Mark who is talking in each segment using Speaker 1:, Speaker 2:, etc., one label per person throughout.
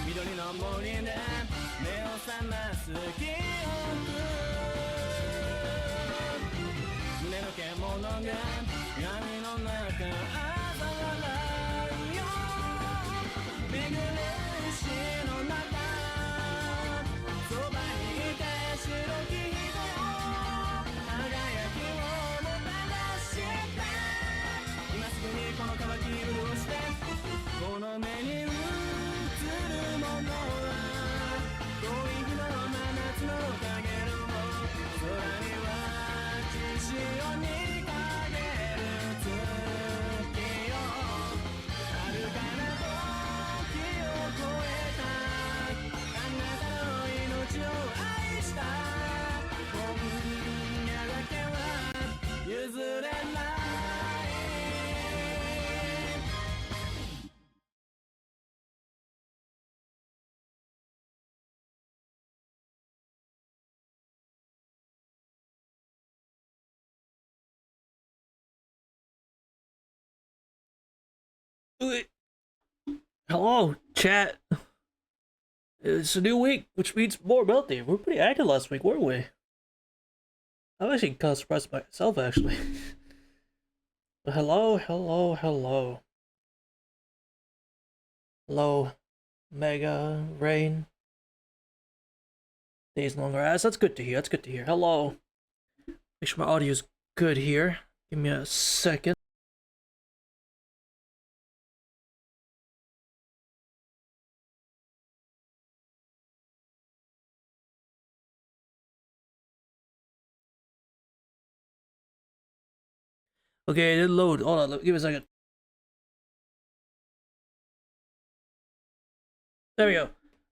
Speaker 1: 緑の森で目を覚ます記憶胸の獣が闇の中嘲笑うよ巡る石の中そばにいて白き人輝きをもたらして今すぐにこの渇き潤してこの目に映るものは遠い日の真夏のかげろう空には血潮にかげる月よ遥かな時を越えたあなたの命を愛した今夜だけは譲れない。
Speaker 2: Hello, chat. It's a new week, which means more Melty. We're pretty active last week, weren't we? I'm actually kind of surprised by myself, actually. But hello. Hello, Mega, Rain. Days longer ass. That's good to hear. Hello. Make sure my audio's good here. Give me a second. Okay, it didn't load. Hold on, give me a second. There we go.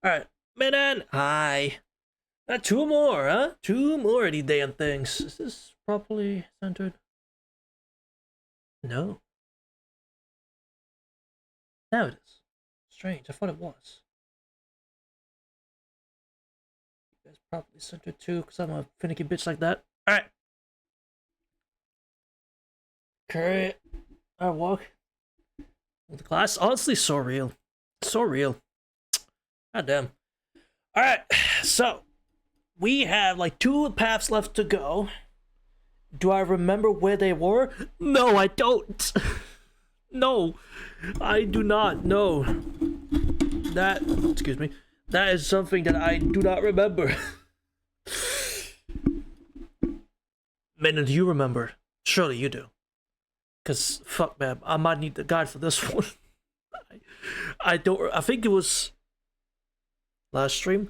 Speaker 2: Alright. Medan! Hi. Two more, huh? Two more of these damn things. Is this properly centered? No. Now it is. Strange, I thought it was. You guys properly centered too, because I'm a finicky bitch like that. Alright. Okay, I walk with the class. Honestly, so real. God damn. Alright, so we have like 2 paths left to go. Do I remember where they were? No, I don't. No, I do not. No. Excuse me. That is something that I do not remember. Menon, do you remember? Surely you do. Cause fuck man, I might need the guide for this one. I think it was last stream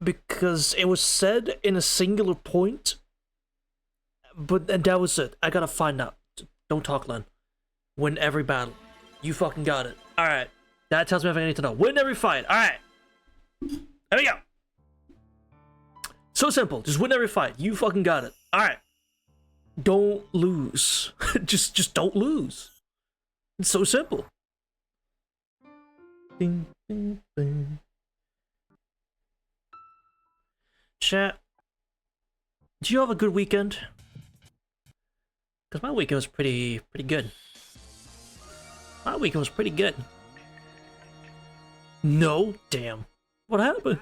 Speaker 2: because it was said in a singular point, and that was it. I gotta find out. Don't talk, Len. Win every battle. You fucking got it. All right, that tells me everything I need to know. Win every fight. All right, there we go. So simple. Just win every fight. You fucking got it. All right. Don't lose. just don't lose. It's so simple. Ding, ding, ding. Chat, do you have a good weekend? Because my weekend was pretty good. No, damn. What happened?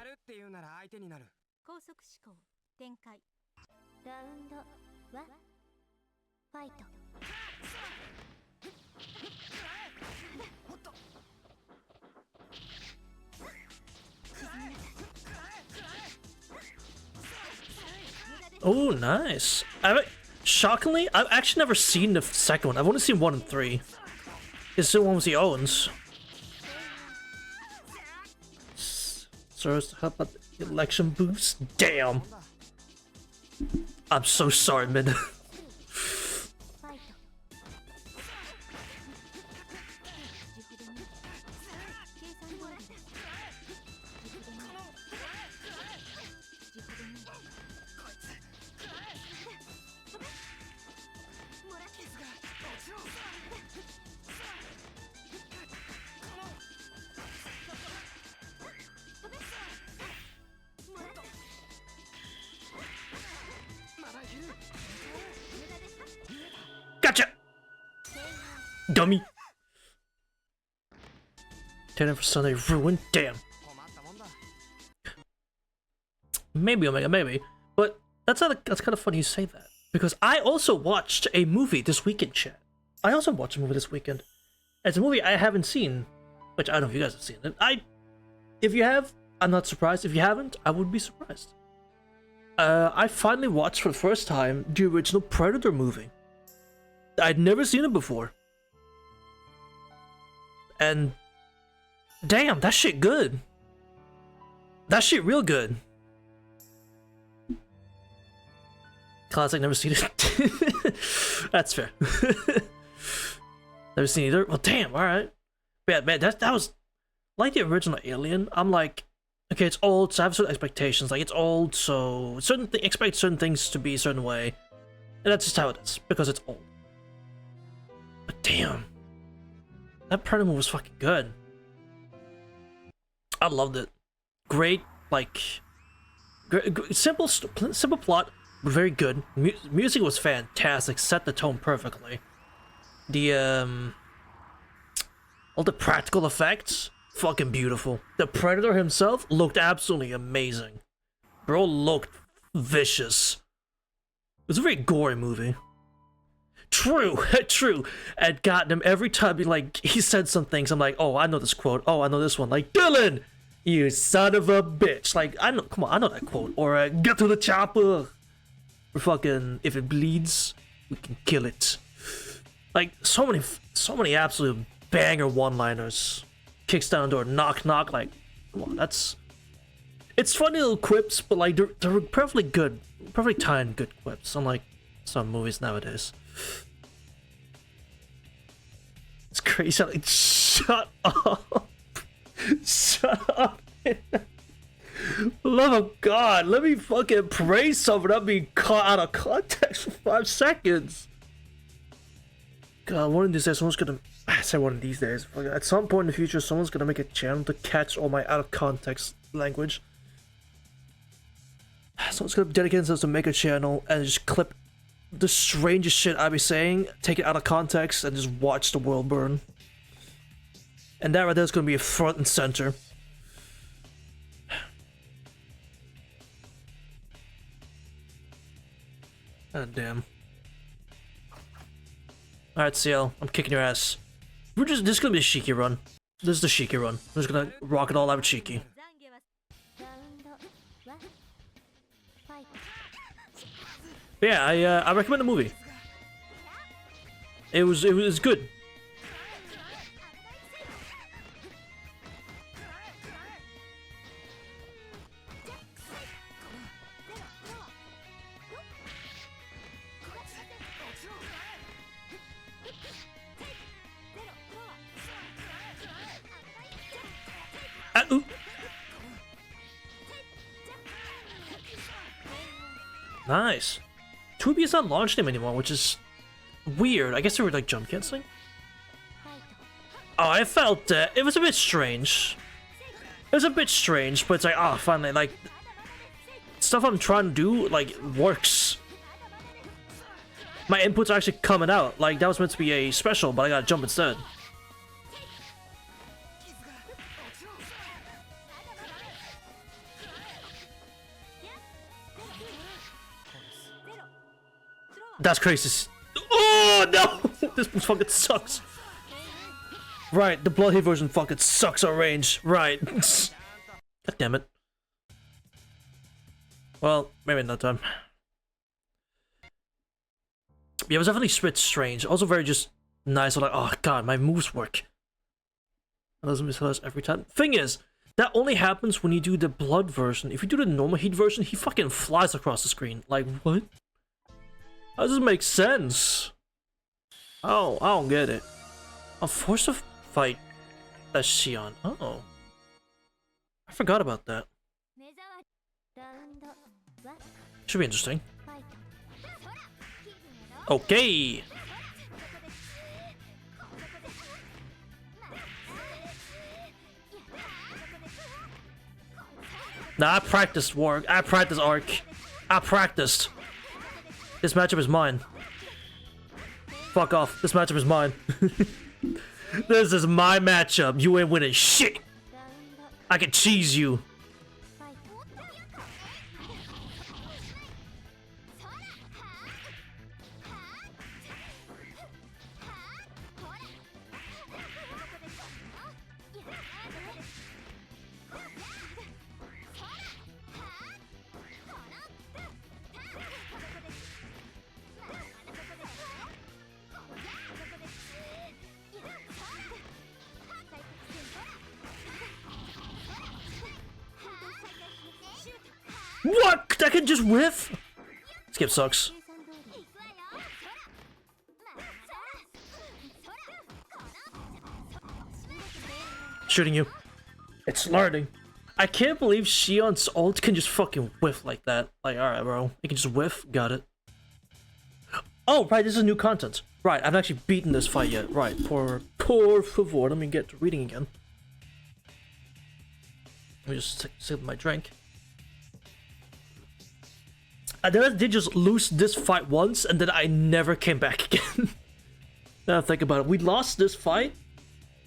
Speaker 2: Oh, nice. Shockingly, I've actually never seen the second one. I've only seen 1 and 3. It's the one with the Owens. So, how about the election boost? Damn. I'm so sorry, man. Dummy. Turning for Sunday ruined. Damn. Maybe Omega, maybe. But that's kind of funny you say that, because I also watched a movie this weekend, chat. I also watched a movie this weekend. It's a movie I haven't seen, which I don't know if you guys have seen it. If you have, I'm not surprised. If you haven't, I would be surprised. I finally watched for the first time the original Predator movie. I'd never seen it before. And damn, that shit good. That shit real good. Classic, never seen it. That's fair. Never seen either. Well, damn, alright. Man, that was like the original Alien. I'm like, okay, it's old, so I have certain expectations. Like, it's old, so expect certain things to be a certain way. And that's just how it is, because it's old. But damn. That Predator movie was fucking good. I loved it. Great, like, simple plot, but very good. Music was fantastic, set the tone perfectly. All the practical effects, fucking beautiful. The Predator himself looked absolutely amazing. Bro looked vicious. It was a very gory movie. True, true. And goddamn, every time he said some things, I'm like, oh, I know this quote. Oh, I know this one. Like, Dylan, you son of a bitch. Like, I know, come on, I know that quote. Or get to the chopper. Or fucking, if it bleeds, we can kill it. Like, so many absolute banger one-liners. Kicks down the door, knock, knock. Like, come on, it's funny little quips, but like they're perfectly good, perfectly timed good quips. Unlike some movies nowadays. It's crazy. Like, shut up, shut up. Love of God, let me fucking praise someone without being caught out of context for 5 seconds. God, one of these days, someone's gonna. I say one of these days. At some point in the future, someone's gonna make a channel to catch all my out of context language. Someone's gonna dedicate themselves to make a channel and just clip the strangest shit I be saying, take it out of context, and just watch the world burn. And that right there is gonna be a front and center. God damn. Alright, CL, I'm kicking your ass. This is gonna be a Shiki run. This is the Shiki run. I'm just gonna rock it all out with Shiki. But yeah, I recommend the movie. It was good. Nice. Tubi is not launch name anymore, which is weird. I guess they were like jump canceling. Oh, I felt it was a bit strange. It was a bit strange, but it's like, oh, finally, like stuff I'm trying to do like works. My inputs are actually coming out. Like that was meant to be a special, but I gotta jump instead. That's crazy. Oh no! This fucking sucks. Right, the blood hate version fucking sucks on range. Right. God damn it. Well, maybe another time. Yeah, it was definitely a bit strange. Also very just nice. Like, oh god, my moves work. That doesn't miss us every time. Thing is, that only happens when you do the blood version. If you do the normal heat version, he fucking flies across the screen. Like, what? How does this make sense? Oh, I don't get it. A force of fight that's Xion. Oh. I forgot about that. Should be interesting. Okay. Nah, I practiced Warg. I practiced Arc. I practiced. This matchup is mine. Fuck off. This matchup is mine. This is my matchup. You ain't winning shit. I can cheese you. What? I can just whiff? Skip sucks. Shooting you. It's learning. I can't believe Shion's ult can just fucking whiff like that. Like, alright, bro. You can just whiff. Got it. Oh, right. This is new content. Right. I haven't actually beaten this fight yet. Right. Por favor. Let me get to reading again. Let me just sip my drink. I did just lose this fight once, and then I never came back again. Now think about it. We lost this fight,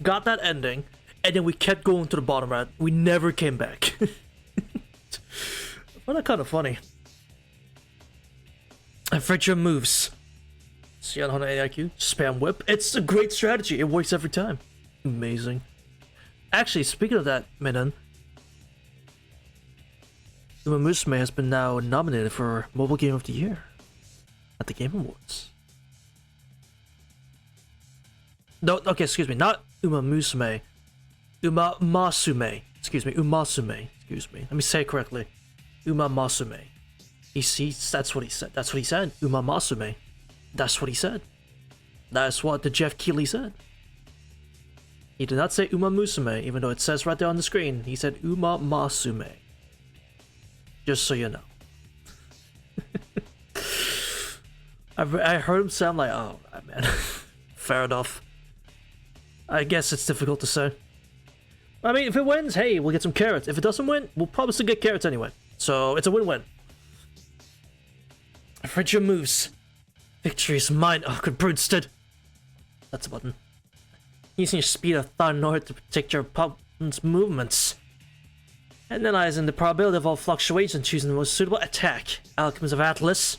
Speaker 2: got that ending, and then we kept going to the bottom round. We never came back. I find that kind of funny. And for your moves. See on 180 IQ, spam whip. It's a great strategy. It works every time. Amazing. Actually, speaking of that, Minan, Uma Musume has been now nominated for Mobile Game of the Year at the Game Awards. No, okay, excuse me, not Uma Musume. Uma Masume. Excuse me, Umasume. Excuse me. Let me say it correctly. Uma Masume. That's what he said. That's what he said. Uma Masume. That's what he said. That's what the Jeff Keighley said. He did not say Uma Musume, even though it says right there on the screen. He said Uma Masume. Just so you know. I heard him sound like, oh, man. Fair enough. I guess it's difficult to say. I mean, if it wins, hey, we'll get some carrots. If it doesn't win, we'll probably still get carrots anyway. So, it's a win-win. For your moves. Victory is mine. Oh, good broodstead. That's a button. Using your speed of thought in order to protect your opponent's movements. Analyzing the probability of all fluctuations, choosing the most suitable attack. Alchemist of Atlas.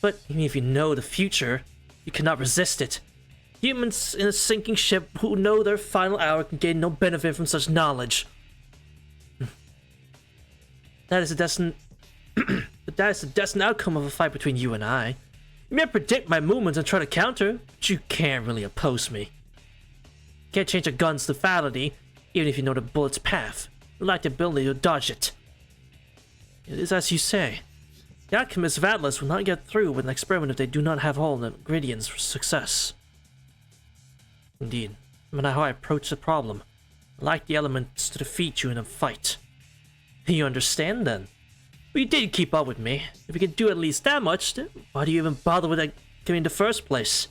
Speaker 2: But even if you know the future, you cannot resist it. Humans in a sinking ship who know their final hour can gain no benefit from such knowledge. That is the destined outcome of a fight between you and I. You may predict my movements and try to counter, but you can't really oppose me. You can't change a gun's lethality, even if you know the bullet's path. You lack the ability to dodge it. It is as you say. The Alchemists of Atlas will not get through with an experiment if they do not have all the ingredients for success. Indeed, no matter how I approach the problem, I lack the elements to defeat you in a fight. You understand then? Well, you did keep up with me. If you can do at least that much, then why do you even bother with that game in the first place?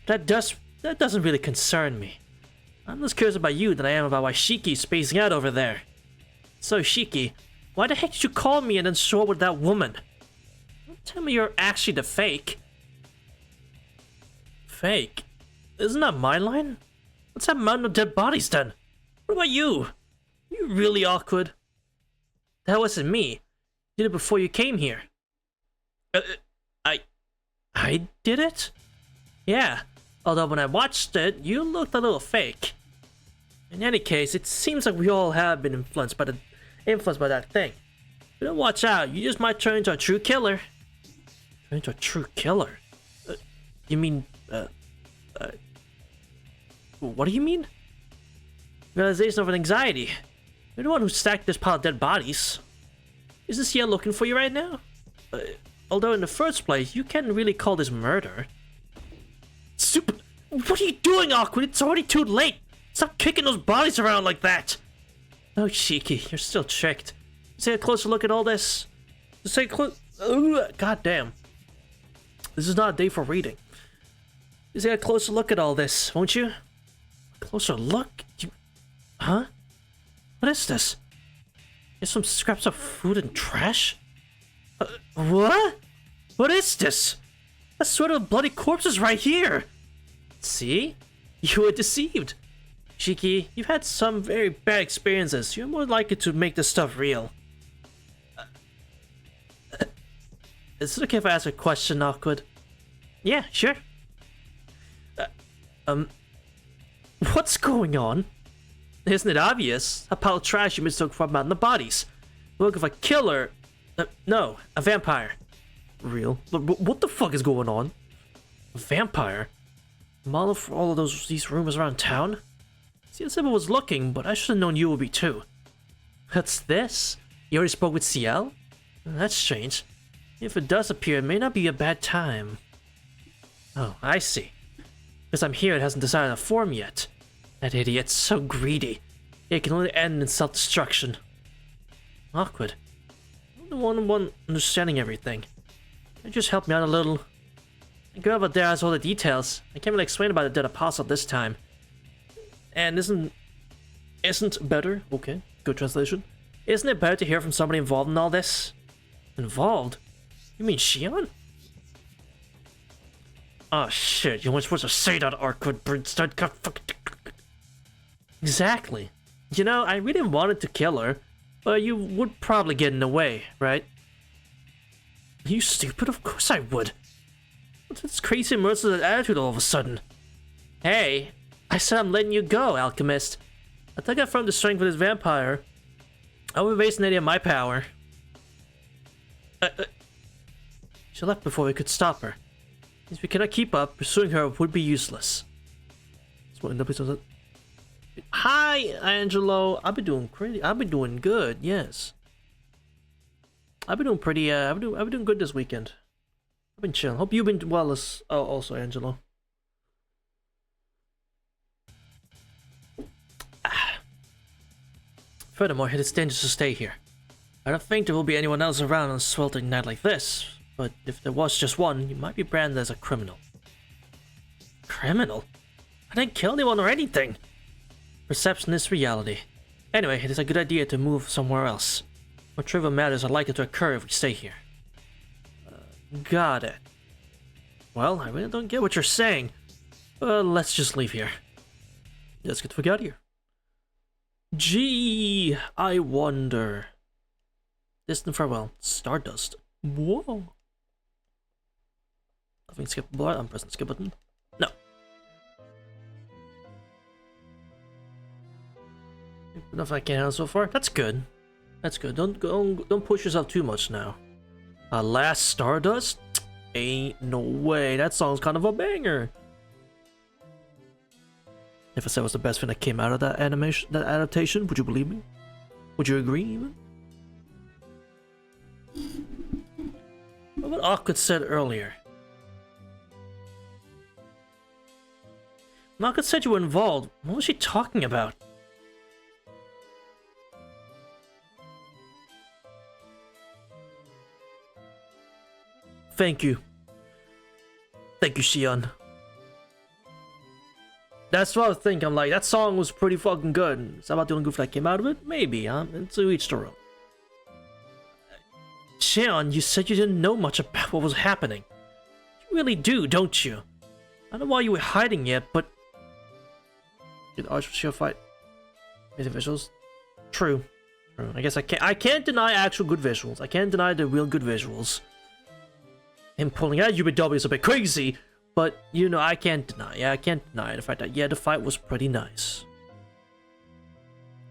Speaker 2: That doesn't really concern me. I'm less curious about you than I am about why Shiki's spacing out over there. So, Shiki, why the heck did you call me and then show up with that woman? Don't tell me you're actually the fake. Fake? Isn't that my line? What's that mountain of dead bodies then? What about you? You really awkward. That wasn't me. You did it before you came here. I did it? Yeah. Although when I watched it, you looked a little fake. In any case, it seems like we all have been influenced by that thing. If you don't watch out, you just might turn into a true killer. Turn into a true killer? You mean, what do you mean? Realization of an anxiety. You're the one who stacked this pile of dead bodies. Isn't Sia looking for you right now? Although in the first place, you can't really call this murder. What are you doing, Awkward? It's already too late. Stop kicking those bodies around like that. Oh, Shiki, you're still tricked. Take a closer look at all this. Just take a close. God damn. This is not a day for reading. Just take a closer look at all this, won't you? Closer look? Huh? What is this? There's some scraps of food and trash? What? What is this? I swear to the bloody corpses right here. See? You were deceived. Shiki, you've had some very bad experiences. You're more likely to make this stuff real. Is it okay if I ask a question, Awkward? Yeah, sure. What's going on? Isn't it obvious? A pile of trash you mistook for mountain of bodies. Look of a killer. No, a vampire. Real? What the fuck is going on? A vampire? Model for all of these rumors around town? See, I was looking, but I should have known you would be too. What's this? You already spoke with CL? That's strange. If it does appear, it may not be a bad time. Oh, I see. Because I'm here, it hasn't decided to form yet. That idiot's so greedy. It can only end in self-destruction. Awkward. I'm the one understanding everything. Can you just help me out a little? The girl over there has all the details. I can't really explain about the dead apostle this time. And isn't better? Okay, good translation. Isn't it better to hear from somebody involved in all this? Involved? You mean Shion? Oh shit, you weren't supposed to say that, Awkward Bridgestone. Exactly. You know, I really wanted to kill her, but you would probably get in the way, right? Are you stupid? Of course I would. What's this crazy merciless attitude all of a sudden? Hey, I said I'm letting you go, Alchemist. I think I found the strength of this vampire. I won't waste any of my power. She left before we could stop her. Since we cannot keep up, pursuing her would be useless. Hi, Angelo. I've been doing crazy. I've been doing good. Yes. I've been doing pretty. I've been doing good this weekend. I've been chilling. Hope you've been well as. Oh, also Angelo. Furthermore, it is dangerous to stay here. I don't think there will be anyone else around on a sweltering night like this. But if there was just one, you might be branded as a criminal. Criminal? I didn't kill anyone or anything. Perception is reality. Anyway, it is a good idea to move somewhere else. More trivial matters are likely to occur if we stay here. Got it. Well, I really don't get what you're saying. Let's just leave here. Let's get the fuck out of here. Gee, I wonder. Distant farewell. Stardust. Whoa. Nothing skippable. I'm pressing the skip button. No. Enough I can handle so far. That's good. That's good. Don't push yourself too much now. Last Stardust? Ain't no way. That song's kind of a banger. If I said it was the best thing that came out of that adaptation, would you believe me? Would you agree even? What Awkward said earlier. Awkward said you were involved. What was she talking about? Thank you. Thank you, Shion. That's what I think. I'm like, that song was pretty fucking good. Is that about the only goof that came out of it? Maybe, huh? And to each their own. Shion, you said you didn't know much about what was happening. You really do, don't you? I don't know why you were hiding it, but... Did Archer fight amazing visuals? True. I guess I can't deny actual good visuals. I can't deny the real good visuals. Him pulling out UBW is a bit crazy, but you know, I can't deny. Yeah, I can't deny the fact that yeah, the fight was pretty nice.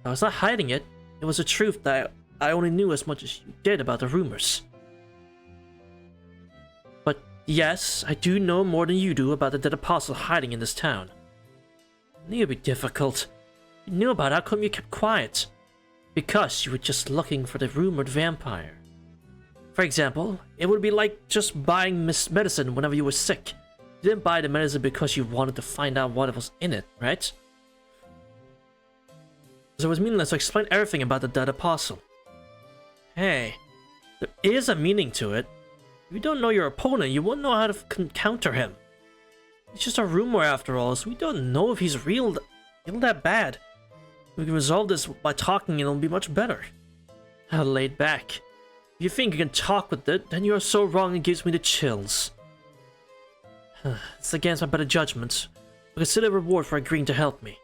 Speaker 2: I was not hiding it. It was the truth that I only knew as much as you did about the rumors. But yes, I do know more than you do about the dead apostle hiding in this town. I knew it'd be difficult. You knew about it, how come you kept quiet? Because you were just looking for the rumored vampire. For example, it would be like just buying medicine whenever you were sick. You didn't buy the medicine because you wanted to find out what was in it, right? So it was meaningless to explain everything about the dead apostle. Hey, there is a meaning to it. If you don't know your opponent, you won't know how to counter him. It's just a rumor after all, so we don't know if he's real that bad. We can resolve this by talking and it'll be much better. How laid back. If you think you can talk with it, then you are so wrong it gives me the chills. It's against my better judgment. consider a reward for agreeing to help me.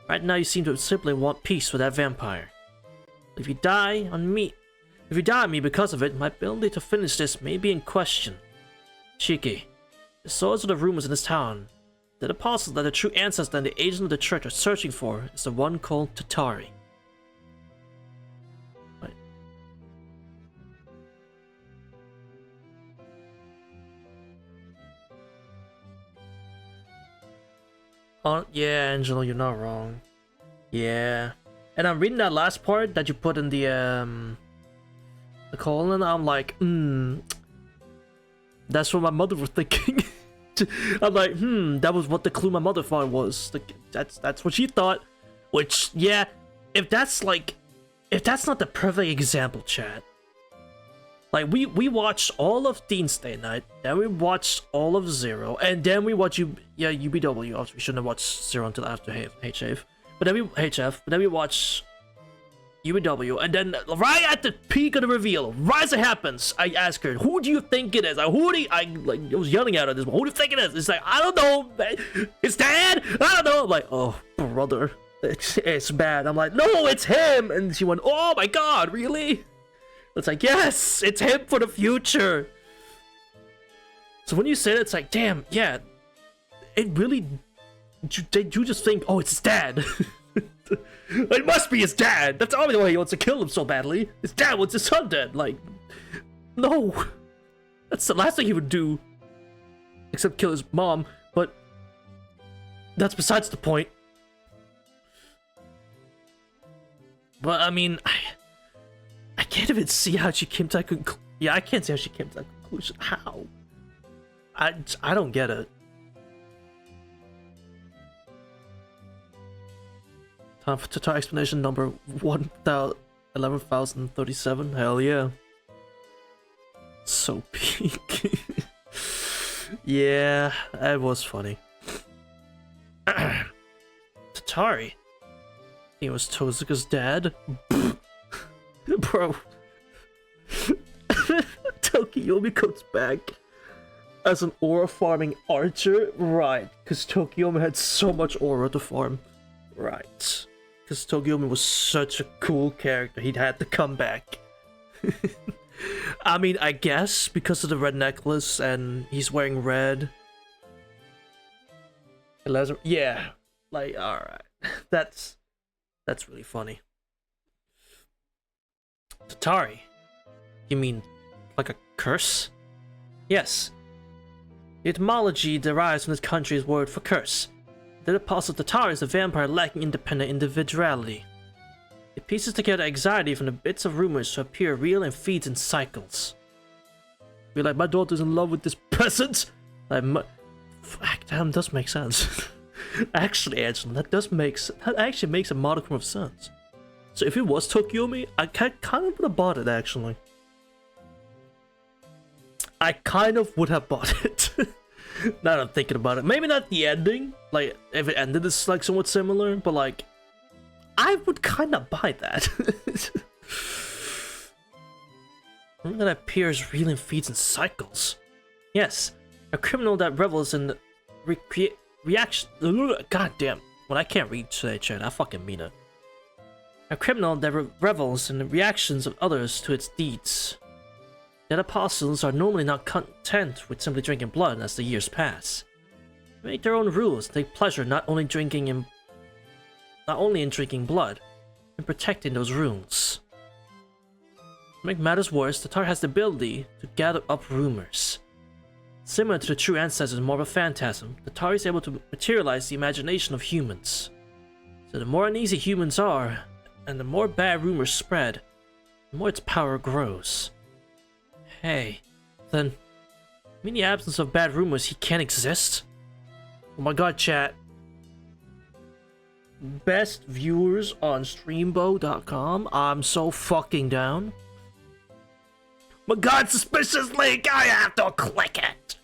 Speaker 2: Right now you seem to simply want peace with that vampire. If you die on me because of it, my ability to finish this may be in question. Cheeky. The source of the rumors in this town. The apostle that the true ancestor and the agent of the church are searching for is the one called Tatari. Wait. Oh, yeah, Angelo, you're not wrong. Yeah. And I'm reading that last part that you put in the colon. I'm like, that's what my mother was thinking. I'm like, that was what the clue my mother thought was. Like, that's what she thought. Which, yeah, if that's not the perfect example, chat. Like, we watched all of Dean's Day Night, then we watched all of Zero, and then we watched UBW. Obviously, we shouldn't have watched Zero until after HF. But then we watched UBW, and then right at the peak of the reveal, right as it happens, I ask her, "Who do you think it is?" I was yelling at her this. Who do you think it is? It's like, I don't know. It's Dad. I don't know. I'm like, oh brother, it's bad. I'm like, no, it's him. And she went, oh my god, really? It's like, yes, it's him for the future. So when you say it, it's like, damn, yeah, it really. You just think, oh, it's his dad. It must be his dad. That's the only way he wants to kill him so badly. His dad wants his son dead. Like, no. That's the last thing he would do. Except kill his mom. But that's besides the point. But I mean, I can't even see how she came to that conclusion. Yeah, I can't see how she came to that conclusion. How? I don't get it. Time for Tatar explanation number 11,037. Hell yeah. So peak. Yeah, that was funny. Tatari. He was Tozuka's dad. Bro. Tokiyome comes back as an aura farming archer? Right, because Tokiyome had so much aura to farm. Right. Because Tokiyome was such a cool character, he'd had to come back. I mean, I guess because of the red necklace and he's wearing red. Yeah, like, alright. That's really funny. Tatari? You mean like a curse? Yes. The etymology derives from this country's word for curse. The apostle Tatari is a vampire lacking independent individuality. It pieces together anxiety from the bits of rumors to appear real and feeds in cycles. Be like, my daughter's in love with this peasant. Like, damn, does make sense. Actually, Angela, that actually makes a modicum of sense. So if it was Tokiyome, I kind of would have bought it, actually. I kind of would have bought it. Now that I'm thinking about it. Maybe not the ending. Like, if it ended is like somewhat similar, but like, I would kind of buy that. Remember that appears real and feeds in cycles. Yes, a criminal that revels in reaction. God damn. When I can't read today, chat, I fucking mean it. A criminal that revels in the reactions of others to its deeds. Yet apostles are normally not content with simply drinking blood as the years pass. They make their own rules and take pleasure not only in drinking blood, and protecting those rules. To make matters worse, Tatar has the ability to gather up rumors. Similar to the true ancestors' moral phantasm, Tatar is able to materialize the imagination of humans. So the more uneasy humans are, and the more bad rumors spread, the more its power grows. Hey, then, in the absence of bad rumors, he can't exist? Oh my god, chat. Best viewers on streambo.com. I'm so fucking down. My god, suspicious link! I have to click it!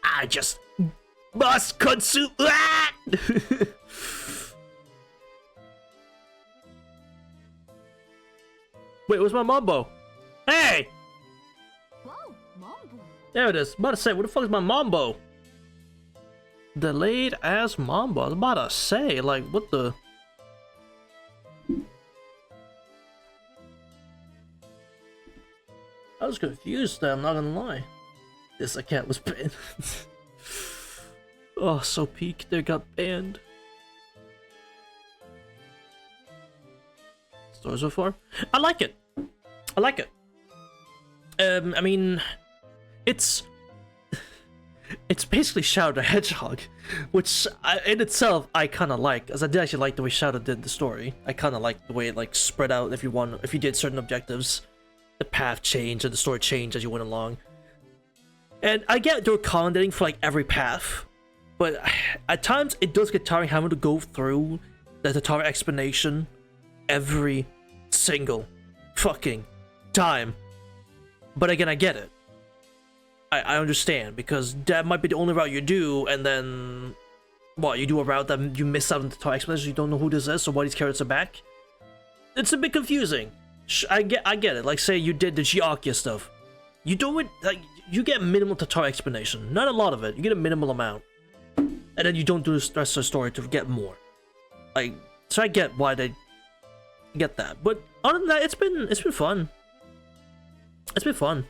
Speaker 2: I just must consume that! Wait, where's my Mambo? Hey!
Speaker 3: Whoa, Mambo.
Speaker 2: There it is. I'm about to say, where the fuck is my Mambo? Delayed as Mamba. I was about to say, like, what the... I was confused there, I'm not gonna lie. This account was banned. Oh, so peak, they got banned. Story so far? I like it. I like it. I mean, it's basically Shadow the Hedgehog, which in itself I kind of like, as I did actually like the way Shadow did the story. I kind of like the way it like spread out if you did certain objectives, the path changed and the story changed as you went along. And I get they're accommodating for like every path, but at times it does get tiring having to go through the tutorial explanation every single fucking time. But again, I get it. I understand, because that might be the only route you do, and then what, you do a route that you miss out on the tutorial explanation, you don't know who this is, so why these characters are back? It's a bit confusing. I get it. Like, say you did the Geokia stuff. You do it, like, you get minimal tutorial explanation. Not a lot of it. You get a minimal amount. And then you don't do the rest of the story to get more. Like, so I get why they get that. But other than that, it's been fun. It's been fun.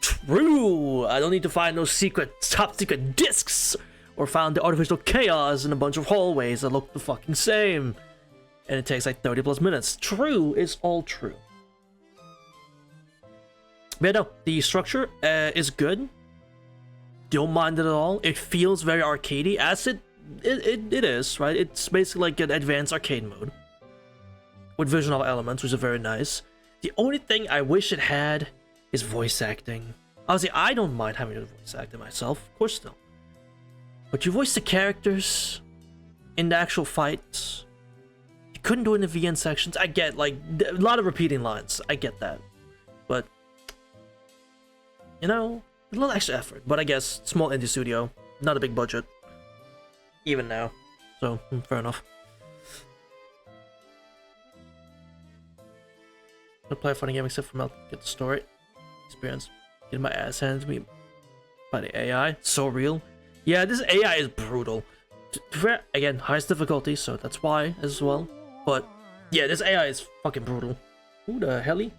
Speaker 2: True! I don't need to find those top secret discs, or found the artificial chaos in a bunch of hallways that look the fucking same. And it takes like 30 plus minutes. True is all true. But no, the structure is good. Don't mind it at all. It feels very arcadey, as it is, right? It's basically like an advanced arcade mode with visual novel elements, which are very nice. The only thing I wish it had is voice acting. Obviously, I don't mind having to voice act it myself, of course no. But you voice the characters in the actual fights. You couldn't do it in the VN sections. I get, like, a lot of repeating lines. I get that. But, you know, a little extra effort. But I guess, small indie studio, not a big budget. Even now. So, fair enough. I play a funny game except for Melt. Get the story. Experience. Getting my ass handed to me by the AI. So real. Yeah, this AI is brutal. Again, highest difficulty, so that's why as well. But yeah, this AI is fucking brutal. Who the helly?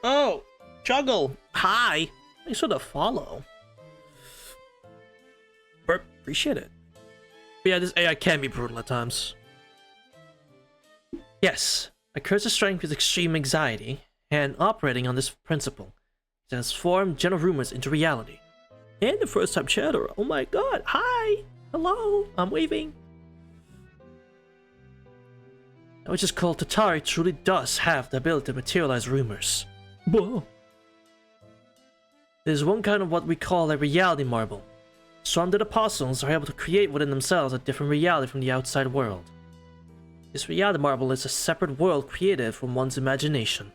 Speaker 2: Oh, Juggle. Hi. Thanks for the follow. Burp, appreciate it. But yeah, this AI can be brutal at times. Yes, a curse's strength with extreme anxiety, and operating on this principle, transformed general rumors into reality. And the first time chatter. Oh my god. Hi. Hello. I'm waving. Which is called Tatari truly does have the ability to materialize rumors. Whoa. There's one kind of what we call a reality marble. Stranded apostles are able to create within themselves a different reality from the outside world. This reality marble is a separate world created from one's imagination.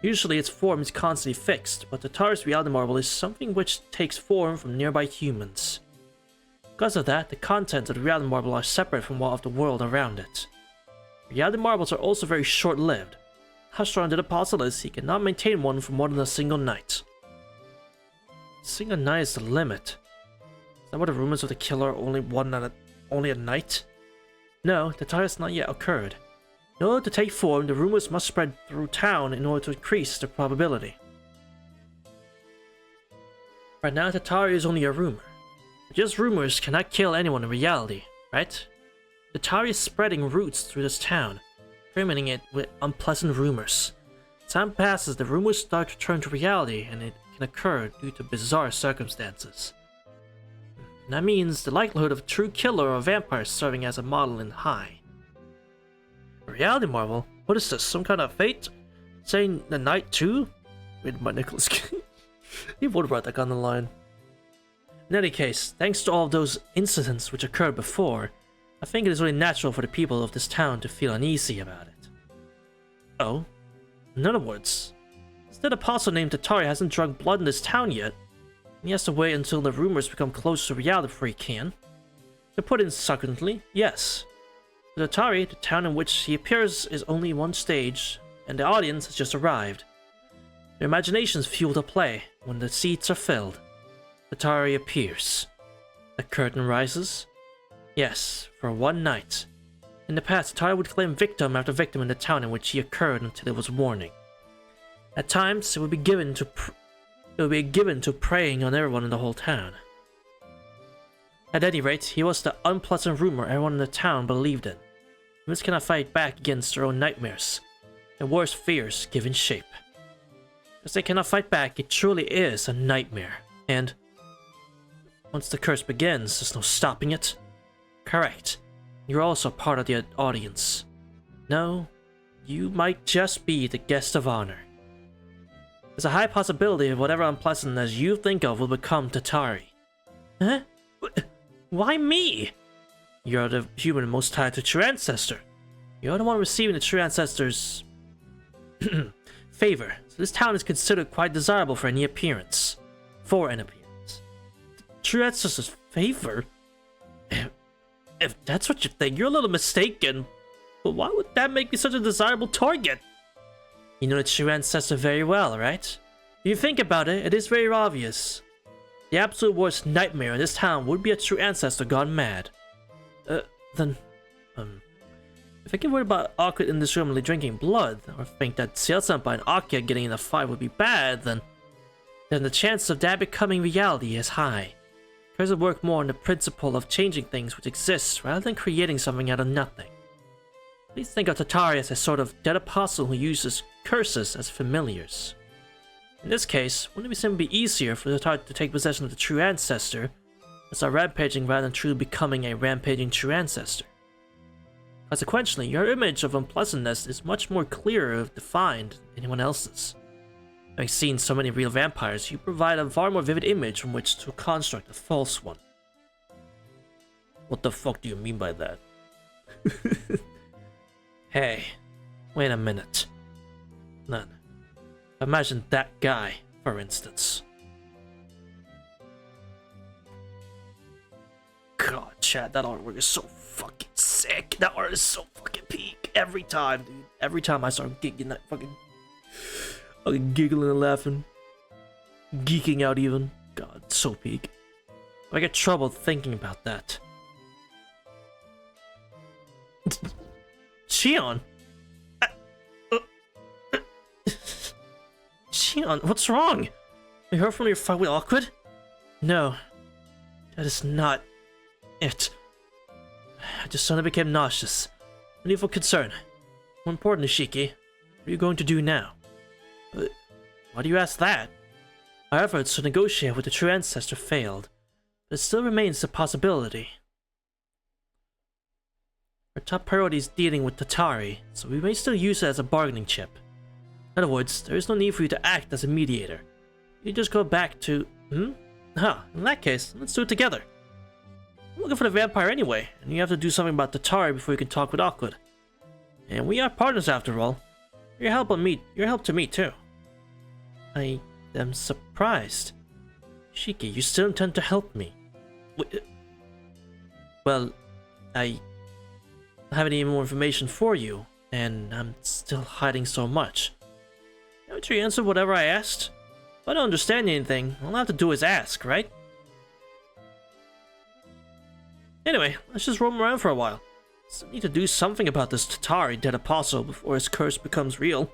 Speaker 2: Usually its form is constantly fixed, but Tatari's reality marble is something which takes form from nearby humans. Because of that, the contents of the reality marble are separate from what of the world around it. Reality marbles are also very short-lived. How strong the apostle is, he cannot maintain one for more than a single night. A single night is the limit. Is that what the rumors of the killer are only a night? No, Tatari has not yet occurred. In order to take form, the rumors must spread through town in order to increase the probability. Right now, Tatari is only a rumor. But just rumors cannot kill anyone in reality, right? Tatari is spreading roots through this town, permeating it with unpleasant rumors. As time passes, the rumors start to turn to reality, and it can occur due to bizarre circumstances. And that means the likelihood of a true killer or vampire serving as a model is high. A reality marvel? What is this? Some kind of fate? Saying the night too? Written by Nicholas King. He would write that on the line. In any case, thanks to all of those incidents which occurred before, I think it is really natural for the people of this town to feel uneasy about it. Oh? In other words, instead apostle named Tatari hasn't drunk blood in this town yet, and he has to wait until the rumors become close to reality before he can. To put it succinctly, yes. For Tatari, the town in which he appears is only one stage, and the audience has just arrived. Their imaginations fuel the play, when the seats are filled, Tatari appears. The curtain rises. Yes, for one night. In the past, Tatari would claim victim after victim in the town in which he occurred until it was warning. At times, it would be given to preying on everyone in the whole town. At any rate, he was the unpleasant rumor everyone in the town believed in. Humans cannot fight back against their own nightmares. Their worst fears given shape. Because they cannot fight back, it truly is a nightmare. And once the curse begins, there's no stopping it. Correct. You're also part of the audience. No, you might just be the guest of honor. There's a high possibility of whatever unpleasantness you think of will become Tatari. Huh? Why me? You're the human most tied to true ancestor. You're the one receiving the true ancestor's favor. So this town is considered quite desirable for an appearance. True ancestor's favor? If that's what you think, you're a little mistaken. But why would that make me such a desirable target? You know the true ancestor very well, right? If you think about it, it is very obvious. The absolute worst nightmare in this town would be a true ancestor gone mad. If I get worried about Awkward indiscriminately drinking blood, or think that Ciel-senpai and Akia getting in a fight would be bad, then the chance of that becoming reality is high. Curses work more on the principle of changing things which exist rather than creating something out of nothing. Please think of Tatari as a sort of dead apostle who uses curses as familiars. In this case, wouldn't it simply be easier for Tatari to take possession of the true ancestor and start rampaging rather than truly becoming a rampaging true ancestor? Consequently, your image of unpleasantness is much more clearer defined than anyone else's. Having seen so many real vampires, you provide a far more vivid image from which to construct a false one. What the fuck do you mean by that? Hey, wait a minute. None. Imagine that guy, for instance. God, Chad, that artwork is so fucking sick. That art is so fucking peak. Every time, dude. Every time I start giggling, that fucking giggling and laughing. Geeking out even. God, so peak. I get trouble thinking about that. Shion? Shion, what's wrong? You heard from your fight with Awkward? No, that is not it. I just suddenly became nauseous. No need for concern. More important, Ishiki, what are you going to do now? Why do you ask that? Our efforts to negotiate with the true ancestor failed, but it still remains a possibility. Our top priority is dealing with Tatari, so we may still use it as a bargaining chip. In other words, there is no need for you to act as a mediator. You just go back to... in that case, let's do it together. I'm looking for the vampire anyway, and you have to do something about Tatari before you can talk with Awkward. And we are partners after all. Your help to me too. I am surprised. Shiki, you still intend to help me? Well, I don't have any more information for you, and I'm still hiding so much. Haven't you answered whatever I asked? If I don't understand anything, all I have to do is ask, right? Anyway, let's just roam around for a while. Still need to do something about this Tatari dead apostle before his curse becomes real.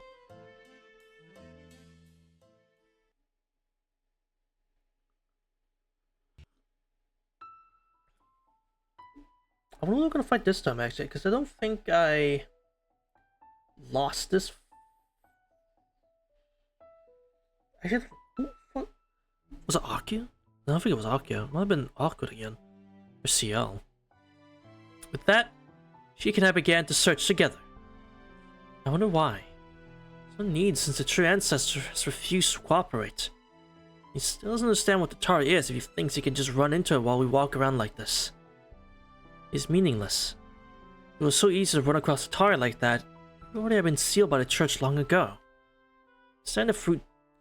Speaker 2: I wonder what I'm gonna fight this time actually, because I don't think I lost this. Actually, what was it? Akia? I don't think it was Akia. It might have been Awkward again, or CL. With that, she and I began to search together. I wonder why. There's no need since the true ancestor has refused to cooperate. He still doesn't understand what Tatari is if he thinks he can just run into it while we walk around like this. It's meaningless. It was so easy to run across Tatari like that. It would already have been sealed by the church long ago.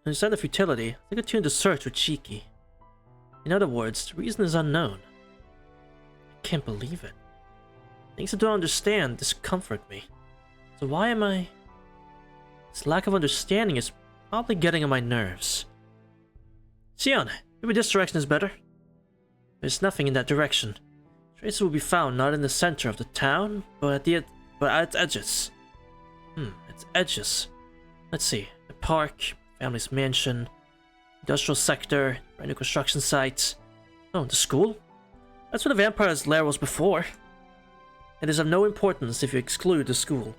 Speaker 2: Understand the futility, I continue to search with Shiki. In other words, the reason is unknown. I can't believe it. Things I don't understand discomfort me. So why am I... This lack of understanding is probably getting on my nerves. Xion, maybe this direction is better. There's nothing in that direction. Traces will be found not in the center of the town, but at its edges. Its edges. Let's see. The park, family's mansion, industrial sector, brand new construction sites. Oh, the school? That's where the vampire's lair was before. It is of no importance if you exclude the school.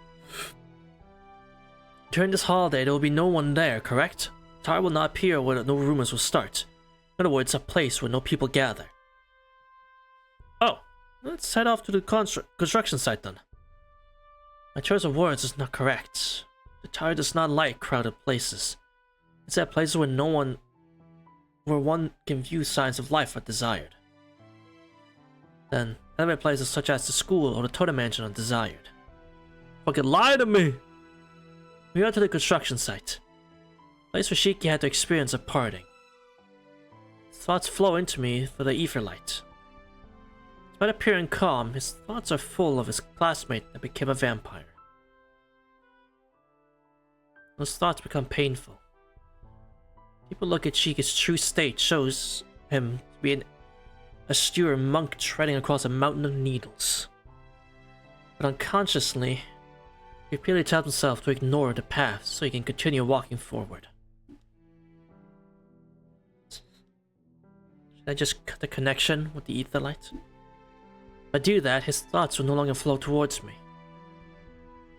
Speaker 2: During this holiday, there will be no one there, correct? The tower will not appear where no rumors will start. In other words, a place where no people gather. Oh, let's head off to the construction site then. My choice of words is not correct. The tower does not like crowded places. It's at places where one can view signs of life are desired. Then, other places such as the school or the totem mansion are desired. Fucking lie to me! We are to the construction site. Place where Shiki had to experience a parting. Thoughts flow into me for the ether light. Despite appearing calm, his thoughts are full of his classmate that became a vampire. Those thoughts become painful. People look at Shiki's true state shows him to be an austere monk treading across a mountain of needles. But unconsciously, he repeatedly tells himself to ignore the path so he can continue walking forward. Should I just cut the connection with the ether light? If I do that, his thoughts will no longer flow towards me.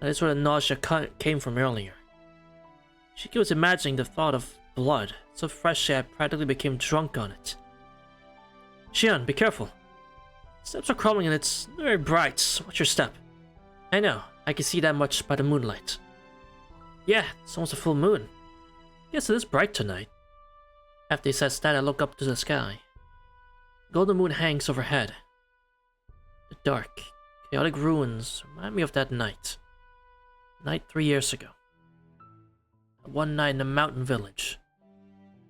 Speaker 2: That is where the nausea came from earlier. Shiki was imagining the thought of blood, so fresh that I practically became drunk on it. Xion, be careful. Steps are crumbling and it's very bright. Watch your step. I know, I can see that much by the moonlight. Yeah, it's almost a full moon. Yes, it is bright tonight. After he says that, I look up to the sky. The golden moon hangs overhead. The dark, chaotic ruins remind me of that night. Night 3 years ago. One night in a mountain village.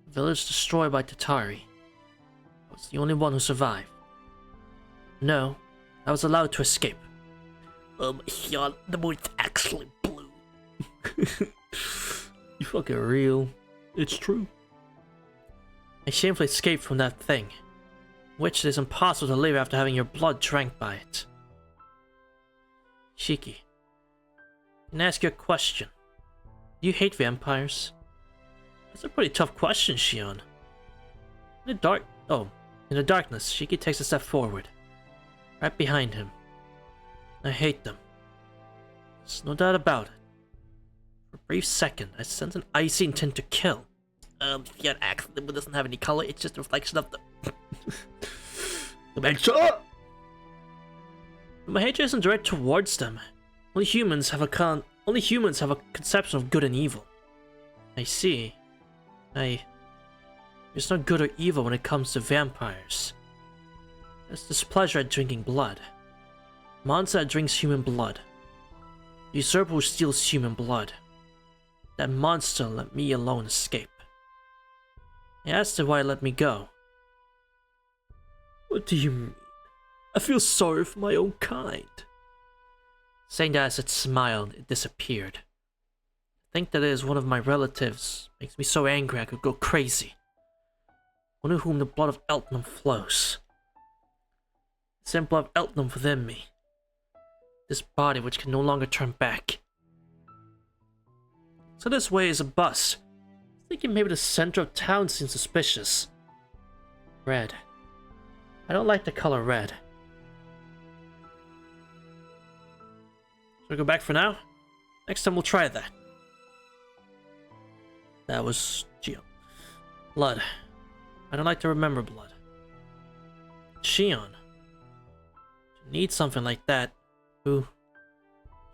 Speaker 2: A village destroyed by Tatari. I was the only one who survived. No, I was allowed to escape. Yeah, the moon's actually blue. You fucking real. It's true. I shamefully escaped from that thing, which it is impossible to live after having your blood drank by it. Shiki, can I ask you a question? Do you hate vampires? That's a pretty tough question, Xion. In the darkness, Shiki takes a step forward. Right behind him. I hate them. There's no doubt about it. For a brief second, I sense an icy intent to kill. Yeah, actually, it doesn't have any color, it's just a reflection of the... My hatred isn't direct towards them. Only humans have a conception of good and evil. I see. There's no good or evil when it comes to vampires. There's displeasure at drinking blood. Monster that drinks human blood. The usurper who steals human blood. That monster let me alone escape. I asked her why it let me go. What do you mean? I feel sorry for my own kind. Saying that as it smiled, it disappeared. I think that it is one of my relatives. Makes me so angry I could go crazy. One of whom the blood of Eltnum flows. The same blood of Eltnum within me. This body which can no longer turn back. So this way is a bus. Thinking maybe the center of town seems suspicious. Red. I don't like the color red. Should we go back for now? Next time we'll try that. That was Geo. Blood. I don't like to remember blood. Xion. You need something like that. Ooh.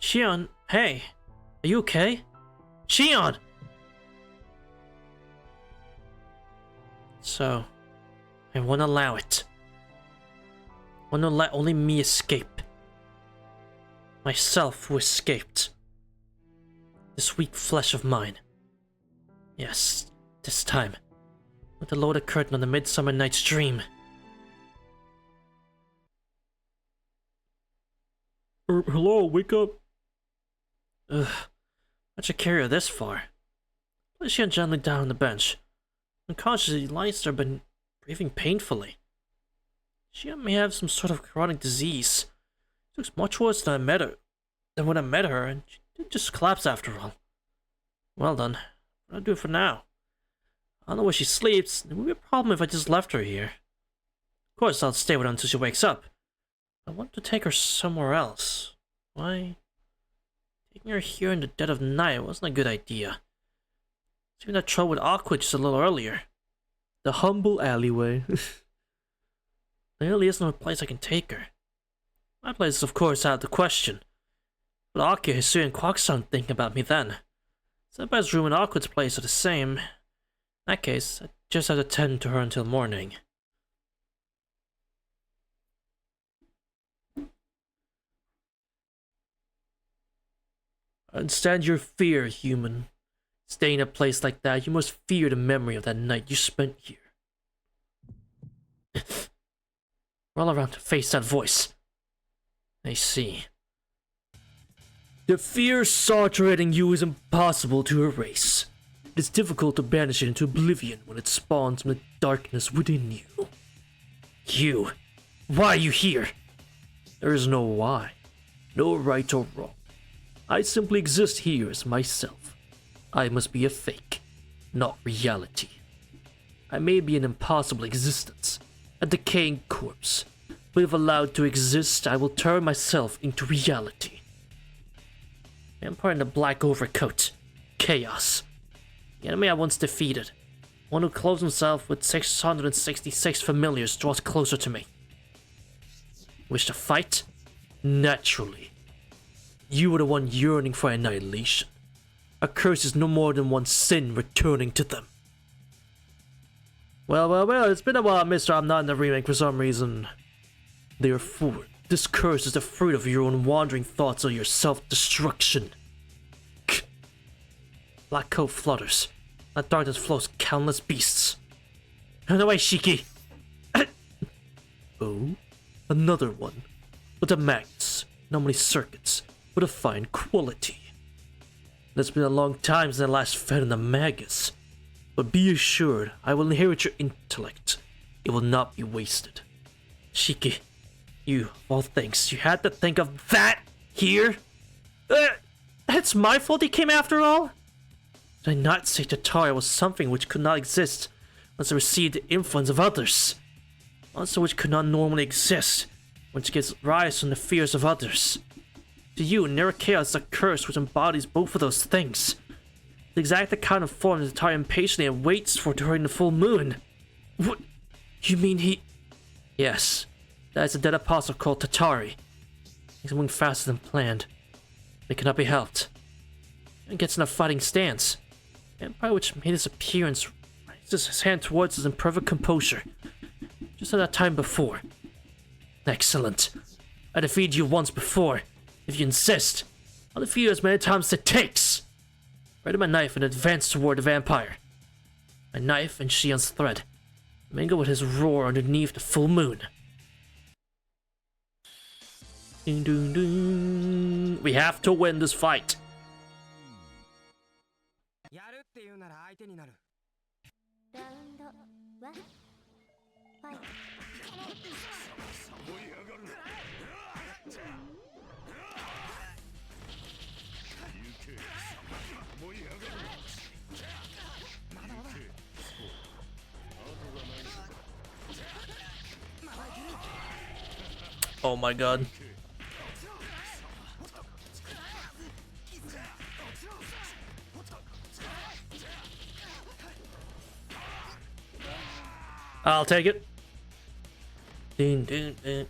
Speaker 2: Xion, hey. Are you okay? Xion! So, I won't allow it. I won't let only me escape. Myself who escaped. This weak flesh of mine. Yes, this time. With the lowered curtain on the Midsummer Night's Dream. Hello, wake up. Ugh. How'd you carry her this far? Place she gently down on the bench. Unconsciously, he lies there, been breathing painfully. She may have some sort of chronic disease. It looks much worse than when I met her, and she did just collapse after all. Well done. I'll do it for now. I don't know where she sleeps. It would be a problem if I just left her here. Of course, I'll stay with her until she wakes up. I want to take her somewhere else. Why? Taking her here in the dead of night wasn't a good idea. Even that trouble with Aqua just a little earlier. The humble alleyway. There really isn't a place I can take her. My place is of course out of the question. But Aqua, Hisui, and Quack's aren't thinking about me then. Senpai's room and Aqua's place are the same. In that case, I just have to tend to her until morning. I understand your fear, human. Staying in a place like that, you must fear the memory of that night you spent here. Roll around to face that voice. I see. The fear saturating you is impossible to erase. It is difficult to banish it into oblivion when it spawns from the darkness within you. You, why are you here? There is no why, no right or wrong. I simply exist here as myself. I must be a fake, not reality. I may be an impossible existence, a decaying corpse, but if allowed to exist, I will turn myself into reality. Vampire in the black overcoat. Chaos. The enemy I once defeated. One who clothes himself with 666 familiars draws closer to me. Wish to fight? Naturally. You were the one yearning for annihilation. A curse is no more than one sin returning to them. Well, it's been a while, mister. I'm not in the remake for some reason. Therefore, this curse is the fruit of your own wandering thoughts or your self-destruction. Black coat flutters. That darkness flows countless beasts. Run away, Shiki! Oh, another one. With a magnets, normally circuits, with a fine quality. It's been a long time since I last fed on the Magus. But be assured, I will inherit your intellect. It will not be wasted. Shiki, you, of all things, you had to think of that here? It's my fault he came after all? Did I not say Tatara was something which could not exist unless it received the influence of others? Also which could not normally exist, which gives rise from the fears of others. To you, Nera Chaos is a curse which embodies both of those things. The exact kind of form that Tatara impatiently awaits for during the full moon. What? You mean he... Yes, that is a dead apostle called Tatari. He's moving faster than planned. It cannot be helped. He gets in a fighting stance. The Empire which made his appearance raises his hand towards us in perfect composure. Just as that time before. Excellent. I defeated you once before. If you insist, I'll defeat you as many times as it takes. Ready my knife and advance toward the vampire. My knife and Shion's thread mingle with his roar underneath the full moon. Ding, ding, ding. We have to win this fight. Oh my god. I'll take it. Ding, ding, ding,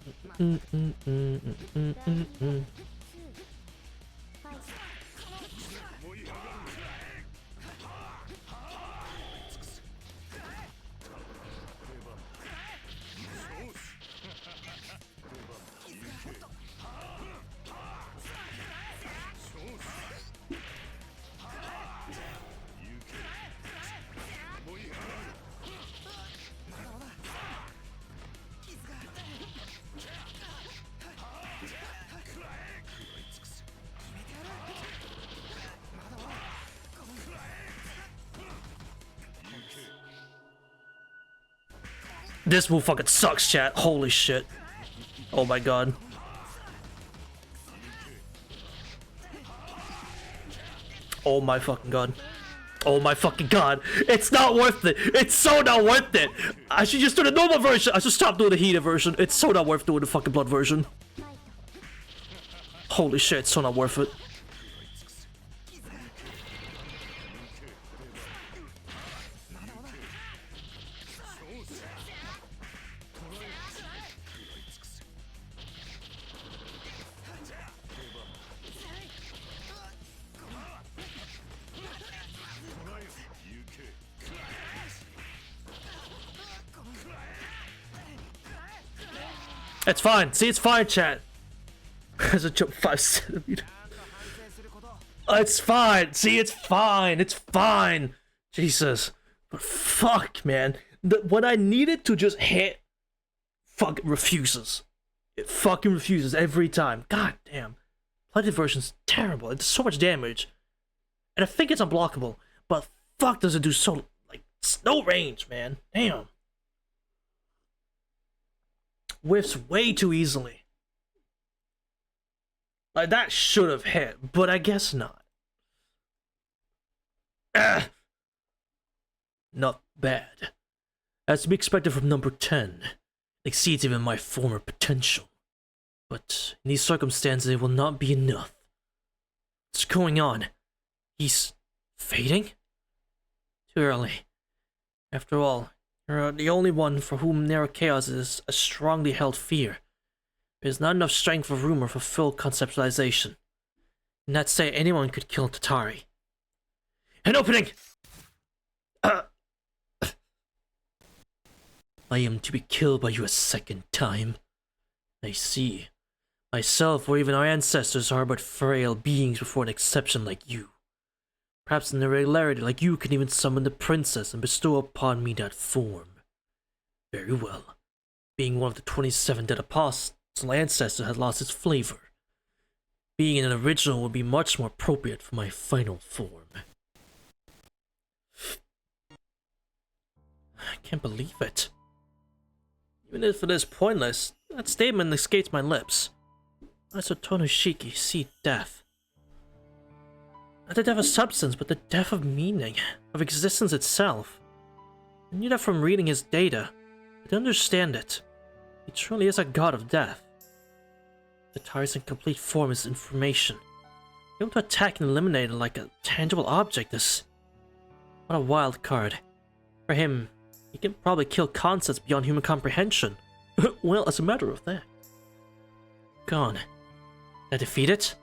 Speaker 2: This move fucking sucks, chat. Holy shit. Oh my god. Oh my fucking god. Oh my fucking god. It's not worth it. It's so not worth it. I should just do the normal version. I should stop doing the heated version. It's so not worth doing the fucking blood version. Holy shit, it's so not worth it. It's fine. See, it's fine, chat. As a jump 5 centimeters. It's fine. See, it's fine. It's fine. Jesus. But fuck, man. When I need it to just hit, fucking refuses. It fucking refuses every time. God damn. Plated version's terrible. It does so much damage. And I think it's unblockable. But fuck does it do so, like, no range, man. Damn. Whiffs way too easily. Like, that should have hit, but I guess not. Not bad. As to be expected from number 10. Exceeds even my former potential. But in these circumstances, it will not be enough. What's going on? He's fading? Too early. After all, you're the only one for whom narrow chaos is a strongly held fear. There's not enough strength for rumor for full conceptualization. And not say anyone could kill Tatari. An opening! I am to be killed by you a second time. I see. Myself or even our ancestors are but frail beings before an exception like you. Perhaps an irregularity like you can even summon the princess and bestow upon me that form. Very well. Being one of the 27 dead apostles, ancestor has lost its flavor. Being an original would be much more appropriate for my final form. I can't believe it. Even if it is pointless, that statement escapes my lips. Isotono Shiki, see death. Not the death of substance, but the death of meaning, of existence itself. I knew that from reading his data. I didn't understand it. He truly is a god of death. The Tatari's incomplete form is information. Able to attack and eliminate it like a tangible object is... What a wild card. For him, he can probably kill concepts beyond human comprehension. Well, as a matter of fact. Gone. Did I defeat it?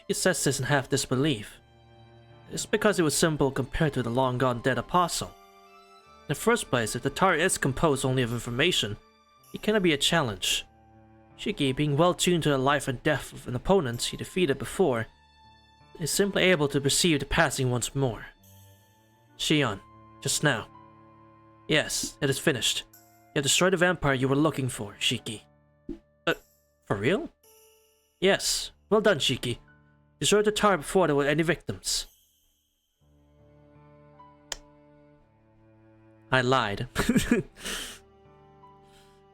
Speaker 2: She says this in half disbelief. It's because it was simple compared to the long-gone dead apostle. In the first place, if the Tatari is composed only of information, it cannot be a challenge. Shiki, being well tuned to the life and death of an opponent he defeated before, is simply able to perceive the passing once more. Shion, just now. Yes, it is finished. You have destroyed the vampire you were looking for, Shiki. For real? Yes, well done, Shiki. Destroyed the Tatari before there were any victims. I lied.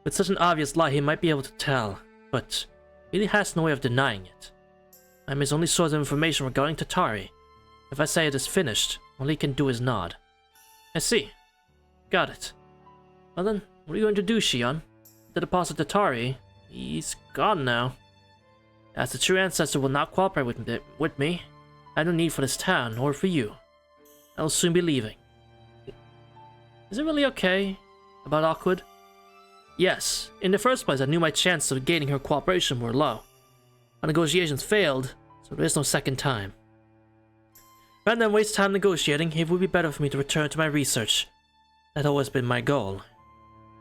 Speaker 2: With such an obvious lie, he might be able to tell, but he really has no way of denying it. I am his only source of information regarding Tatari. If I say it is finished, all he can do is nod. I see. Got it. Well then, what are you going to do, Shion? The deposit Tatari, he's gone now. As the true ancestor will not cooperate with me, I have no need for this town, or for you. I will soon be leaving. Is it really okay? About awkward? Yes. In the first place, I knew my chances of gaining her cooperation were low. Our negotiations failed, so there is no second time. Rather than waste time negotiating, it would be better for me to return to my research. That had always been my goal.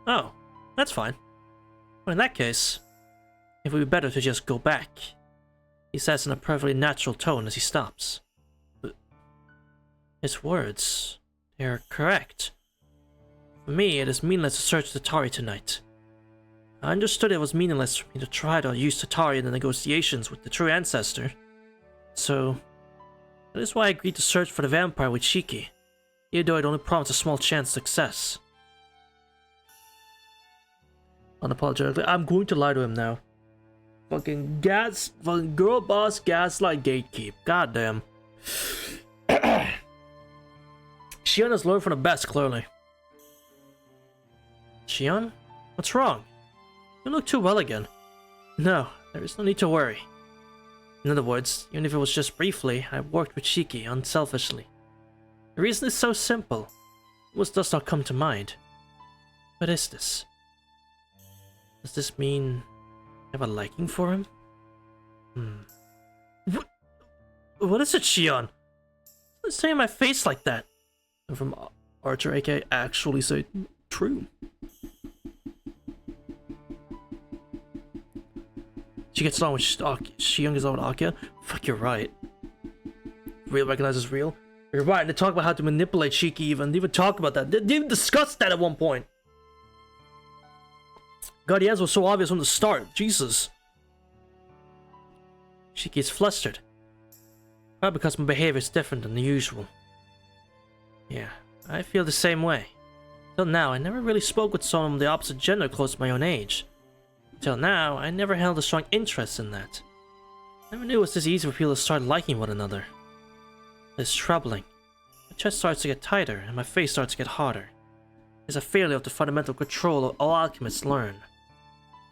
Speaker 2: Oh, that's fine. Well, in that case, it would be better to just go back. He says in a perfectly natural tone as he stops. But his words, they are correct. For me, it is meaningless to search Tatari tonight. I understood it was meaningless for me to try to use Tatari in the negotiations with the true ancestor. So, that is why I agreed to search for the vampire with Shiki, even though I'd only promised a small chance of success. unapologetically. I'm going to lie to him now. Fucking girl boss gaslight gatekeep. Goddamn. Shion has learned from the best, clearly. Shion? What's wrong? You look too well again. No, there is no need to worry. In other words, even if it was just briefly, I worked with Shiki unselfishly. The reason is so simple. What does not come to mind? What is this? Does this mean I have a liking for him? What is it, Shion? Don't say in my face like that. And from Archer, aka actually say true. She gets along with Shion gets along with Akia? Fuck, you're right. Real recognizes real? You're right, they talk about how to manipulate Shiki even. They even talk about that. They even discussed that at one point. God, the answer was so obvious from the start. Jesus. Shiki is flustered. Probably because my behavior is different than the usual. Yeah, I feel the same way. Till now, I never really spoke with someone of the opposite gender close to my own age. Till now, I never held a strong interest in that. Never knew it was this easy for people to start liking one another. It's troubling. My chest starts to get tighter, and my face starts to get harder. It's a failure of the fundamental control all alchemists learn.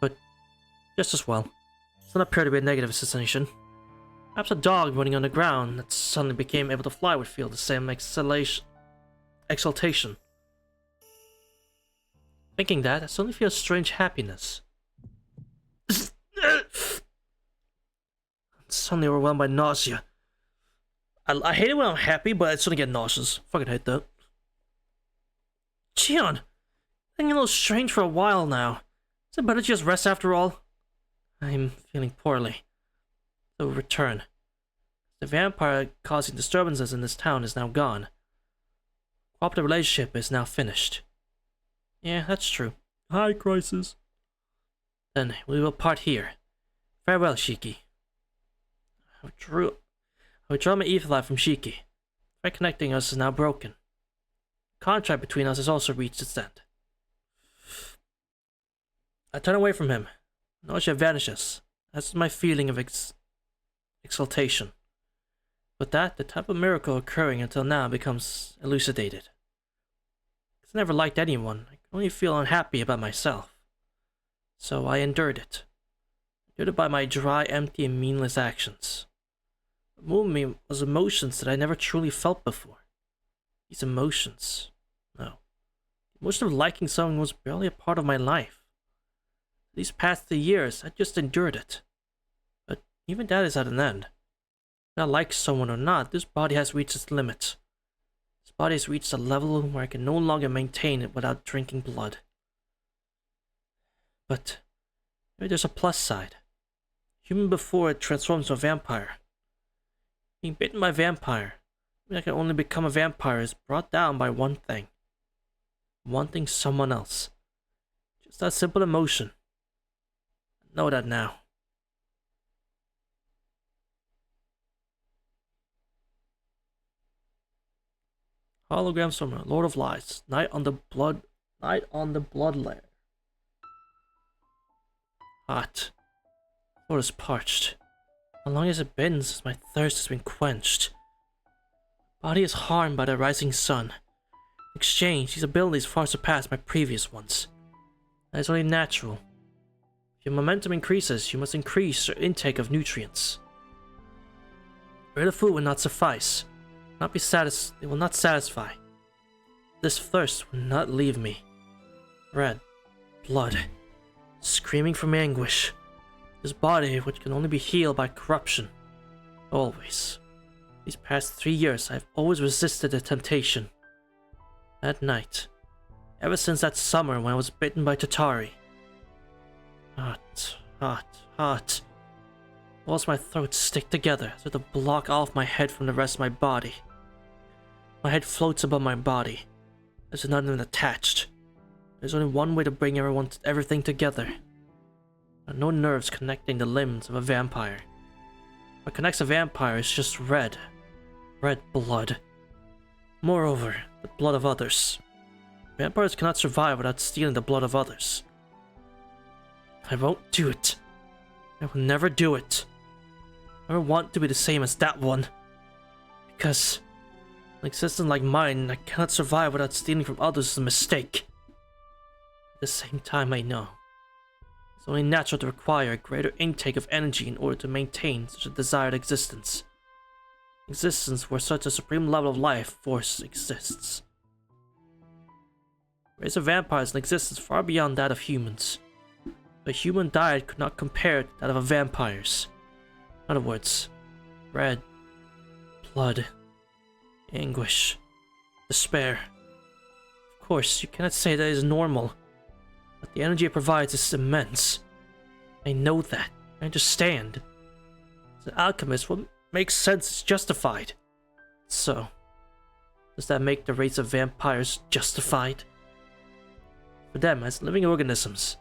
Speaker 2: But, just as well, it does not appear to be a negative association. Perhaps a dog running on the ground that suddenly became able to fly would feel the same exaltation. Thinking that, I suddenly feel a strange happiness. I'm suddenly overwhelmed by nausea. I hate it when I'm happy, but I suddenly get nauseous. Fucking hate that. Shion, I'm a little strange for a while now. Is it better to just rest after all? I'm feeling poorly. So return. The vampire causing disturbances in this town is now gone. Cooperative relationship is now finished. Yeah, that's true. Hi, Crisis. Then we will part here. Farewell, Shiki. I withdraw my ether life from Shiki. Reconnecting us is now broken. The contract between us has also reached its end. I turn away from him. Nausea vanishes. That's my feeling of exaltation. With that, the type of miracle occurring until now becomes elucidated. I never liked anyone. I can only feel unhappy about myself. So I endured it. Endured it by my dry, empty, and meaningless actions. What moved me was emotions that I never truly felt before. These emotions. No. The emotion of liking someone was barely a part of my life. These past 3 years, I just endured it. But even that is at an end. Whether I like someone or not, this body has reached its limits. This body has reached a level where I can no longer maintain it without drinking blood. But maybe there's a plus side. Human before it transforms to a vampire. Being bitten by a vampire, I can only become a vampire, is brought down by one thing. Wanting someone else. Just that simple emotion. I know that now. Holograms from Lord of Lies. Night on the blood lair. Hot. Lord is parched. How long has it been since my thirst has been quenched? Body is harmed by the rising sun. In exchange, these abilities far surpass my previous ones. That is only natural. If your momentum increases, you must increase your intake of nutrients. Regular food will not suffice. It will not satisfy. This thirst will not leave me. Red. Blood. Screaming from anguish. This body which can only be healed by corruption. Always. These past 3 years I have always resisted the temptation. That night. Ever since that summer when I was bitten by Tatari. Hot, hot, hot. Walls of my throat stick together as if to block off my head from the rest of my body. My head floats above my body. There's nothing attached. There's only one way to bring everything together. There are no nerves connecting the limbs of a vampire. What connects a vampire is just red. Red blood. Moreover, the blood of others. Vampires cannot survive without stealing the blood of others. I won't do it. I will never do it. I never want to be the same as that one. Because an existence like mine, I cannot survive without stealing from others is a mistake. At the same time, I know it's only natural to require a greater intake of energy in order to maintain such a desired existence. Existence where such a supreme level of life force exists. The race of vampires in existence far beyond that of humans. A human diet could not compare to that of a vampire's. In other words, red, blood, anguish, despair. Of course, you cannot say that is normal, but the energy it provides is immense. I know that. I understand. As an alchemist, what makes sense is justified. So, does that make the race of vampires justified? For them, as living organisms,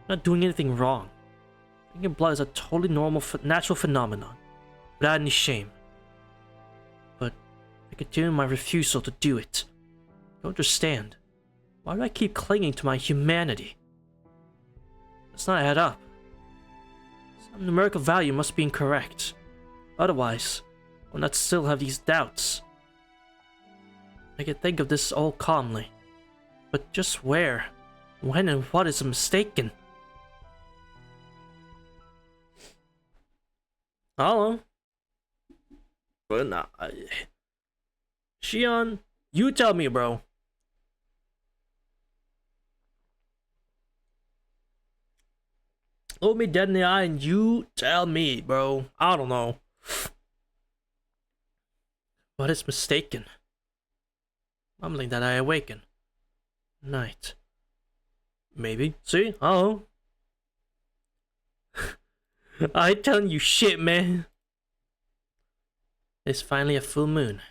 Speaker 2: they're not doing anything wrong. Drinking blood is a totally normal, natural phenomenon, without any shame. But I continue my refusal to do it. I don't understand. Why do I keep clinging to my humanity? It's not add up. Some numerical value must be incorrect. Otherwise, I will not still have these doubts. I can think of this all calmly. But just where, when, and what is mistaken? Hello? But nah, Shion, you tell me, bro. Look me dead in the eye and you tell me, bro. I don't know. What is mistaken? Mumbling that I awaken. Night. Maybe. See? Oh. I ain't telling you shit, man. It's finally a full moon.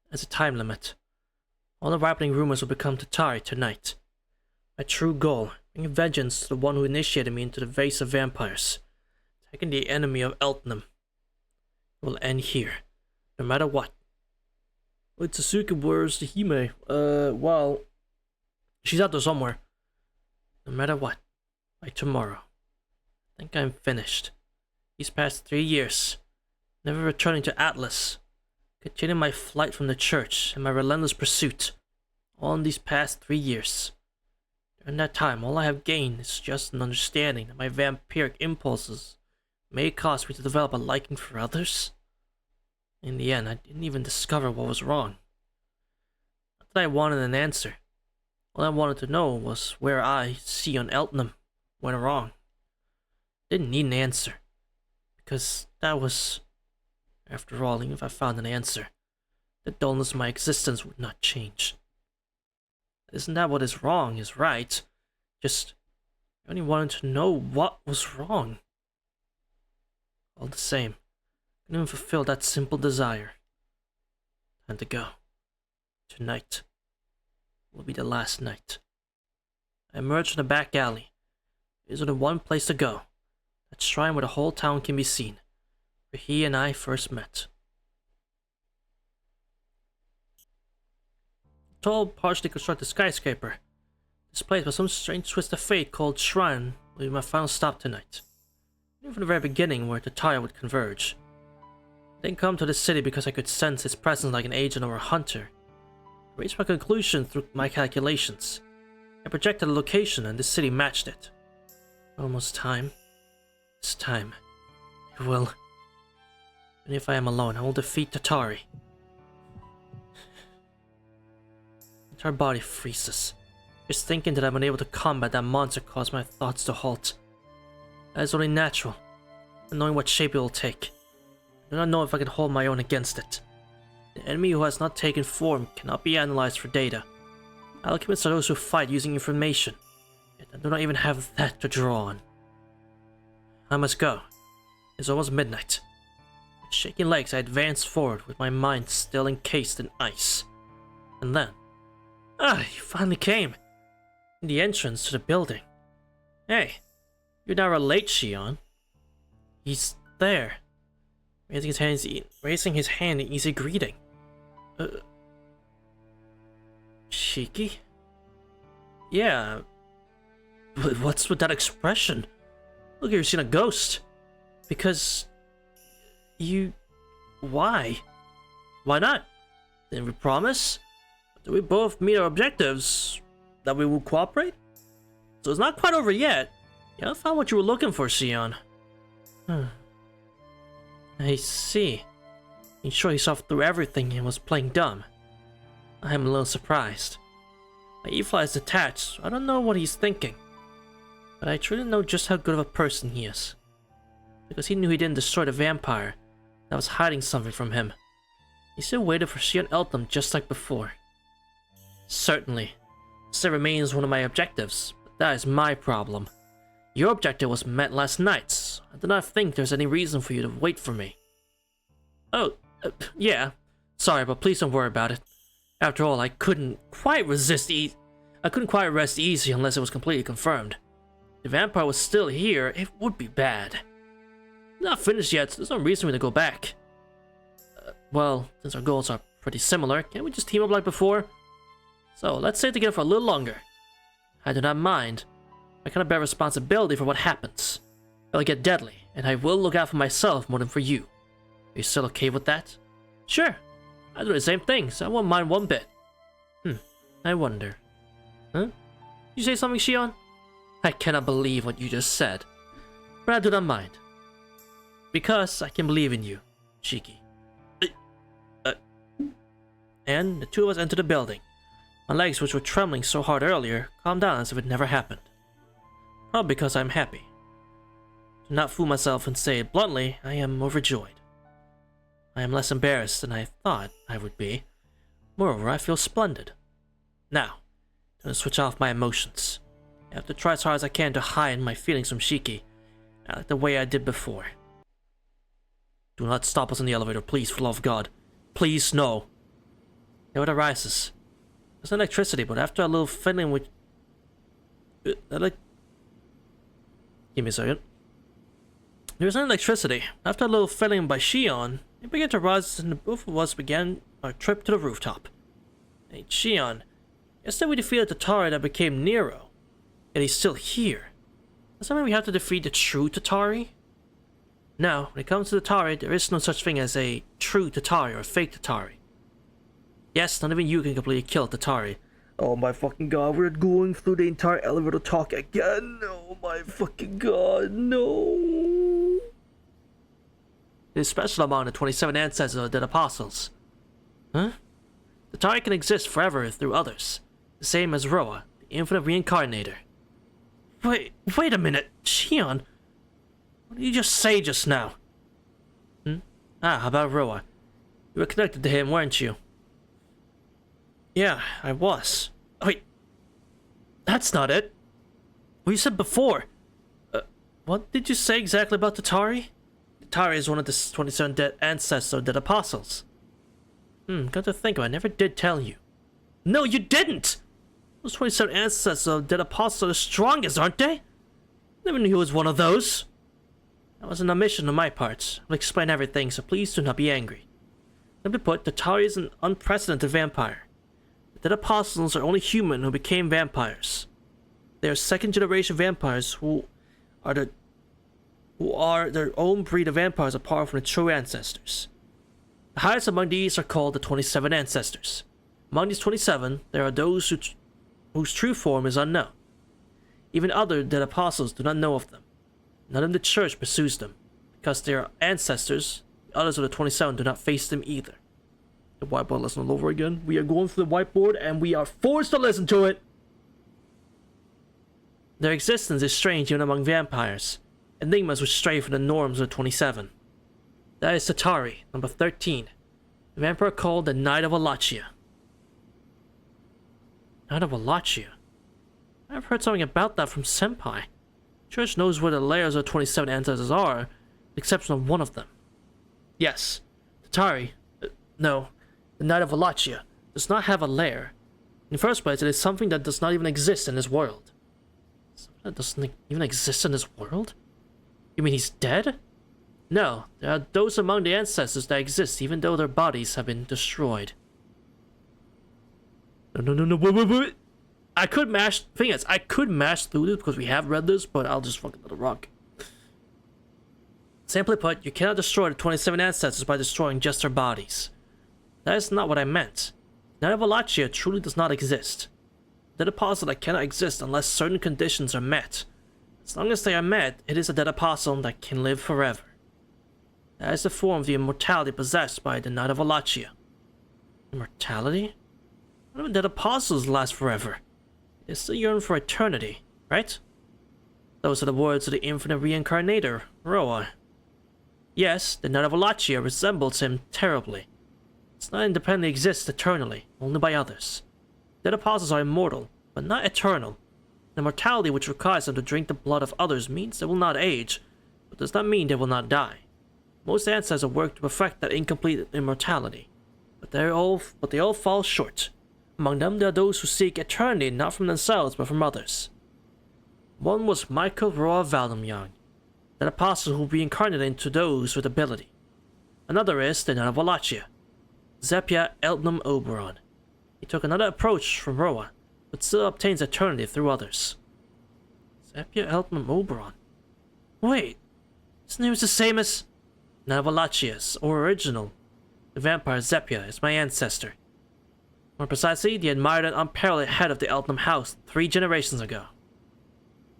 Speaker 2: There's a time limit. All the ripening rumors will become Tatari tonight. My true goal, bringing vengeance to the one who initiated me into the vase of vampires. Taking the enemy of Eltnam. It will end here, no matter what. Wait, Sasuke, where's the Hime? Well, she's out there somewhere. No matter what, by tomorrow. I think I'm finished. These past 3 years, never returning to Atlas, continuing my flight from the church and my relentless pursuit, all in these past 3 years. During that time, all I have gained is just an understanding that my vampiric impulses may cause me to develop a liking for others. In the end, I didn't even discover what was wrong. Not that I wanted an answer. All I wanted to know was where I, Sion Eltnam, went wrong. Didn't need an answer, because that was, after all, even if I found an answer, the dullness of my existence would not change. Isn't that what is wrong is right? Just, I only wanted to know what was wrong. All the same, I couldn't even fulfill that simple desire. Time to go. Tonight will be the last night. I emerged from the back alley. There's only one place to go. That shrine where the whole town can be seen, where he and I first met. A tall, partially constructed skyscraper. This place, by some strange twist of fate called Shrine, will be my final stop tonight. I knew from the very beginning where Tataya would converge. I didn't come to this city because I could sense its presence like an agent or a hunter. I reached my conclusion through my calculations. I projected a location and this city matched it. Almost time. This time, I will. And if I am alone, I will defeat Tatari. My entire body freezes. Just thinking that I'm unable to combat that monster caused my thoughts to halt. That is only natural, and knowing what shape it will take. I do not know if I can hold my own against it. The enemy who has not taken form cannot be analyzed for data. Alchemists are those who fight using information, yet I do not even have that to draw on. I must go. It's almost midnight. With shaking legs, I advance forward with my mind still encased in ice. And then... you finally came! In the entrance to the building. Hey, you're never late, Shion. He's there. Raising his hand in easy greeting. Shiki? Yeah, What's with that expression? Look, you've seen a ghost. Because... you... Why? Why not? Didn't we promise? Did we both meet our objectives? That we will cooperate? So it's not quite over yet. You haven't found what you were looking for, Sion. I see. I'm sure he saw through everything and was playing dumb. I am a little surprised. My E-Fly is detached, so I don't know what he's thinking. But I truly know just how good of a person he is. Because he knew he didn't destroy the vampire. That was hiding something from him. He still waited for Sion Eltham just like before. Certainly. This remains one of my objectives, but that is my problem. Your objective was met last night, so I do not think there's any reason for you to wait for me. Oh, yeah. Sorry, but please don't worry about it. After all, I couldn't quite rest easy unless it was completely confirmed. If the vampire was still here, it would be bad. Not finished yet, so there's no reason for me to go back. Well, since our goals are pretty similar, can't we just team up like before? So, let's stay together for a little longer. I do not mind. I cannot bear responsibility for what happens. It'll get deadly, and I will look out for myself more than for you. Are you still okay with that? Sure. I do the same thing, so I won't mind one bit. I wonder. Huh? You say something, Sion? I cannot believe what you just said. But I do not mind. Because I can believe in you, Shiki. And the two of us entered the building. My legs, which were trembling so hard earlier, calmed down as if it never happened. Probably because I'm happy. To not fool myself and say it bluntly, I am overjoyed. I am less embarrassed than I thought I would be. Moreover, I feel splendid. Now, time to switch off my emotions. I have to try as hard as I can to hide my feelings from Shiki, like the way I did before. Do not stop us in the elevator, please, for the love of God. Please, no. There it arises. There's no electricity, but after a little fiddling with... Give me a second. There's no electricity. After a little fiddling by Sion, it began to rise and the both of us began our trip to the rooftop. Hey, Sion, yesterday we defeated the Tatari that became Nero. Yet he's still here. Does that mean we have to defeat the true Tatari? No, when it comes to the Tatari, there is no such thing as a true Tatari or a fake Tatari. Yes, not even you can completely kill Tatari. Oh my fucking god, we're going through the entire elevator talk again. Oh my fucking god, no. It is special among the 27 ancestors of the dead apostles. Huh? Tatari can exist forever through others. The same as Roa, the infinite reincarnator. Wait a minute, Sion. What did you just say just now? How about Roa? You were connected to him, weren't you? Yeah, I was. Wait. That's not it. What you said before. What did you say exactly about Tatari? Tatari is one of the 27 dead ancestors of dead apostles. Got to think of it, I never did tell you. No, you didn't! Those 27 ancestors of dead apostles are the strongest, aren't they? Never knew he was one of those. That was an omission on my part. I'll explain everything, so please do not be angry. Simply put, Tatari is an unprecedented vampire. The dead apostles are only human who became vampires. They are second-generation vampires who are their own breed of vampires apart from the true ancestors. The highest among these are called the 27 ancestors. Among these 27, there are those whose true form is unknown. Even other dead apostles do not know of them. None of the church pursues them. Because they are ancestors, the others of the 27 do not face them either. The whiteboard lesson all over again. We are going through the whiteboard and we are forced to listen to it. Their existence is strange even among vampires. Enigmas which stray from the norms of the 27. That is Tatari, number 13. The vampire called the Knight of Wallachia. Knight of Wallachia? I've heard something about that from Senpai. The church knows where the layers of 27 ancestors are, with the exception of one of them. Yes, Tatari, no, the Knight of Wallachia, does not have a lair. In the first place, it is something that does not even exist in this world. Something that doesn't even exist in this world? You mean he's dead? No, there are those among the ancestors that exist even though their bodies have been destroyed. No, wait. I could mash. Thing is, I could mash through this because we have read this, but I'll just fucking let it rock. Simply put, you cannot destroy the 27 ancestors by destroying just their bodies. That is not what I meant. Night of Wallachia truly does not exist. The dead apostle that cannot exist unless certain conditions are met. As long as they are met, it is a dead apostle that can live forever. That is the form of the immortality possessed by the Night of Wallachia. Immortality? What if dead apostles last forever? They still yearn for eternity, right? Those are the words of the infinite reincarnator, Roa. Yes, the Night of Wallachia resembles him terribly. It's not independently exists eternally, only by others. Dead apostles are immortal, but not eternal. The mortality which requires them to drink the blood of others means they will not age, but does not mean they will not die. Most ancestors work to perfect that incomplete immortality, but they all fall short. Among them, there are those who seek eternity not from themselves but from others. One was Michael Roa Valdemjang, that apostle who reincarnated into those with ability. Another is the Night of Wallachia, Zepia Eltnum Oberon. He took another approach from Roa, but still obtains eternity through others. Zepia Eltnum Oberon? Wait, his name is the same as Night of Wallachia's, or original. The vampire Zepia is my ancestor. More precisely, the admired and unparalleled head of the Eltnum house 3 generations ago.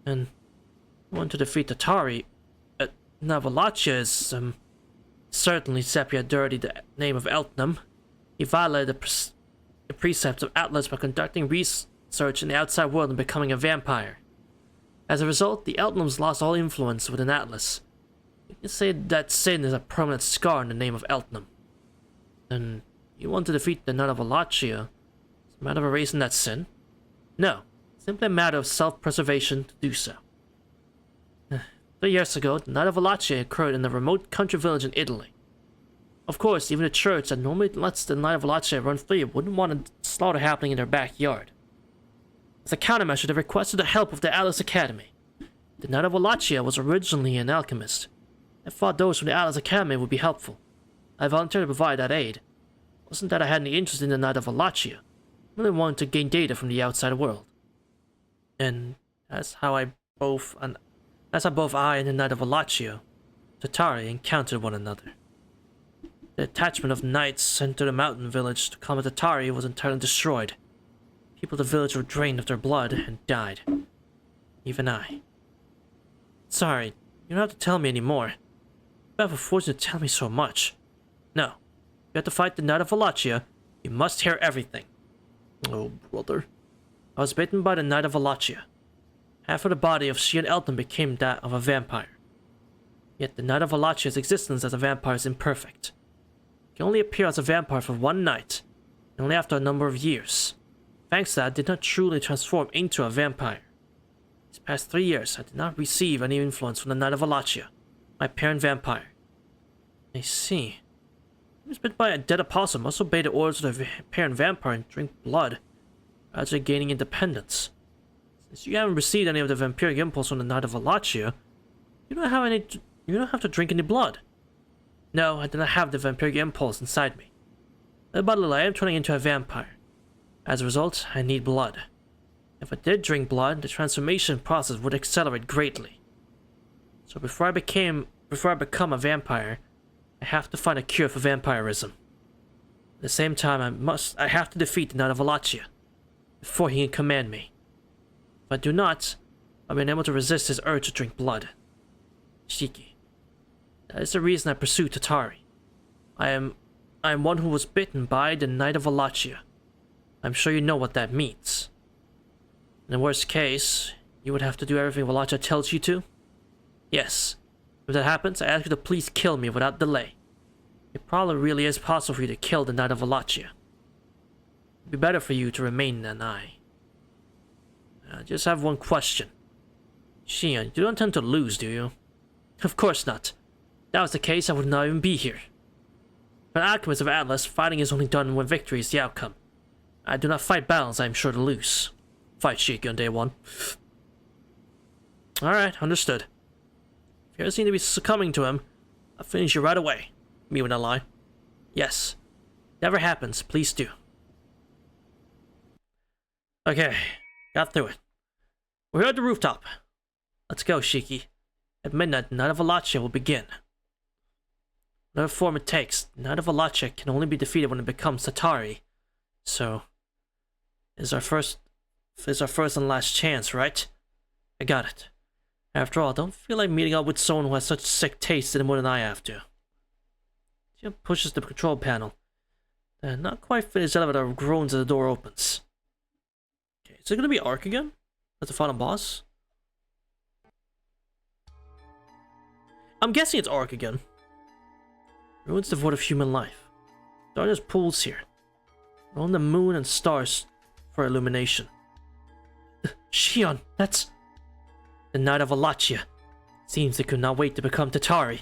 Speaker 2: And want to defeat Tatari. Night of Wallachia is, certainly Zepia dirtied the name of Eltnum. He violated the precepts of Atlas by conducting research in the outside world and becoming a vampire. As a result, the Eltnums lost all influence within Atlas. You can say that sin is a permanent scar in the name of Eltnum. Then, you want to defeat the Night of Wallachia? Is it a matter of erasing that sin? No, it's simply a matter of self-preservation to do so. 3 years ago, the Night of Wallachia occurred in a remote country village in Italy. Of course, even the church that normally lets the Night of Wallachia run free wouldn't want a slaughter happening in their backyard. As a countermeasure, they requested the help of the Atlas Academy. The Night of Wallachia was originally an alchemist. I thought those from the Atlas Academy would be helpful. I volunteered to provide that aid. It wasn't that I had any interest in the Night of Wallachia. I really wanted to gain data from the outside world. And that's how both I and the Night of Wallachia, Tatari, encountered one another. The detachment of knights sent to the mountain village to combat Tatari was entirely destroyed. People of the village were drained of their blood and died. Even I. Sorry, you don't have to tell me anymore. You have a fortune to tell me so much. No, you have to fight the Night of Wallachia. You must hear everything. Oh, brother. I was bitten by the Night of Wallachia. Half of the body of she and Elton became that of a vampire. Yet the Night of Wallachia's existence as a vampire is imperfect. It can only appear as a vampire for one night, and only after a number of years. Thanks to that, I did not truly transform into a vampire. These past 3 years, I did not receive any influence from the Night of Wallachia, my parent vampire. I see. He was bitten by a dead apostle, must obey the orders of the parent vampire and drink blood, gradually gaining independence. Since you haven't received any of the vampiric impulse from the Night of Wallachia, you don't have to drink any blood. No, I do not have the vampiric impulse inside me. Little by little, I am turning into a vampire. As a result, I need blood. If I did drink blood, the transformation process would accelerate greatly. So before I become a vampire, I have to find a cure for vampirism. At the same time, I have to defeat the Night of Wallachia before he can command me. If I do not, I'll be unable to resist his urge to drink blood. Shiki. That is the reason I pursue Tatari. I am one who was bitten by the Night of Wallachia. I'm sure you know what that means. In the worst case, you would have to do everything Wallachia tells you to? Yes. If that happens, I ask you to please kill me without delay. It probably really is possible for you to kill the Night of Wallachia. It'd be better for you to remain than I. I just have one question. Shion, you don't intend to lose, do you? Of course not. If that was the case, I would not even be here. For an alchemist of Atlas, fighting is only done when victory is the outcome. I do not fight battles I am sure to lose. Fight Shiki on day 1. Alright, understood. If you ever seem to be succumbing to him, I'll finish you right away. Me when I lie. Yes. Never happens, please do. Okay. Got through it. We're here at the rooftop. Let's go, Shiki. At midnight, the Night of Wallachia will begin. Whatever form it takes, the Night of Wallachia can only be defeated when it becomes Tatari. So, it's our first and last chance, right? I got it. After all, I don't feel like meeting up with someone who has such sick taste anymore than I have to. She pushes the control panel. The not quite finished elevator groans as the door opens. Okay, is it gonna be Arc again? That's the final boss? I'm guessing it's Arc again. Ruins devoid of human life. Darkness pools here. On the moon and stars for illumination. Shion, that's... The Night of Wallachia. Seems they could not wait to become Tatari.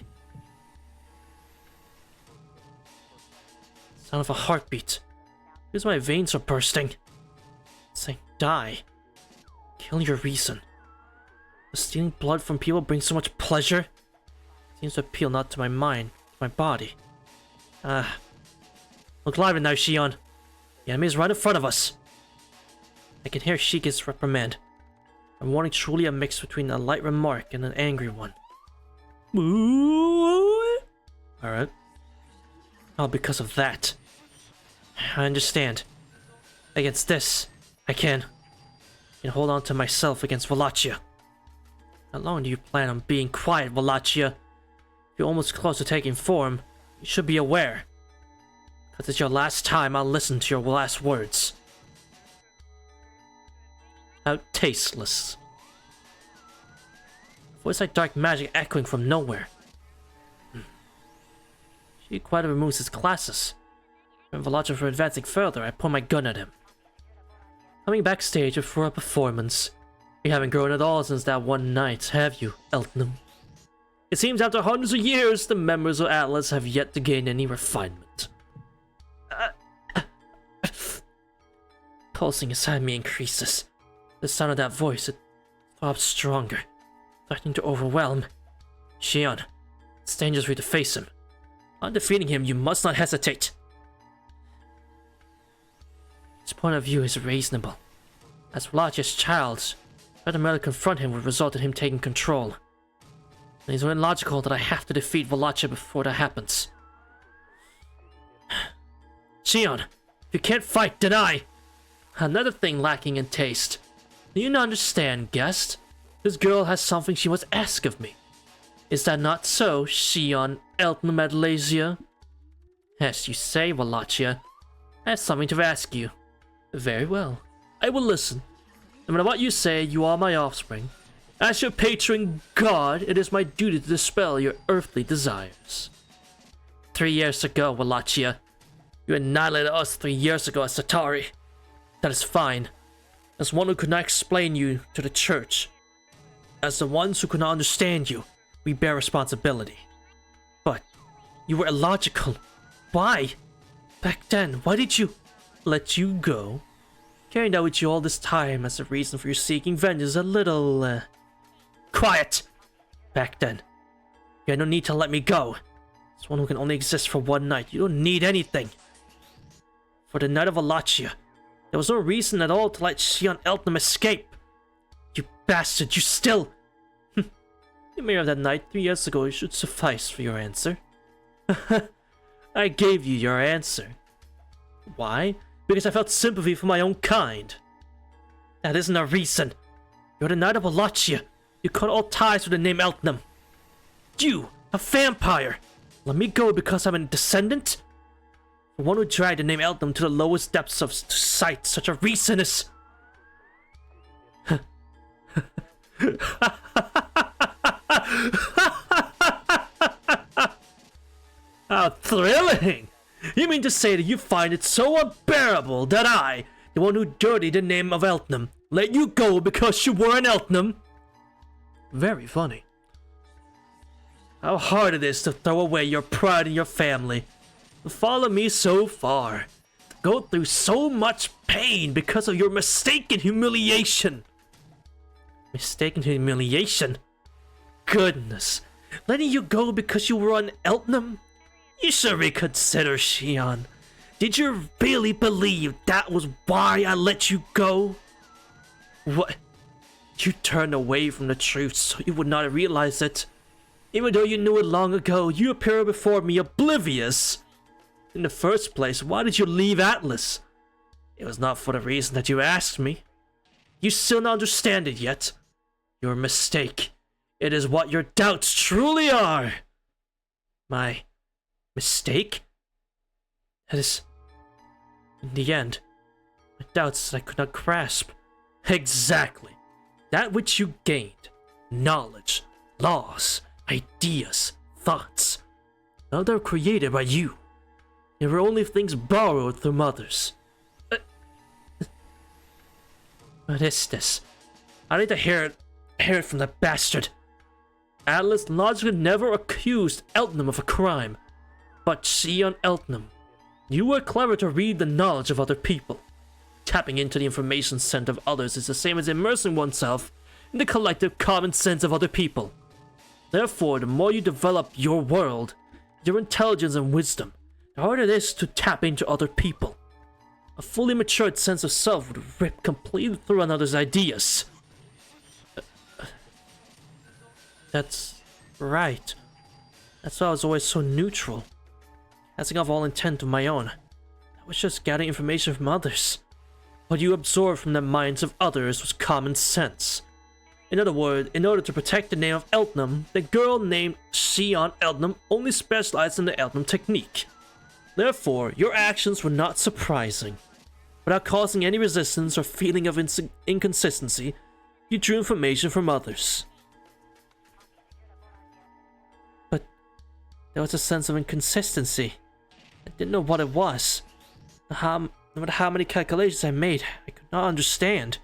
Speaker 2: Sound of a heartbeat. Feels my veins are bursting. Saying, die. Kill your reason. Does stealing blood from people bring so much pleasure? Seems to appeal not to my mind, to my body. Look lively now, Shion. The enemy is right in front of us. I can hear Shika's reprimand. I'm warning truly a mix between a light remark and an angry one. Alright. Oh, because of that. I understand. Against this, I can hold on to myself against Wallachia. How long do you plan on being quiet, Wallachia? If you're almost close to taking form, you should be aware. Because it's your last time I'll listen to your last words. How tasteless. Voice like dark magic echoing from nowhere. She quite removes his glasses. When Wallachia for advancing further, I point my gun at him. Coming backstage before a performance. You haven't grown at all since that one night, have you, Eltnum? It seems after hundreds of years, the members of Atlas have yet to gain any refinement. Pulsing inside me increases. The sound of that voice, it throbs stronger, threatening to overwhelm. Shion, it's dangerous for you to face him. On defeating him, you must not hesitate. His point of view is reasonable. As Wallachia's child, trying to merely confront him would result in him taking control. And it's only logical that I have to defeat Wallachia before that happens. Shion, if you can't fight, deny! Another thing lacking in taste. Do you not understand, guest? This girl has something she must ask of me. Is that not so, Shion Eltnum Adlasia? As you say, Wallachia, I have something to ask you. Very well. I will listen. No matter what you say, you are my offspring. As your patron god, it is my duty to dispel your earthly desires. 3 years ago, Wallachia. You annihilated us 3 years ago as Tatari. That is fine. As one who could not explain you to the church. As the ones who could not understand you, we bear responsibility. But you were illogical. Why? Back then, why did you let you go? Carrying out with you all this time as a reason for your seeking vengeance a little, Quiet! Back then, you had no need to let me go. As one who can only exist for one night, you don't need anything. For the Night of Wallachia, there was no reason at all to let Shion Eltnum escape. You bastard, you still... The mayor of that night 3 years ago should suffice for your answer. I gave you your answer. Why? Because I felt sympathy for my own kind. That isn't a reason. You're the Knight of Wallachia. You cut all ties with the name Eltnum. You, a vampire. Let me go because I'm a descendant? For one who dragged the name Eltnum to the lowest depths of sight, such a reason is... How thrilling! You mean to say that you find it so unbearable that I, the one who dirtied the name of Eltnum, let you go because you were an Eltnum? Very funny. How hard it is to throw away your pride in your family. To follow me so far. To go through so much pain because of your mistaken humiliation. Mistaken humiliation? Goodness. Letting you go because you were an Eltnum? You should reconsider, Shion. Did you really believe that was why I let you go? What? You turned away from the truth so you would not realize it. Even though you knew it long ago, you appear before me oblivious. In the first place, why did you leave Atlas? It was not for the reason that you asked me. You still don't understand it yet. Your mistake. It is what your doubts truly are. My mistake? That is, in the end, my doubts that I could not grasp. Exactly. That which you gained. Knowledge, laws, ideas, thoughts. Now they're created by you. They were only things borrowed from others. What is this? I need to hear it from the bastard. Atlas logically never accused Eltnum of a crime. But Sion Eltnum, you were clever to read the knowledge of other people. Tapping into the information sent of others is the same as immersing oneself in the collective common sense of other people. Therefore, the more you develop your world, your intelligence and wisdom, the harder it is to tap into other people. A fully matured sense of self would rip completely through another's ideas. That's right. That's why I was always so neutral. Casting off all intent of my own. I was just gathering information from others. What you absorbed from the minds of others was common sense. In other words, in order to protect the name of Eltnum, the girl named Sion Eltnum only specialized in the Eltnum technique. Therefore, your actions were not surprising. Without causing any resistance or feeling of inconsistency, you drew information from others. But there was a sense of inconsistency. I didn't know what it was. No matter how many calculations I made, I could not understand.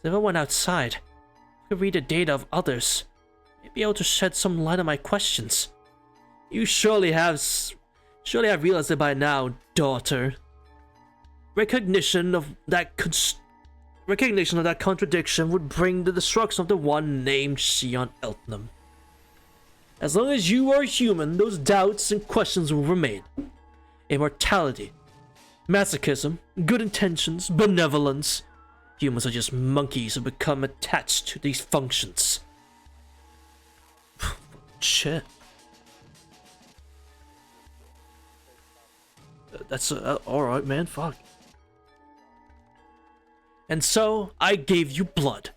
Speaker 2: If I went outside, I could read the data of others, maybe able to shed some light on my questions. You surely have realized it by now, daughter. Recognition of that contradiction would bring the destruction of the one named Sion Eltnum. As long as you are human, those doubts and questions will remain. Immortality, masochism, good intentions, benevolence. Humans are just monkeys who become attached to these functions. Shit. That's alright, man. Fuck. And so, I gave you blood,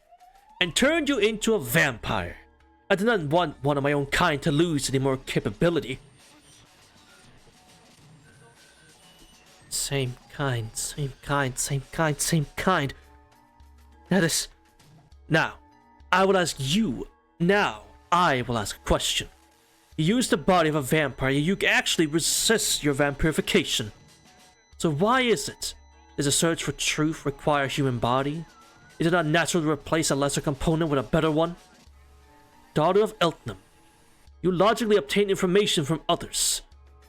Speaker 2: and turned you into a vampire. I did not want one of my own kind to lose any more capability. Same kind. That is... Now, I will ask you... Now, I will ask a question. You use the body of a vampire, you actually resist your vampirification. So why is it? Does the search for truth require a human body? Is it not natural to replace a lesser component with a better one? Daughter of Eltnum, you logically obtain information from others.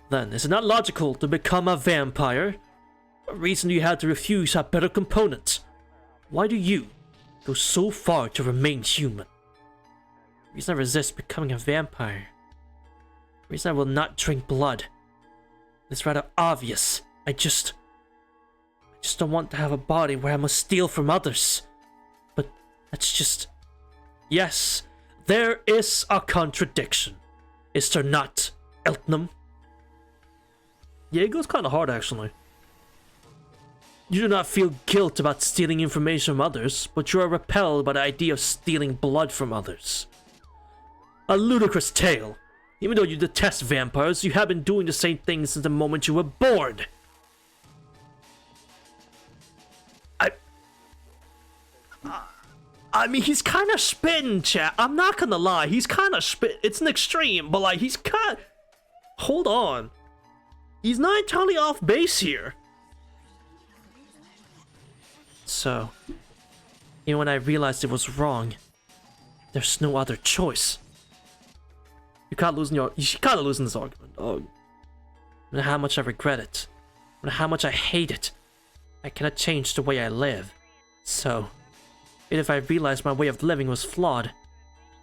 Speaker 2: Then, is it not logical to become a vampire? What reason do you have to refuse a better component? Why do you go so far to remain human? The reason I resist becoming a vampire. The reason I will not drink blood. It's rather obvious. I just don't want to have a body where I must steal from others. But that's just... Yes, there is a contradiction. Is there not, Eltnum? Yeah, it goes kind of hard, actually. You do not feel guilt about stealing information from others, but you are repelled by the idea of stealing blood from others. A ludicrous tale. Even though you detest vampires, you have been doing the same thing since the moment you were born. I mean, he's kind of spitting, chat. I'm not gonna lie. He's kind of spit. It's an extreme, but like, he's kind of... Hold on. He's not entirely off base here. So, even when I realized it was wrong, there's no other choice. You can't lose this argument. Oh, no matter how much I regret it, no matter how much I hate it, I cannot change the way I live. So, even if I realized my way of living was flawed,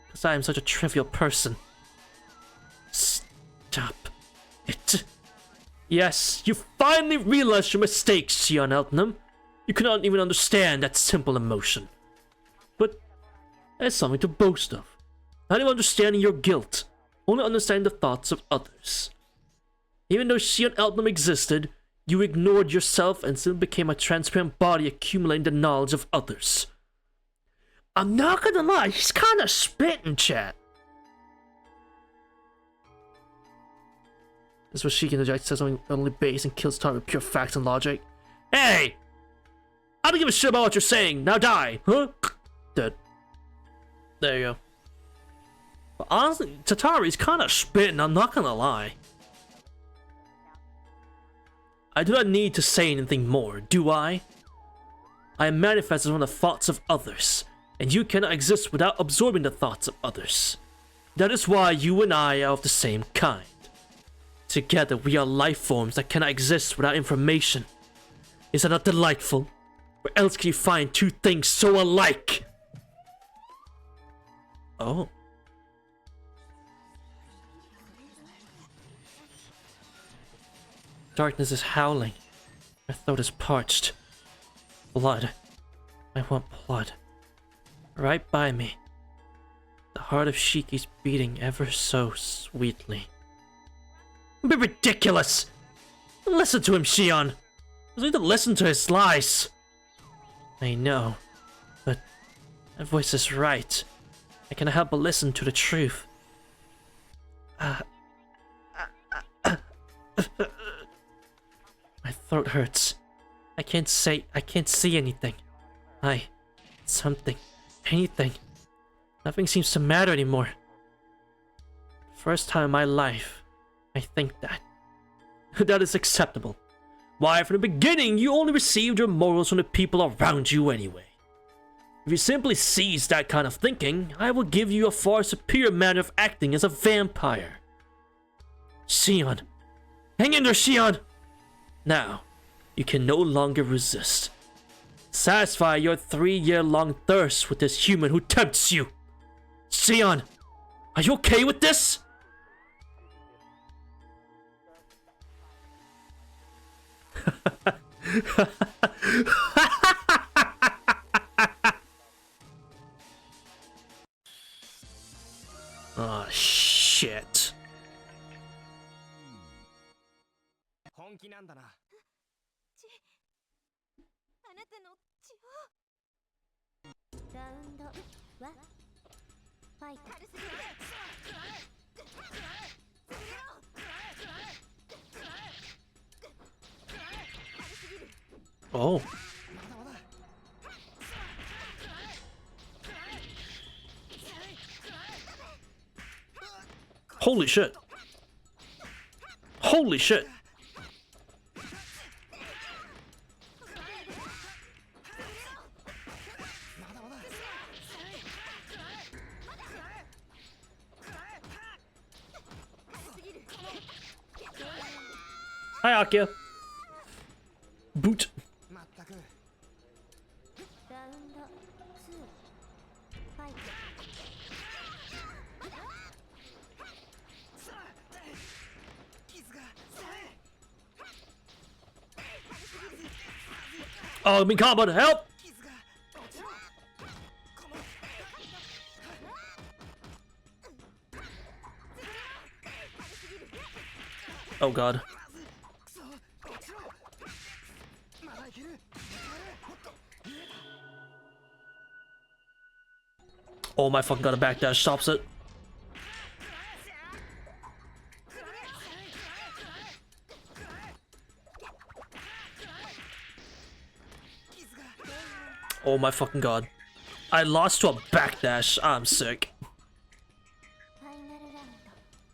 Speaker 2: because I am such a trivial person. Stop it. Yes, you finally realized your mistakes, Sion Eltnum. You cannot even understand that simple emotion. as something to boast of. Not even understanding your guilt, only understanding the thoughts of others. Even though Shion Eltnum existed, you ignored yourself and simply became a transparent body accumulating the knowledge of others. I'm not gonna lie, he's kinda spitting, chat. This was Sheik interjects, says something only base and kills Tara with pure facts and logic. Hey! I don't give a shit about what you're saying, now die! Huh? Dead. There you go. But honestly, Tatari's kinda spitting, I'm not gonna lie. I do not need to say anything more, do I? I am manifested from the thoughts of others, and you cannot exist without absorbing the thoughts of others. That is why you and I are of the same kind. Together we are life forms that cannot exist without information. Is that not delightful? Where else can you find two things so alike? Oh. Darkness is howling. My throat is parched. Blood. I want blood. Right by me. The heart of Shiki's beating ever so sweetly. Be ridiculous! Listen to him, Shion! You need to listen to his lies! I know, but that voice is right. I cannot help but listen to the truth. My throat hurts. I can't see anything. Something, anything. Nothing seems to matter anymore. First time in my life, I think that. That is acceptable. Why, from the beginning, you only received your morals from the people around you anyway. If you simply cease that kind of thinking, I will give you a far superior manner of acting as a vampire. Shion. Hang in there, Shion! Now, you can no longer resist. Satisfy your 3-year-long thirst with this human who tempts you. Shion, are you okay with this? Oh, shit.
Speaker 1: 本気なんだな。
Speaker 3: あなたの血を。ラウンドはファイト。軽すぎる。
Speaker 2: Oh. Holy shit. Holy shit. Hi, Akia. Boot. Oh, me combo to help! Oh god. Oh my fucking god, a backdash stops it. Oh my fucking god. I lost to a backdash. I'm sick.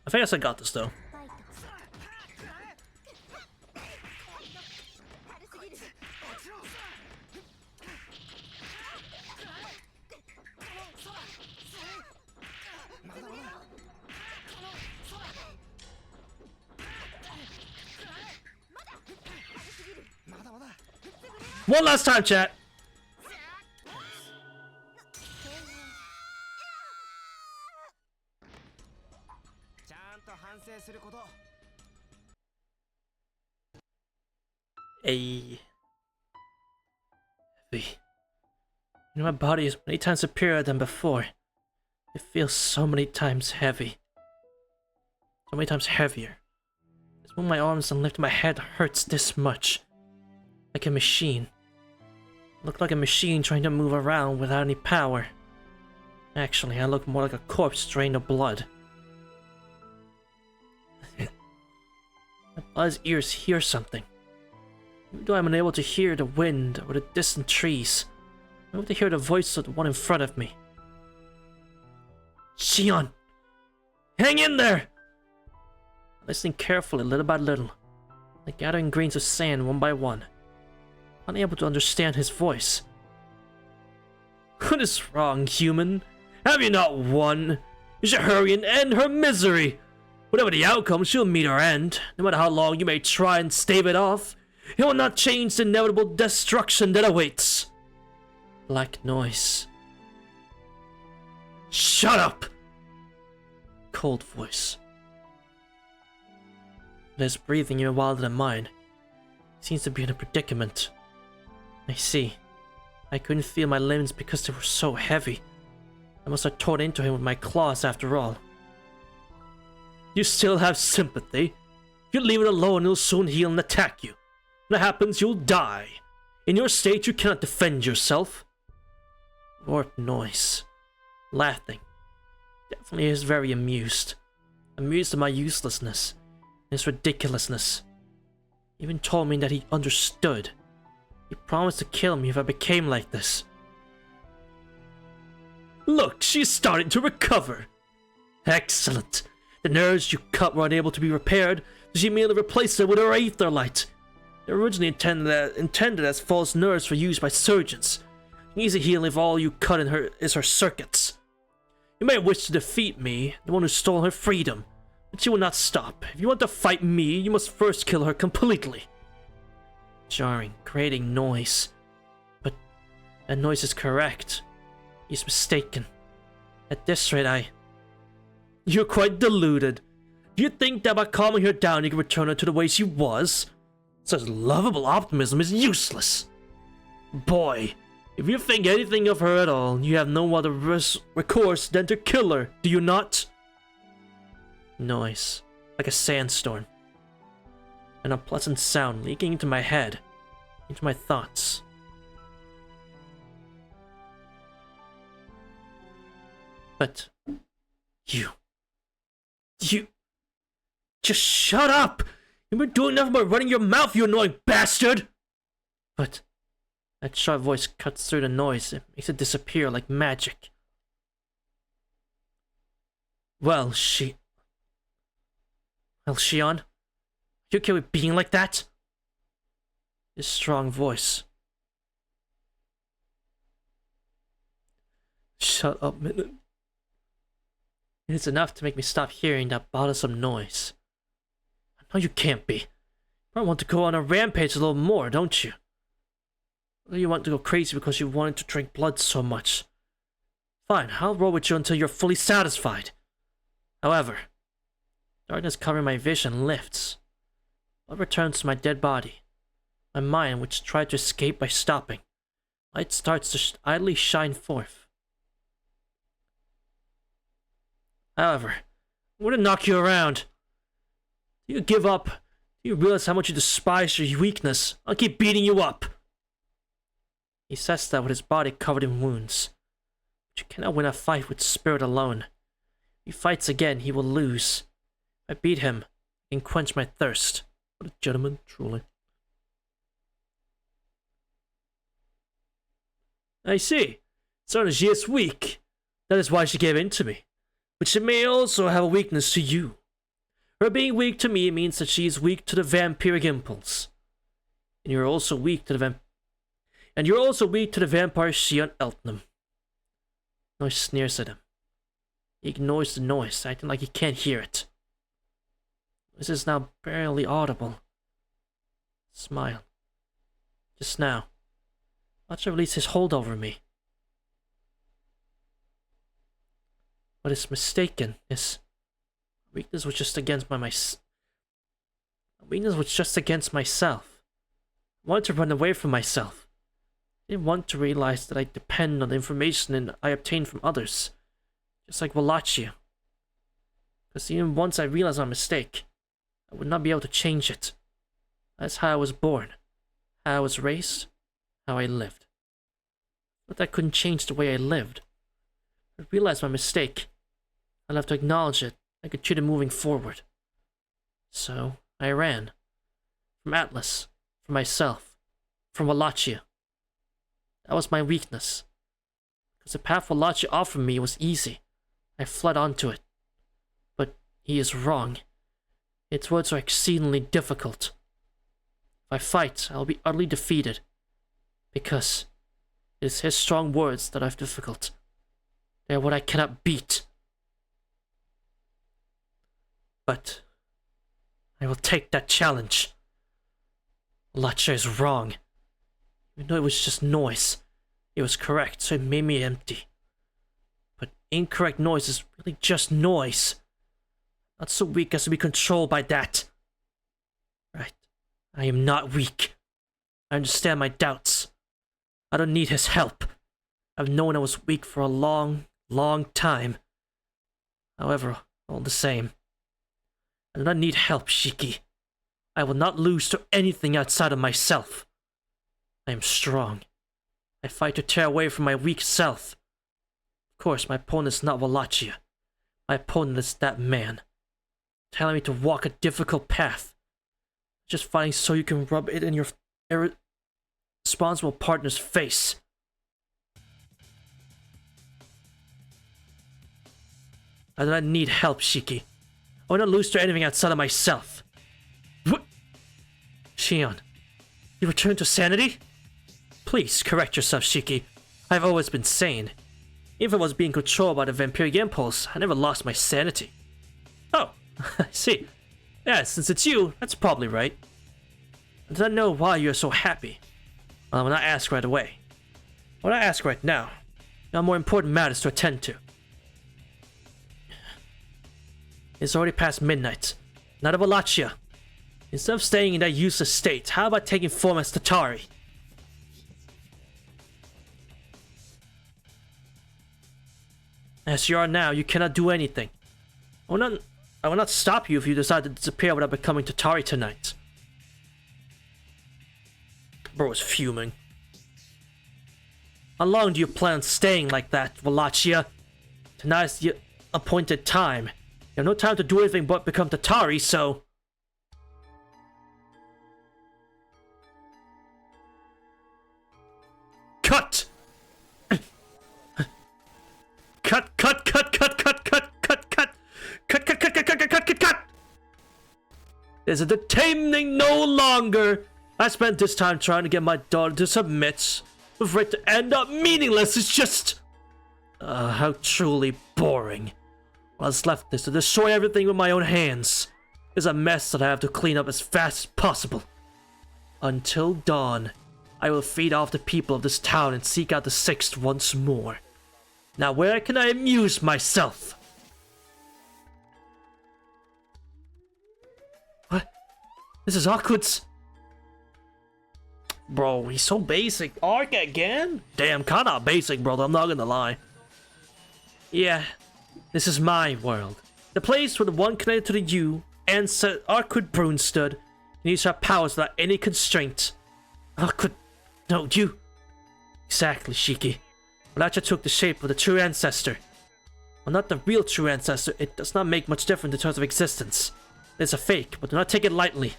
Speaker 2: I think I got this though. One last time, chat. Hey. Heavy. You know, my body is many times superior than before. It feels so many times heavy. So many times heavier. It's when my arms and lift my head hurts this much. Like a machine. Look like a machine trying to move around without any power. Actually, I look more like a corpse drained of blood. My blood's ears hear something. Even though I'm unable to hear the wind or the distant trees, I'm able to hear the voice of the one in front of me. Shion! Hang in there! Listening carefully, little by little, like gathering grains of sand one by one, unable to understand his voice. What is wrong, human? Have you not won? You should hurry and end her misery. Whatever the outcome, she'll meet her end. No matter how long you may try and stave it off, it will not change the inevitable destruction that awaits. Black noise. Shut up! Cold voice. But his breathing even wilder than mine. He seems to be in a predicament. I see. I couldn't feel my limbs because they were so heavy. I must have torn into him with my claws after all. You still have sympathy. If you leave it alone, it'll soon heal and attack you. When that happens, you'll die. In your state, you cannot defend yourself. Warped noise. Laughing. Definitely is very amused. Amused at my uselessness. And its ridiculousness. He even told me that he understood. He promised to kill me if I became like this. Look, she's starting to recover. Excellent. The nerves you cut were unable to be repaired, so she merely replaced them with her aether light. They were originally intended as false nerves for use by surgeons. Easy healing if all you cut in her is her circuits. You may wish to defeat me, the one who stole her freedom, but she will not stop. If you want to fight me, you must first kill her completely. Jarring, creating noise. But that noise is correct. He's mistaken. At this rate, You're quite deluded. Do you think that by calming her down you can return her to the way she was? Such lovable optimism is useless. Boy, if you think anything of her at all, you have no other recourse than to kill her, do you not? Noise, like a sandstorm. An unpleasant sound leaking into my head, into my thoughts. But you just shut up! You've been doing nothing but running your mouth, you annoying bastard! But that sharp voice cuts through the noise. It makes it disappear like magic. Well, Shion? Are you okay with being like that? His strong voice. Shut up, Minute. It's enough to make me stop hearing that bothersome noise. No, you can't be. You probably want to go on a rampage a little more, don't you? Or you want to go crazy because you wanted to drink blood so much. Fine, I'll roll with you until you're fully satisfied. However, darkness covering my vision lifts. Blood returns to my dead body. My mind, which tried to escape by stopping. Light starts to idly shine forth. However, I wouldn't knock you around. Do you give up? Do you realize how much you despise your weakness? I'll keep beating you up. He says that with his body covered in wounds. But you cannot win a fight with spirit alone. If he fights again, he will lose. If I beat him, I can quench my thirst. What a gentleman, truly. I see. So she is weak. That is why she gave in to me. But she may also have a weakness to you. Her being weak to me means that she is weak to the vampiric impulse. And you're also weak to the vampire Shion Eltnam. Noise sneers at him. He ignores the noise, acting like he can't hear it. This is now barely audible. Smile. Just now. Watch her release his hold over me. But it's mistaken. His weakness was just against myself. I wanted to run away from myself. I didn't want to realize that I depend on the information I obtain from others. Just like Wallachia. Because even once I realized my mistake, I would not be able to change it. That's how I was born, how I was raised, how I lived. But I couldn't change the way I lived. I realized my mistake. I'll have to acknowledge it. I could treat it moving forward. So, I ran. From Atlas. From myself. From Wallachia. That was my weakness. Because the path Wallachia offered me was easy. I fled onto it. But he is wrong. Its words are exceedingly difficult. If I fight, I will be utterly defeated. Because it is his strong words that are difficult. They are what I cannot beat. But I will take that challenge. Wallachia is wrong. Even though it was just noise, it was correct, so it made me empty. But incorrect noise is really just noise. Not so weak as to be controlled by that. Right. I am not weak. I understand my doubts. I don't need his help. I've known I was weak for a long, long time. However, all the same, I do not need help, Shiki. I will not lose to anything outside of myself. I am strong. I fight to tear away from my weak self. Of course, my opponent is not Wallachia. My opponent is that man, telling me to walk a difficult path. Just fighting so you can rub it in your irresponsible partner's face. I do not need help, Shiki. I will not lose to anything outside of myself. What? Shion, you returned to sanity? Please, correct yourself, Shiki. I've always been sane. Even if I was being controlled by the vampiric impulse, I never lost my sanity. Oh, I see. Yeah, since it's you, that's probably right. I do not know why you're so happy. Well, I will not ask right away. I will not ask right now. There are more important matters to attend to. It's already past midnight. Not of Wallachia. Instead of staying in that useless state, how about taking form as Tatari? As you are now, you cannot do anything. I will not stop you if you decide to disappear without becoming Tatari tonight. Bro is fuming. How long do you plan on staying like that, Wallachia? Tonight's the appointed time. You have no time to do anything but become Tatari, so... Cut! Cut! There's a detaining no longer. I spent this time trying to get my daughter to submit. For it to end up meaningless is just... how truly boring. What's left is to destroy everything with my own hands. It's a mess that I have to clean up as fast as possible. Until dawn, I will feed off the people of this town and seek out the sixth once more. Now where can I amuse myself? What? This is Awkward's... Bro, he's so basic. Arc again? Damn, kinda basic, brother, I'm not gonna lie. Yeah, this is my world. The place where the one connected to the U and Awkward Brune stood can use her powers without any constraint. Awkward... No, you... Exactly, Shiki. Wallachia took the shape of the true ancestor. Well, not the real true ancestor, it does not make much difference in terms of existence. It's a fake, but do not take it lightly.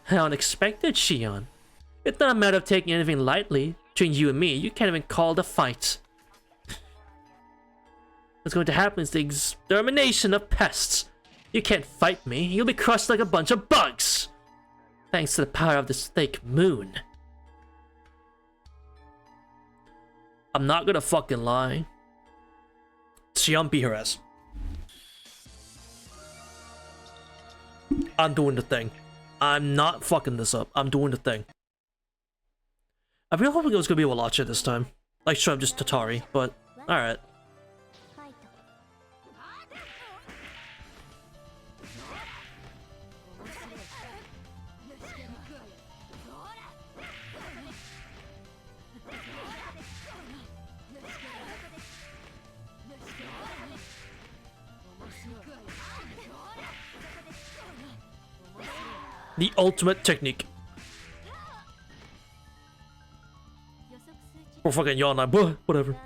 Speaker 2: How unexpected, Shion. It's not a matter of taking anything lightly. Between you and me, you can't even call it a fight. What's going to happen is the extermination of pests. You can't fight me, you'll be crushed like a bunch of bugs. Thanks to the power of this fake moon. I'm not gonna fucking lie. Shion beat her ass. I'm doing the thing. I'm not fucking this up. I'm doing the thing. I really hoping it was gonna be Wallachia this time. Like, sure, I'm just Tatari, but alright. The ultimate technique. Or fucking yawn, like, whatever.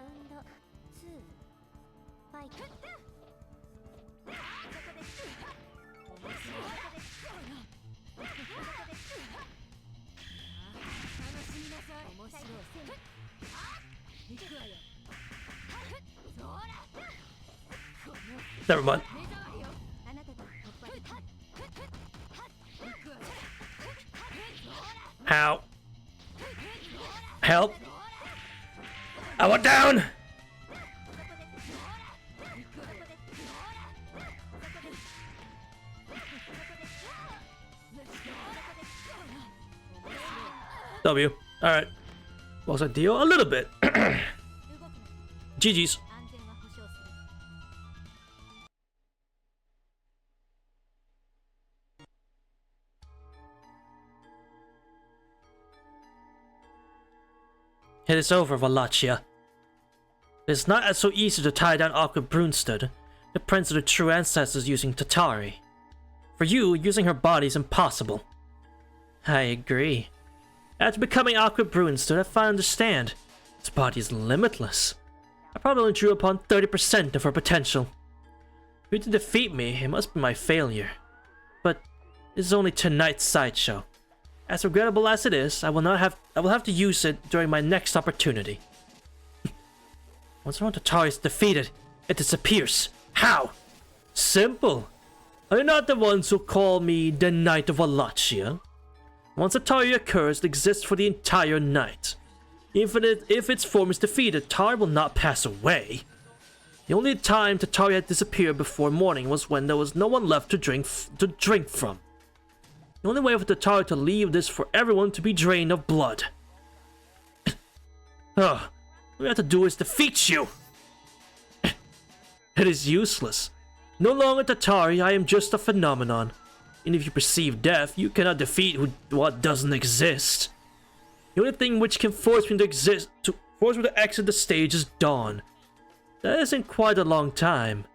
Speaker 2: Never mind. How? Help! I went down! W. Alright. What's that deal? A little bit. GG's. It is over, Wallachia. It is not so easy to tie down Aqua Brunstad, the prince of the true ancestors using Tatari. For you, using her body is impossible. I agree. After becoming Aqua Brunstad, I finally understand. Its body is limitless. I probably only drew upon 30% of her potential. For you to defeat me, it must be my failure. But this is only tonight's sideshow. As regrettable as it is, I will have to use it during my next opportunity. Once Tatari is defeated, it disappears. How? Simple. Are you not the ones who call me the Knight of Wallachia? Once Tatari occurs, it exists for the entire night. If its form is defeated, Tatari will not pass away. The only time Tatari had disappeared before morning was when there was no one left to drink from. The only way for Tatari to leave is for everyone to be drained of blood. All we have to do is defeat you! It is useless. No longer Tatari, I am just a phenomenon. And if you perceive death, you cannot defeat what doesn't exist. The only thing which can force me to exit the stage is dawn. That isn't quite a long time.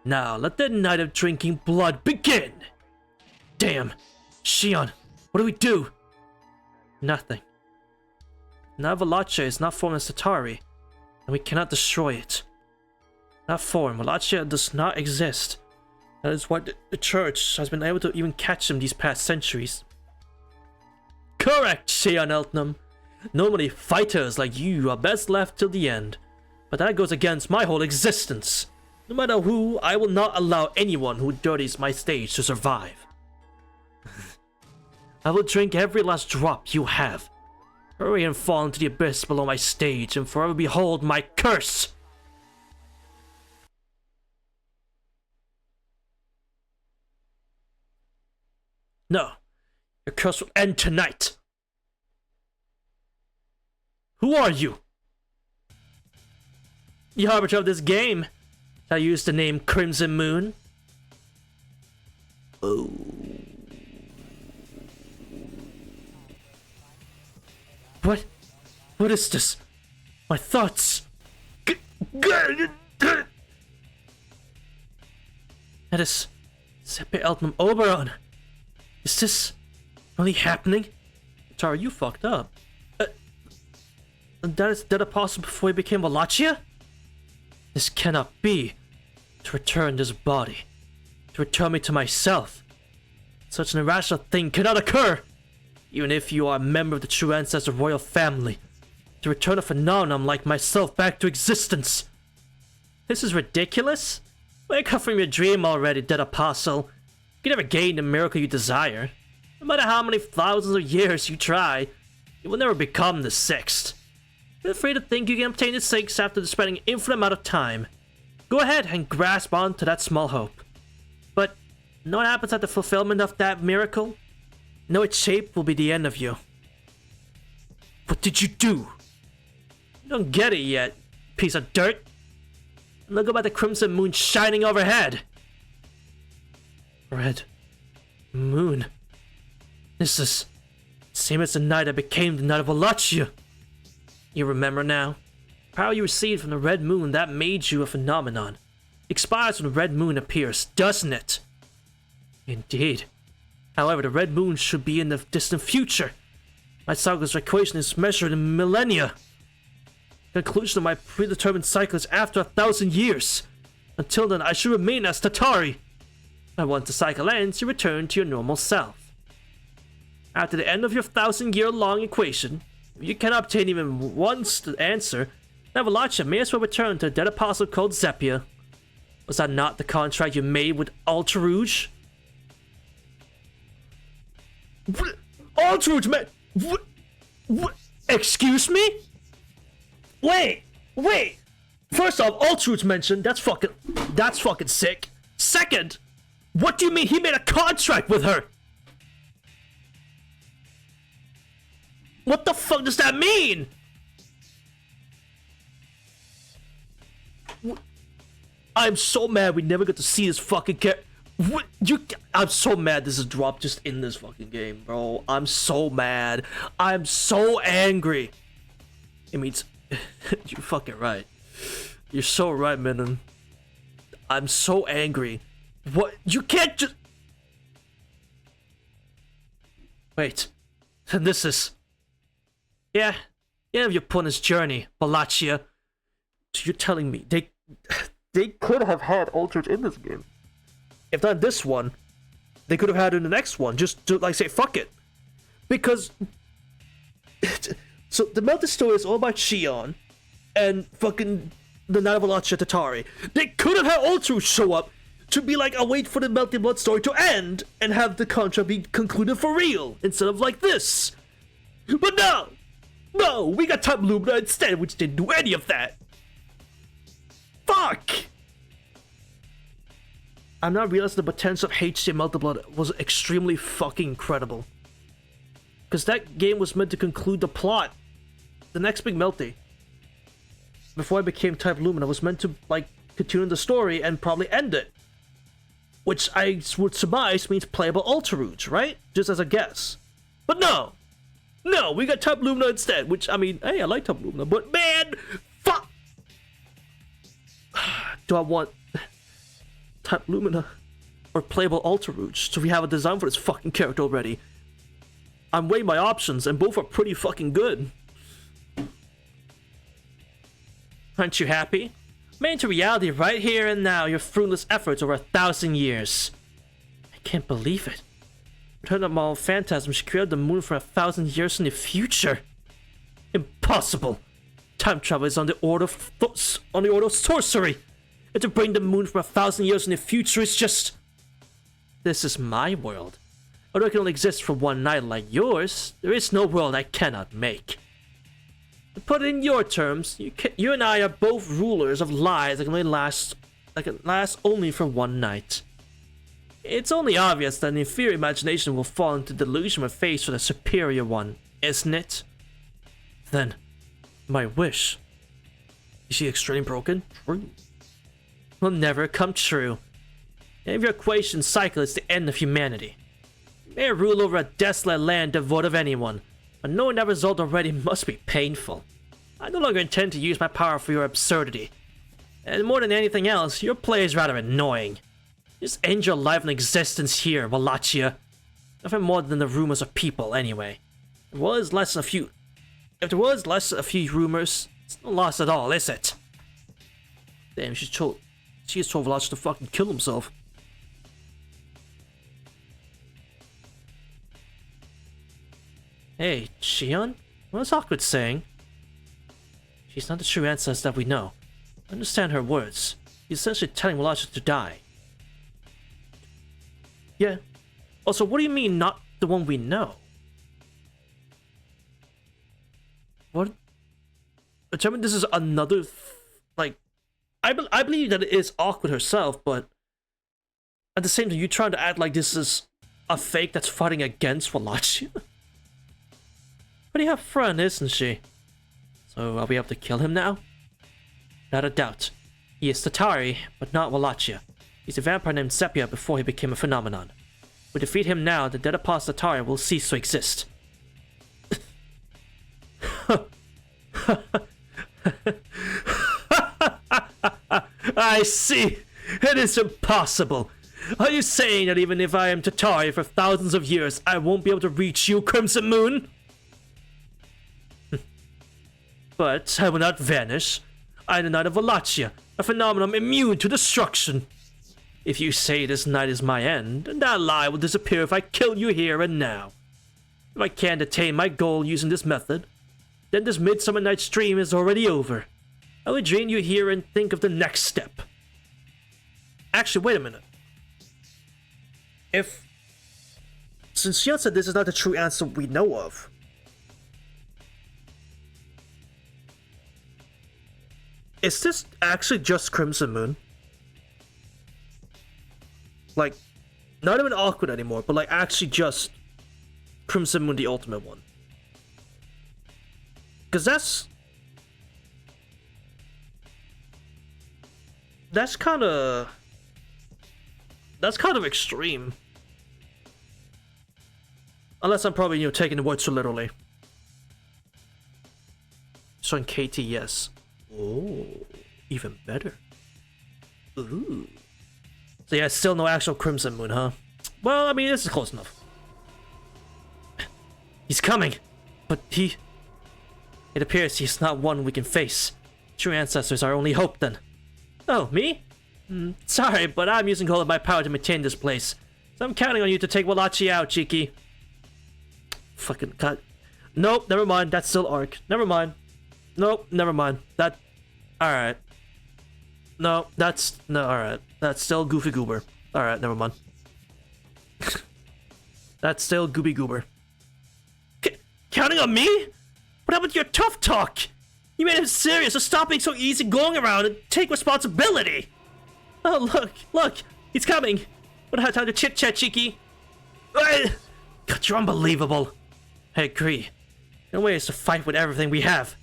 Speaker 2: Now, let the night of drinking blood begin! Damn! Shion, what do we do? Nothing. Now Wallachia is not formed as Tatari, and we cannot destroy it. That form, Wallachia does not exist. That is why the church has been able to even catch them these past centuries. Correct, Shion Eltnum. Normally, fighters like you are best left till the end, but that goes against my whole existence. No matter who, I will not allow anyone who dirties my stage to survive. I will drink every last drop you have. Hurry and fall into the abyss below my stage and forever behold my curse! No, your curse will end tonight. Who are you? The arbiter of this game. I used the name Crimson Moon. Oh. What is this? My thoughts. That is Sepe Eltnum Oberon. Is this really happening? Tara, you fucked up. That a possible before he became Wallachia? This cannot be. To return this body. To return me to myself. Such an irrational thing cannot occur! Even if you are a member of the true ancestor royal family. To return a phenomenon like myself back to existence. This is ridiculous? Wake up from your dream already, dead apostle. You can never gain the miracle you desire. No matter how many thousands of years you try, you will never become the sixth. Feel free to think you can obtain the sixth after spending an infinite amount of time. Go ahead and grasp onto that small hope. But, know what happens at the fulfillment of that miracle? Know its shape will be the end of you. What did you do? You don't get it yet, piece of dirt. Look about the crimson moon shining overhead. Red moon. This is the same as the night I became the Knight of Wallachia. You remember now? The power you received from the red moon that made you a phenomenon expires when the red moon appears, doesn't it? Indeed. However, the red moon should be in the distant future. My cycle's equation is measured in millennia. The conclusion of my predetermined cycle is after 1,000 years. Until then, I should remain as Tatari. And once the cycle ends, you return to your normal self. After the end of your 1,000-year-long equation, if you cannot obtain even once the answer, then Wallachia may as well return to the dead apostle called Zepia. Was that not the contract you made with Ultra Rouge? Ultra Rouge, man! What? Excuse me? Wait! First off, Ultra Rouge mentioned, that's fucking sick. Second, what do you mean he made a contract with her? What the fuck does that mean? I'm so mad we never got to see this fucking character. I'm so mad this is dropped just in this fucking game, bro. I'm so mad. I'm so angry. It means you're fucking right. You're so right, man. I'm so angry. What? You can't just... Wait. And this is... Yeah. The end of your opponent's journey, Wallachia. So you're telling me they could have had Ultra in this game. If not this one, they could have had it in the next one. Just to like say fuck it. Because so the Melty story is all about Shion and fucking the Night of Wallachia Tatari. They could have had Ultra show up to be like, I'll wait for the MeltyBlood story to end and have the contract be concluded for real instead of like this. But no, we got Type Lumina instead, which didn't do any of that. Fuck! I'm now realizing the potential of HC MeltyBlood was extremely fucking incredible. Because that game was meant to conclude the plot. The next big Melty. Before I became Type Lumina, was meant to, like, continue the story and probably end it. Which I would surmise means playable Ultra Rouge, right? Just as a guess. But no! No, we got Type Lumina instead, which, I mean, hey, I like Type Lumina, but man, fuck! Do I want Type Lumina or playable Ultra Rouge? So we have a design for this fucking character already. I'm weighing my options, and both are pretty fucking good. Aren't you happy? Made into reality right here and now, your fruitless efforts over 1,000 years. I can't believe it. Return of my old phantasm, she created the moon for 1,000 years in the future. Impossible. Time travel is on the order of sorcery. And to bring the moon from 1,000 years in the future is just... This is my world. Although it can only exist for one night like yours, there is no world I cannot make. To put it in your terms, you and I are both rulers of lies that can last only for one night. It's only obvious that an inferior imagination will fall into delusion when faced with a superior one, isn't it? Then, my wish, is she extremely broken? True. Will never come true. And if your equation cycle is the end of humanity, may rule over a desolate land devoid of anyone, but knowing that result already must be painful. I no longer intend to use my power for your absurdity. And more than anything else, your play is rather annoying. Just end your life and existence here, Wallachia. Nothing more than the rumors of people, anyway. If there was less a few rumors, it's no loss at all, is it? Damn, she just told Wallachia to fucking kill himself. Hey, Shion? What's Awkward saying? She's not the true ancestor that we know. Understand her words. He's essentially telling Wallachia to die. Yeah. Also, what do you mean, not the one we know? What? Determine this is another... like... I believe that it is Awkward herself, but... at the same time, you're trying to act like this is a fake that's fighting against Wallachia? Pretty have fun, isn't she? So, are we able to kill him now? Not a doubt. He is Tatari, but not Wallachia. He's a vampire named Sepia before he became a phenomenon. We defeat him now, the dead apostle Tatari will cease to exist. I see. It is impossible. Are you saying that even if I am to tarry for thousands of years, I won't be able to reach you, Crimson Moon? But I will not vanish. I am the Knight of Wallachia, a phenomenon immune to destruction. If you say this night is my end, that lie will disappear if I kill you here and now. If I can't attain my goal using this method, then this Midsummer Night's dream is already over. I will drain you here and think of the next step. Actually, wait a minute. Since Xian said this is not the true answer we know of, is this actually just Crimson Moon? Like, not even awkward anymore, but like actually just Crimson Moon, the ultimate one. Because that's kind of extreme. Unless I'm probably, taking the words too literally. So in KT, yes. Oh, even better. Ooh. So yeah, still no actual Crimson Moon, huh? Well, I mean, this is close enough. He's coming, but it appears he's not one we can face. True ancestors are our only hope, then. Oh, me? Sorry, but I'm using all of my power to maintain this place. So I'm counting on you to take Wallachia out, cheeky. Fucking cut. Nope, never mind. That's still Arc. Never mind. Nope, never mind. That... Alright. No, that's... No, alright. That's still Goofy Goober. Alright, never mind. That's still Gooby Goober. Counting on me? What happened to your tough talk? You made him serious, so stop being so easy going around and take responsibility! Oh, look! He's coming! We don't have time to chit-chat, cheeky. God, you're unbelievable. I agree. No way is to fight with everything we have.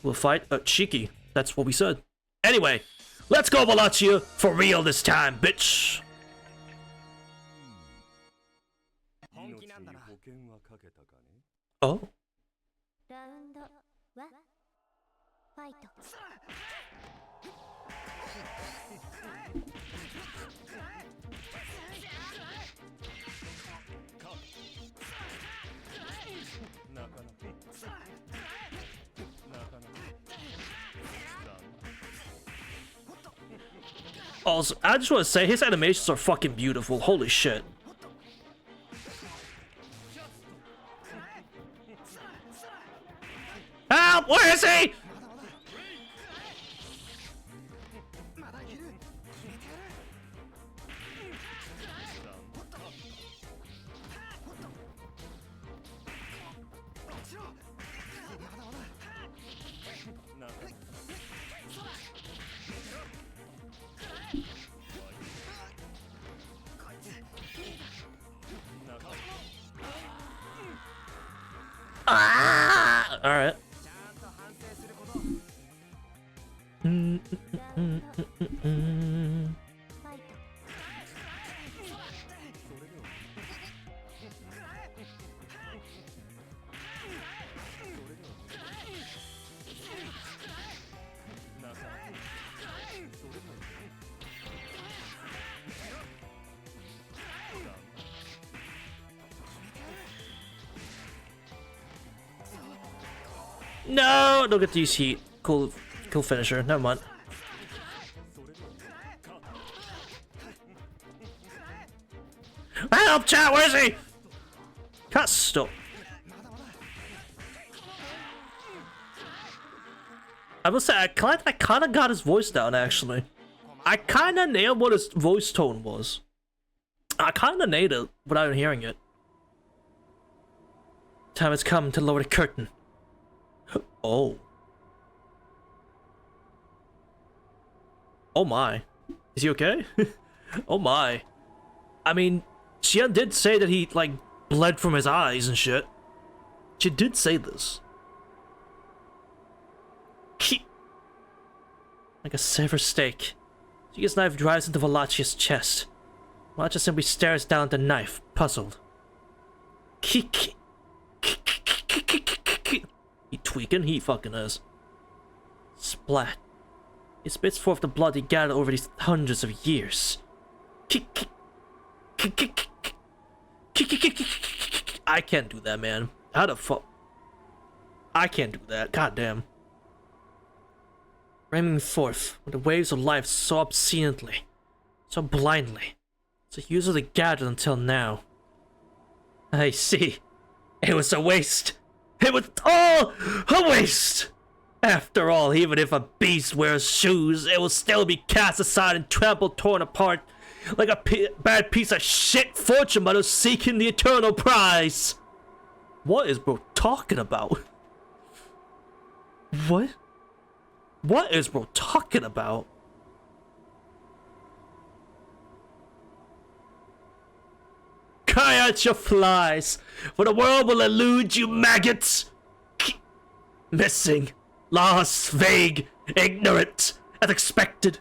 Speaker 2: We'll fight? Cheeky. That's what we said. Anyway, let's go, Wallachia, for real this time, bitch! Oh.
Speaker 3: Round 1 fight.
Speaker 2: Also, I just want to say, his animations are fucking beautiful. Holy shit. Help! Where is he? Ah! All right. No, don't get to use heat. Cool finisher. Never mind. Help, chat. Where is he? Can't stop. I will say I kind of got his voice down. Actually, I kind of nailed what his voice tone was. I kind of nailed it without hearing it. Time has come to lower the curtain. Oh. Oh my. Is he okay? Oh my. I mean, Xian did say that he, like, bled from his eyes and shit. She did say this. Like a severed steak. Chica's knife drives into Wallachia's chest. Wallachia simply stares down at the knife, puzzled. He tweaking? He fucking is. Splat. He spits forth the blood he gathered over these hundreds of years. I can't do that, man. How the fuck? I can't do that. Goddamn. Ramming forth with the waves of life so obscenely, so blindly, so usually gathered until now. I see. It was a waste. It was all a waste. After all, even if a beast wears shoes, it will still be cast aside and trampled, torn apart, like a bad piece of shit fortune by those seeking the eternal prize. What is bro talking about? What? What is bro talking about? Cry out your flies, for the world will elude you maggots. Missing, lost, vague, ignorant, as expected.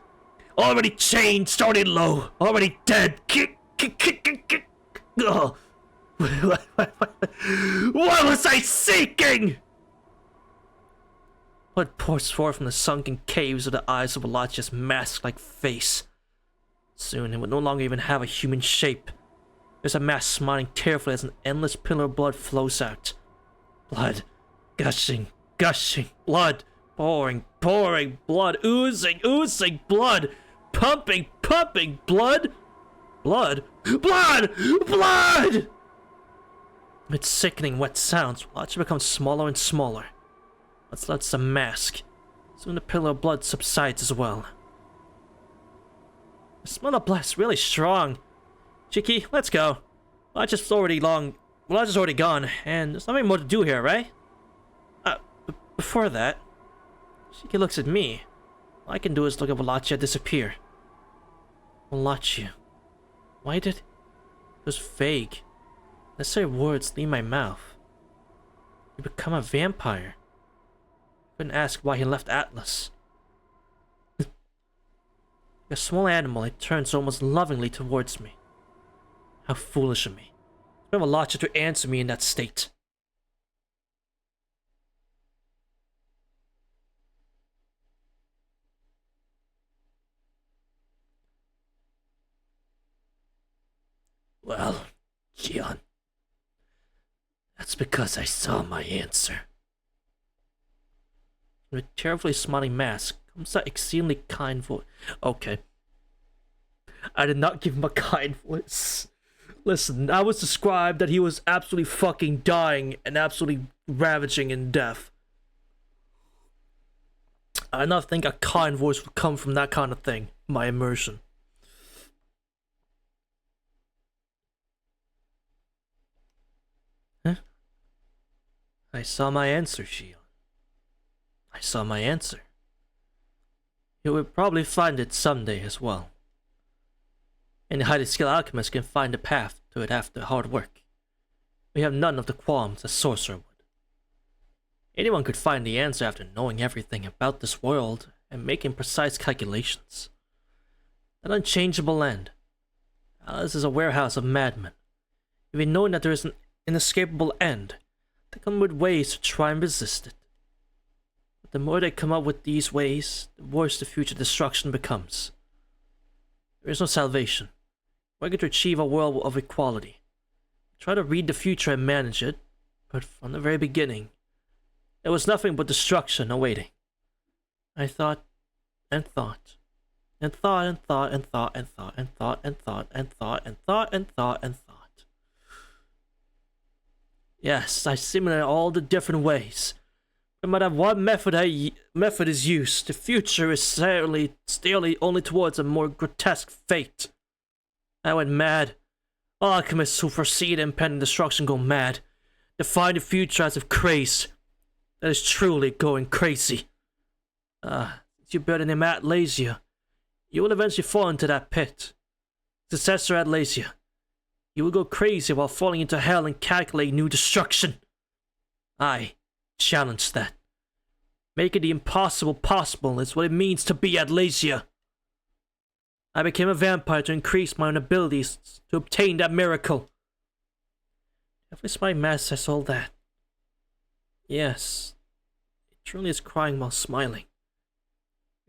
Speaker 2: Already chained, starting low, already dead. Oh. What was I seeking? Blood pours forth from the sunken caves of the eyes of Wallach's mask-like face. Soon it would no longer even have a human shape. There's a mask smiling tearfully as an endless pillar of blood flows out. Blood, gushing, gushing, blood, pouring, pouring, blood, oozing, oozing, blood, pumping, pumping, blood, blood, blood, blood! Amid sickening wet sounds, Wallach becomes smaller and smaller. Let's let the mask. Soon the pillar of blood subsides as well. The smell of blood is really strong. Chicky, let's go. Wallach is already gone, and there's nothing more to do here, right? Before that, Chicky looks at me. All I can do is look at Wallachia disappear. Wallachia. Why did... It was vague. Necessary words leave my mouth. You become a vampire. Couldn't ask why he left Atlas. A small animal, it turns almost lovingly towards me. How foolish of me. I have Wallachia to answer me in that state. Well, Gian. That's because I saw my answer. With a carefully smiling mask comes that exceedingly kind voice. Okay. I did not give him a kind voice. Listen, I was described that he was absolutely fucking dying and absolutely ravaging in death. I did not think a kind voice would come from that kind of thing. My immersion. Huh? I saw my answer, Shion. I saw my answer. You will probably find it someday as well. Any highly skilled alchemist can find a path to it after hard work. We have none of the qualms a sorcerer would. Anyone could find the answer after knowing everything about this world and making precise calculations. An unchangeable end. Alice is a warehouse of madmen. Even knowing that there is an inescapable end, they come with ways to try and resist it. But the more they come up with these ways, the worse the future destruction becomes. There is no salvation. We're going to achieve a world of equality. Try to read the future and manage it, but from the very beginning, there was nothing but destruction awaiting. I thought, and thought, and thought, and thought, and thought, and thought, and thought, and thought, and thought, and thought, and thought, and thought. Yes, I simulated all the different ways. No matter what method is used, the future is certainly only towards a more grotesque fate. I went mad. All alchemists who foresee the impending destruction go mad. Define the future as if crazed. That is truly going crazy. You bear the name Atlasia. You will eventually fall into that pit. Successor Atlasia. You will go crazy while falling into hell and calculate new destruction. I challenge that. Making the impossible possible is what it means to be Atlasia. I became a vampire to increase my own abilities to obtain that miracle. Definitely my mask says all that. Yes, it truly is crying while smiling.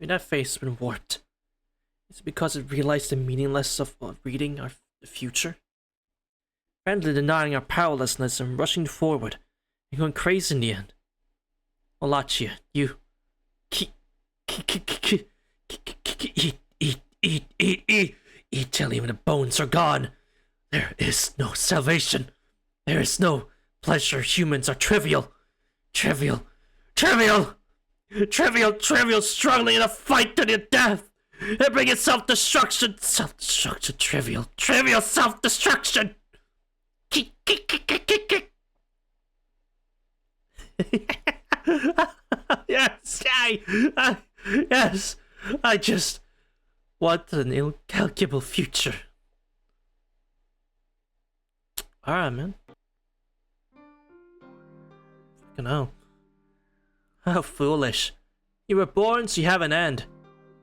Speaker 2: Maybe that face has been warped. Is it because it realized the meaninglessness of reading our future? Apparently denying our powerlessness and rushing forward and going crazy in the end. Wallachia, you... Eat till even the bones are gone. There is no salvation. There is no pleasure. Humans are trivial. Trivial. Struggling in a fight to the death. And bringing self-destruction. Self-destruction. Trivial self-destruction. Yes, yes. I just want an incalculable future. Alright, man. Fucking hell. How foolish. You were born, so you have an end.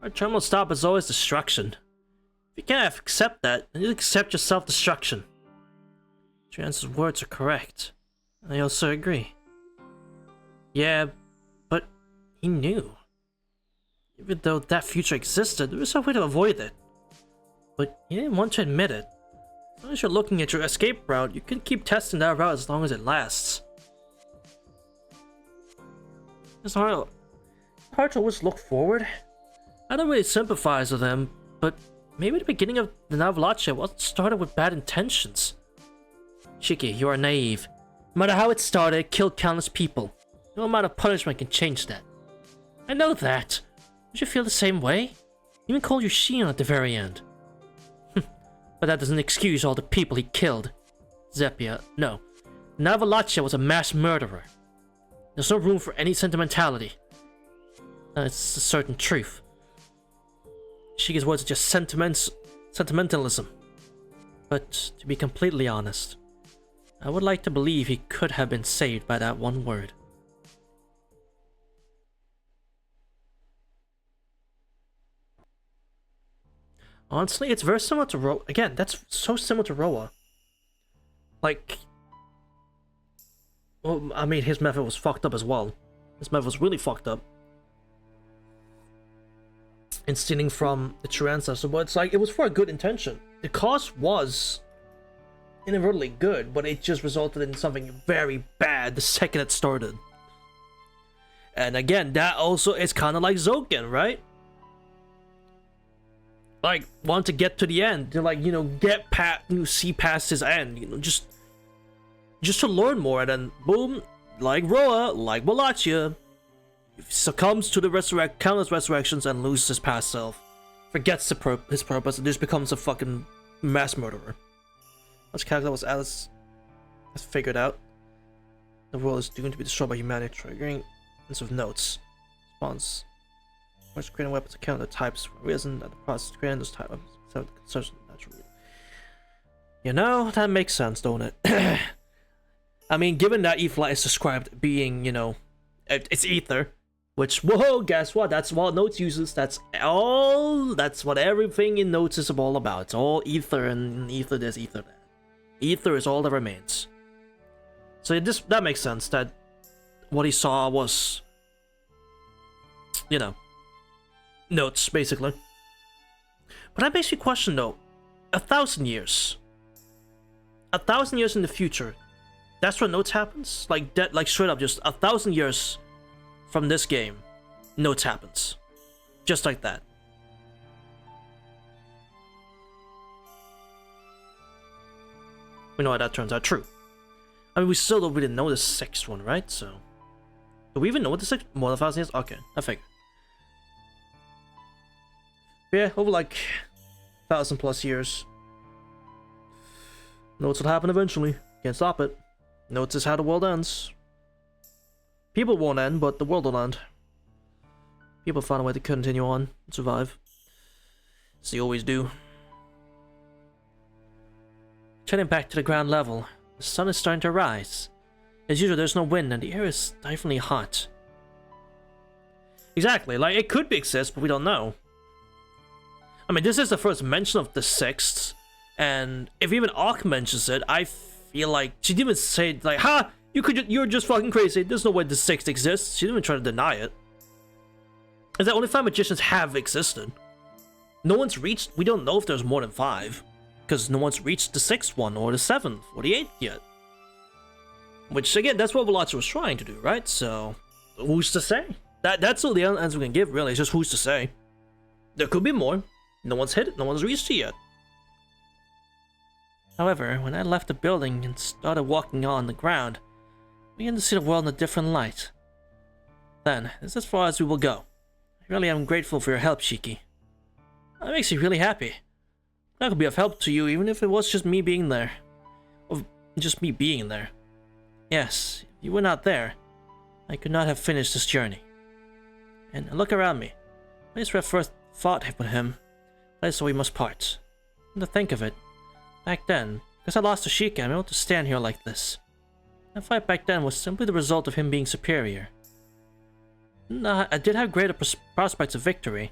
Speaker 2: Our terminal stop is always destruction. If you can't accept that, then you accept your self-destruction. Trans's words are correct. And I also agree. Yeah, but he knew. Even though that future existed, there was no way to avoid it. But he didn't want to admit it. As long as you're looking at your escape route, you can keep testing that route as long as it lasts. It's hard to always look forward. I don't really sympathize with him, but maybe the beginning of the Navalache wasn't started with bad intentions. Shiki, you are naive. No matter how it started, it killed countless people. No amount of punishment can change that. I know that. Don't you feel the same way? Even called you Shion at the very end. But that doesn't excuse all the people he killed. Zephia, no. Navalache was a mass murderer. There's no room for any sentimentality. It's a certain truth. Shige's words are just sentimentalism. But to be completely honest, I would like to believe he could have been saved by that one word. Honestly, it's very similar to Roa. Again, that's so similar to Roa. Like, well, I mean, his method was fucked up as well. His method was really fucked up. And stealing from the true ancestor, but it's like, it was for a good intention. The cause was inadvertently good, but it just resulted in something very bad the second it started. And again, that also is kind of like Zoken, right? Like, want to get to the end, to like, you know, get past, you know, see past his end, you know, just to learn more, and then boom, like Roa, like Wallachia, succumbs to the countless resurrections and loses his past self, forgets his purpose, and just becomes a fucking mass murderer. Which character was Alice has figured out? The world is doomed to be destroyed by humanity, triggering list of notes. Response. First, creating weapons to counter types for reason that the process of creating those type of concerns naturally. You know, that makes sense, don't it? I mean, given that Ether is described being, you know, it's ether, which, whoa, guess what? That's what Notes uses. That's what everything in Notes is all about. It's all ether, and ether this, ether that. Ether is all that remains. So that makes sense, that what he saw was, you know, Notes, basically. But that makes me question, though, 1,000 years. 1,000 years in the future, that's when Notes happens? Like, that, like, straight up, just 1,000 years from this game, Notes happens. Just like that. We know how that turns out true. I mean, we still don't really know the 6th one, right? So, do we even know what the 6th? More than 1,000 years? Okay, I figured. Yeah, over like 1,000+ years. Notes will happen eventually. Can't stop it. Notes is how the world ends. People won't end, but the world will end. People find a way to continue on and survive. As they always do. Turning back to the ground level, the sun is starting to rise. As usual, there's no wind and the air is stiflingly hot. Exactly, like, it could exist, but we don't know. I mean, this is the first mention of the 6th, and if even Ark mentions it, I feel like she didn't even say, like, ha! You're just fucking crazy. There's no way the 6th exists. She didn't even try to deny it. Is that only 5 magicians have existed. No one's reached. We don't know if there's more than 5, because no one's reached the 6th one or the 7th or the 8th yet. Which again, that's what Veloci was trying to do, right? So, who's to say? That's all the answer we can give, really. It's just who's to say. There could be more. No one's hit it. No one's reached it yet. However, when I left the building and started walking on the ground, I began to see the world in a different light. Then, this is as far as we will go. I really am grateful for your help, Shiki. That makes you really happy. That could be of help to you even if it was just me being there. Or just me being there. Yes, if you were not there, I could not have finished this journey. And look around me. The place where I first fought with him, the place where we must part. And to think of it, back then, because I lost to Shiki, I'm able to stand here like this. That fight back then was simply the result of him being superior. No, I did have greater prospects of victory,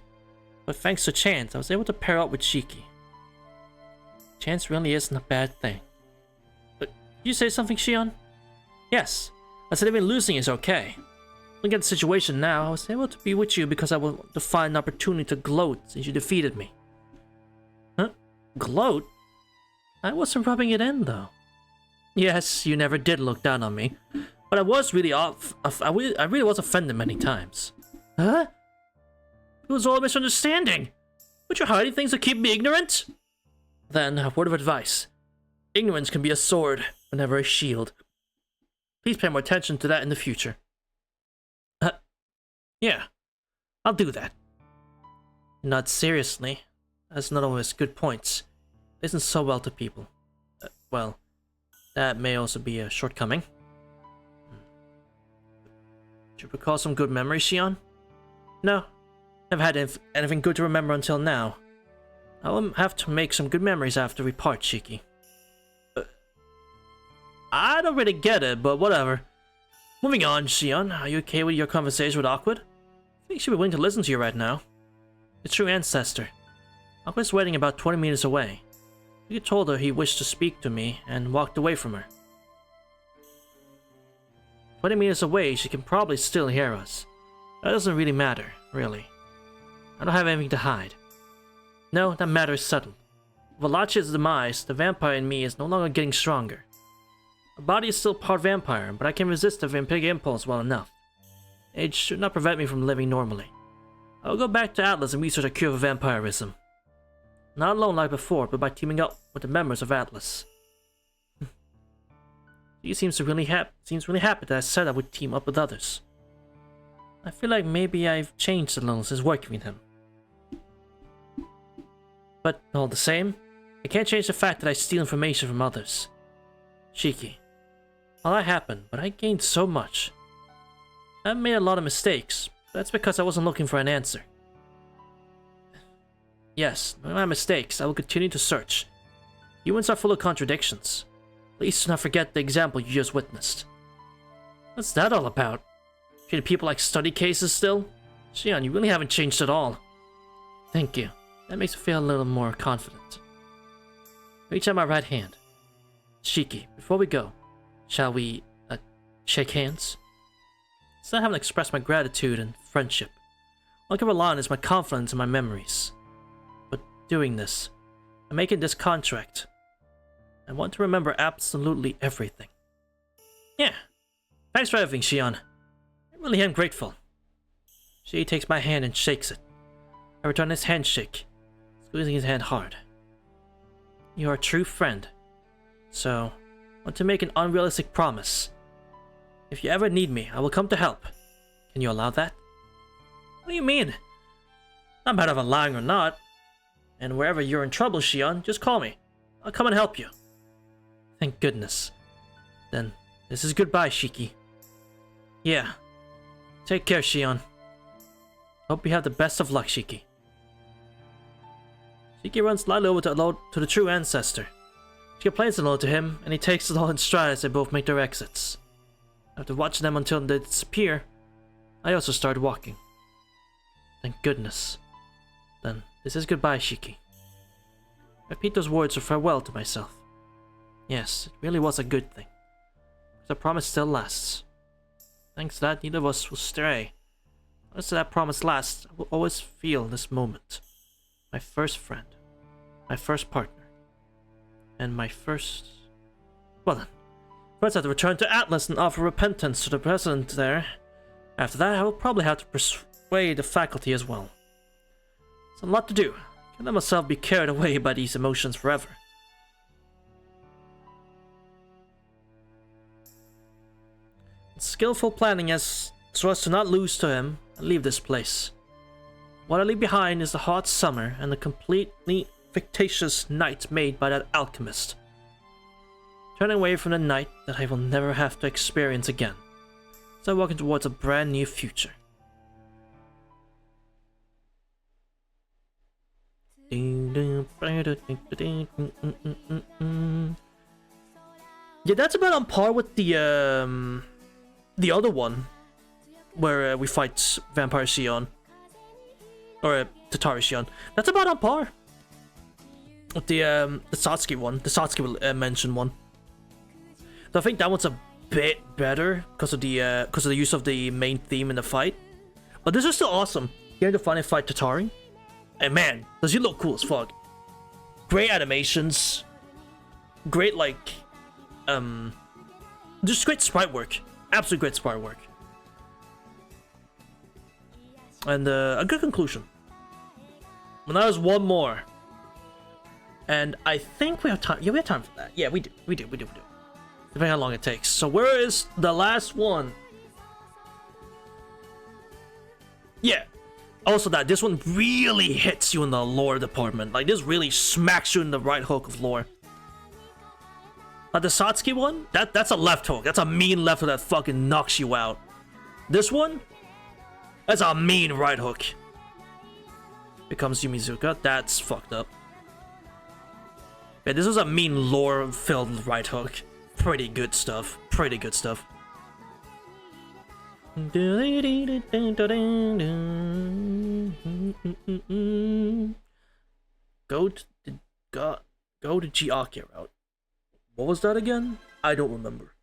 Speaker 2: but thanks to chance, I was able to pair up with Shiki. Chance really isn't a bad thing. But did you say something, Shion? Yes, I said even losing is okay. Look at the situation now, I was able to be with you because I wanted to find an opportunity to gloat since you defeated me. Huh? Gloat? I wasn't rubbing it in though. Yes, you never did look down on me, but I was really I really was offended many times. Huh? It was all a misunderstanding. Would you hiding things to keep me ignorant? Then, a word of advice. Ignorance can be a sword, but never a shield. Please pay more attention to that in the future. Yeah, I'll do that. Not seriously. That's not always good points. Listen so well to people. Well, that may also be a shortcoming. Do you recall some good memories, Shion? No, never had anything good to remember until now. I will have to make some good memories after we part, Shiki. I don't really get it, but whatever. Moving on, Shion, are you okay with your conversation with Awkward? I think she'll be willing to listen to you right now. The true ancestor. Awkward's waiting about 20 meters away. You told her he wished to speak to me and walked away from her. 20 meters away, she can probably still hear us. That doesn't really matter, really. I don't have anything to hide. No, that matter is settled. With Veloci's demise, the vampire in me is no longer getting stronger. My body is still part vampire, but I can resist the vampiric impulse well enough. Age should not prevent me from living normally. I will go back to Atlas and research a cure for vampirism. Not alone like before, but by teaming up with the members of Atlas. He seems really happy that I said I would team up with others. I feel like maybe I've changed a little since working with him. But all the same, I can't change the fact that I steal information from others. Shiki. Well, that happened, but I gained so much. I've made a lot of mistakes, but that's because I wasn't looking for an answer. Yes, knowing my mistakes, I will continue to search. Humans are full of contradictions. Please do not forget the example you just witnessed. What's that all about? Treating people like study cases still? Shion, you really haven't changed at all. Thank you. That makes me feel a little more confident. Reach out my right hand. Shiki, before we go, shall we, shake hands? It's not having to express my gratitude and friendship. All I can rely on is my confidence and my memories. But doing this, I'm making this contract. I want to remember absolutely everything. Yeah. Thanks for everything, Shion. I really am grateful. She takes my hand and shakes it. I return his handshake, squeezing his hand hard. You are a true friend. So, I want to make an unrealistic promise. If you ever need me, I will come to help. Can you allow that? What do you mean? Not a matter of allowing or not. And wherever you're in trouble, Shion, just call me. I'll come and help you. Thank goodness. Then, this is goodbye, Shiki. Yeah. Take care, Shion. Hope you have the best of luck, Shiki. Shiki runs slightly over to the true ancestor. She complains a little to him, and he takes it all in stride as they both make their exits. After watching them until they disappear, I also start walking. Thank goodness. Then, this is goodbye, Shiki. I repeat those words of farewell to myself. Yes, it really was a good thing. The promise still lasts. Thanks to that, neither of us will stray. Unless that promise lasts, I will always feel this moment. my first friend, my first partner, and my first... Well then, first I have to return to Atlas and offer repentance to the president there. After that, I will probably have to persuade the faculty as well. It's a lot to do. Can't let myself be carried away by these emotions forever. Skillful planning as so as to not lose to him and leave this place. What I leave behind is the hot summer and the completely fictitious night made by that alchemist. Turning away from the night that I will never have to experience again. So I'm walking towards a brand new future. Yeah, that's about on par with the other one, where we fight Vampire Sion, or Tatari Sion. That's about on par with the Satsuki one, the Satsuki mentioned one. So I think that one's a bit better because of the use of the main theme in the fight. But this is still awesome. Getting to finally fight Tatari, and man, does he look cool as fuck. Great animations, great just great sprite work. Absolutely great sprite work. And a good conclusion. Well, now there's one more. And I think we have time. Yeah, we have time for that. Yeah, we do. Depending on how long it takes. So where is the last one? Yeah. Also that this one really hits you in the lore department. Like, this really smacks you in the right hook of lore. The Satsuki one, that's a left hook. That's a mean left hook that fucking knocks you out. This one, that's a mean right hook. Becomes Yumizuka. That's fucked up. Yeah, this was a mean lore-filled right hook. Pretty good stuff. Pretty good stuff. Go to G-Akia route. What was that again? I don't remember.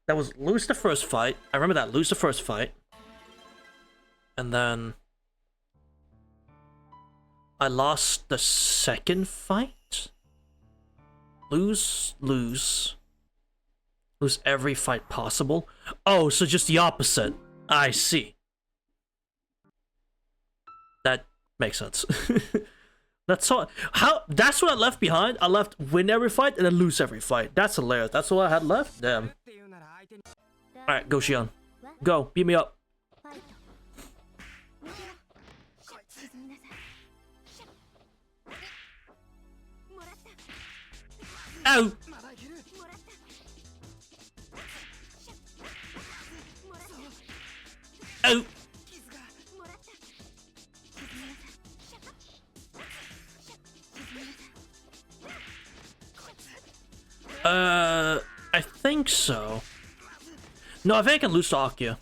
Speaker 2: That was lose the first fight. I remember that. Lose the first fight. And then I lost the second fight. Lose every fight possible. Oh, so just the opposite. I see. That makes sense. That's all. That's what I left behind. I left win every fight and then lose every fight. That's hilarious. That's all I had left. Damn. All right, go Shion. Go, beat me up. Ow. Ow. I think so. No, I think I can lose to Akia.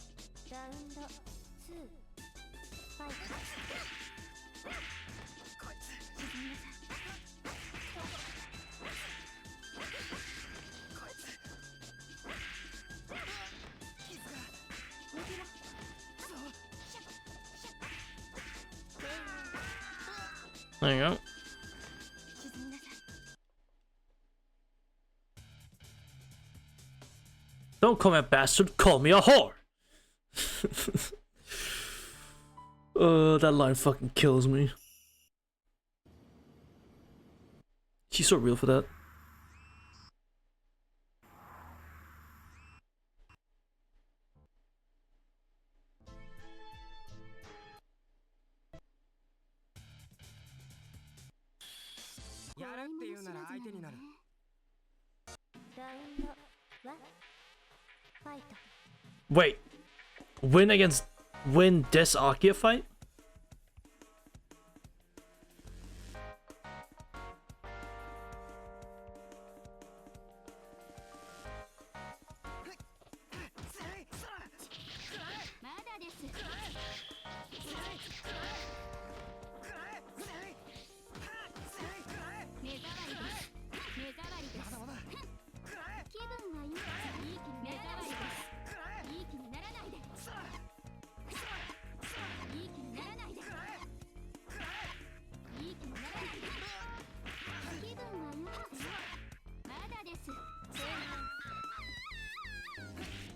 Speaker 2: There you go. Don't call me a bastard, call me a whore! That line fucking kills me. She's so real for that. Wait, win this Akia fight?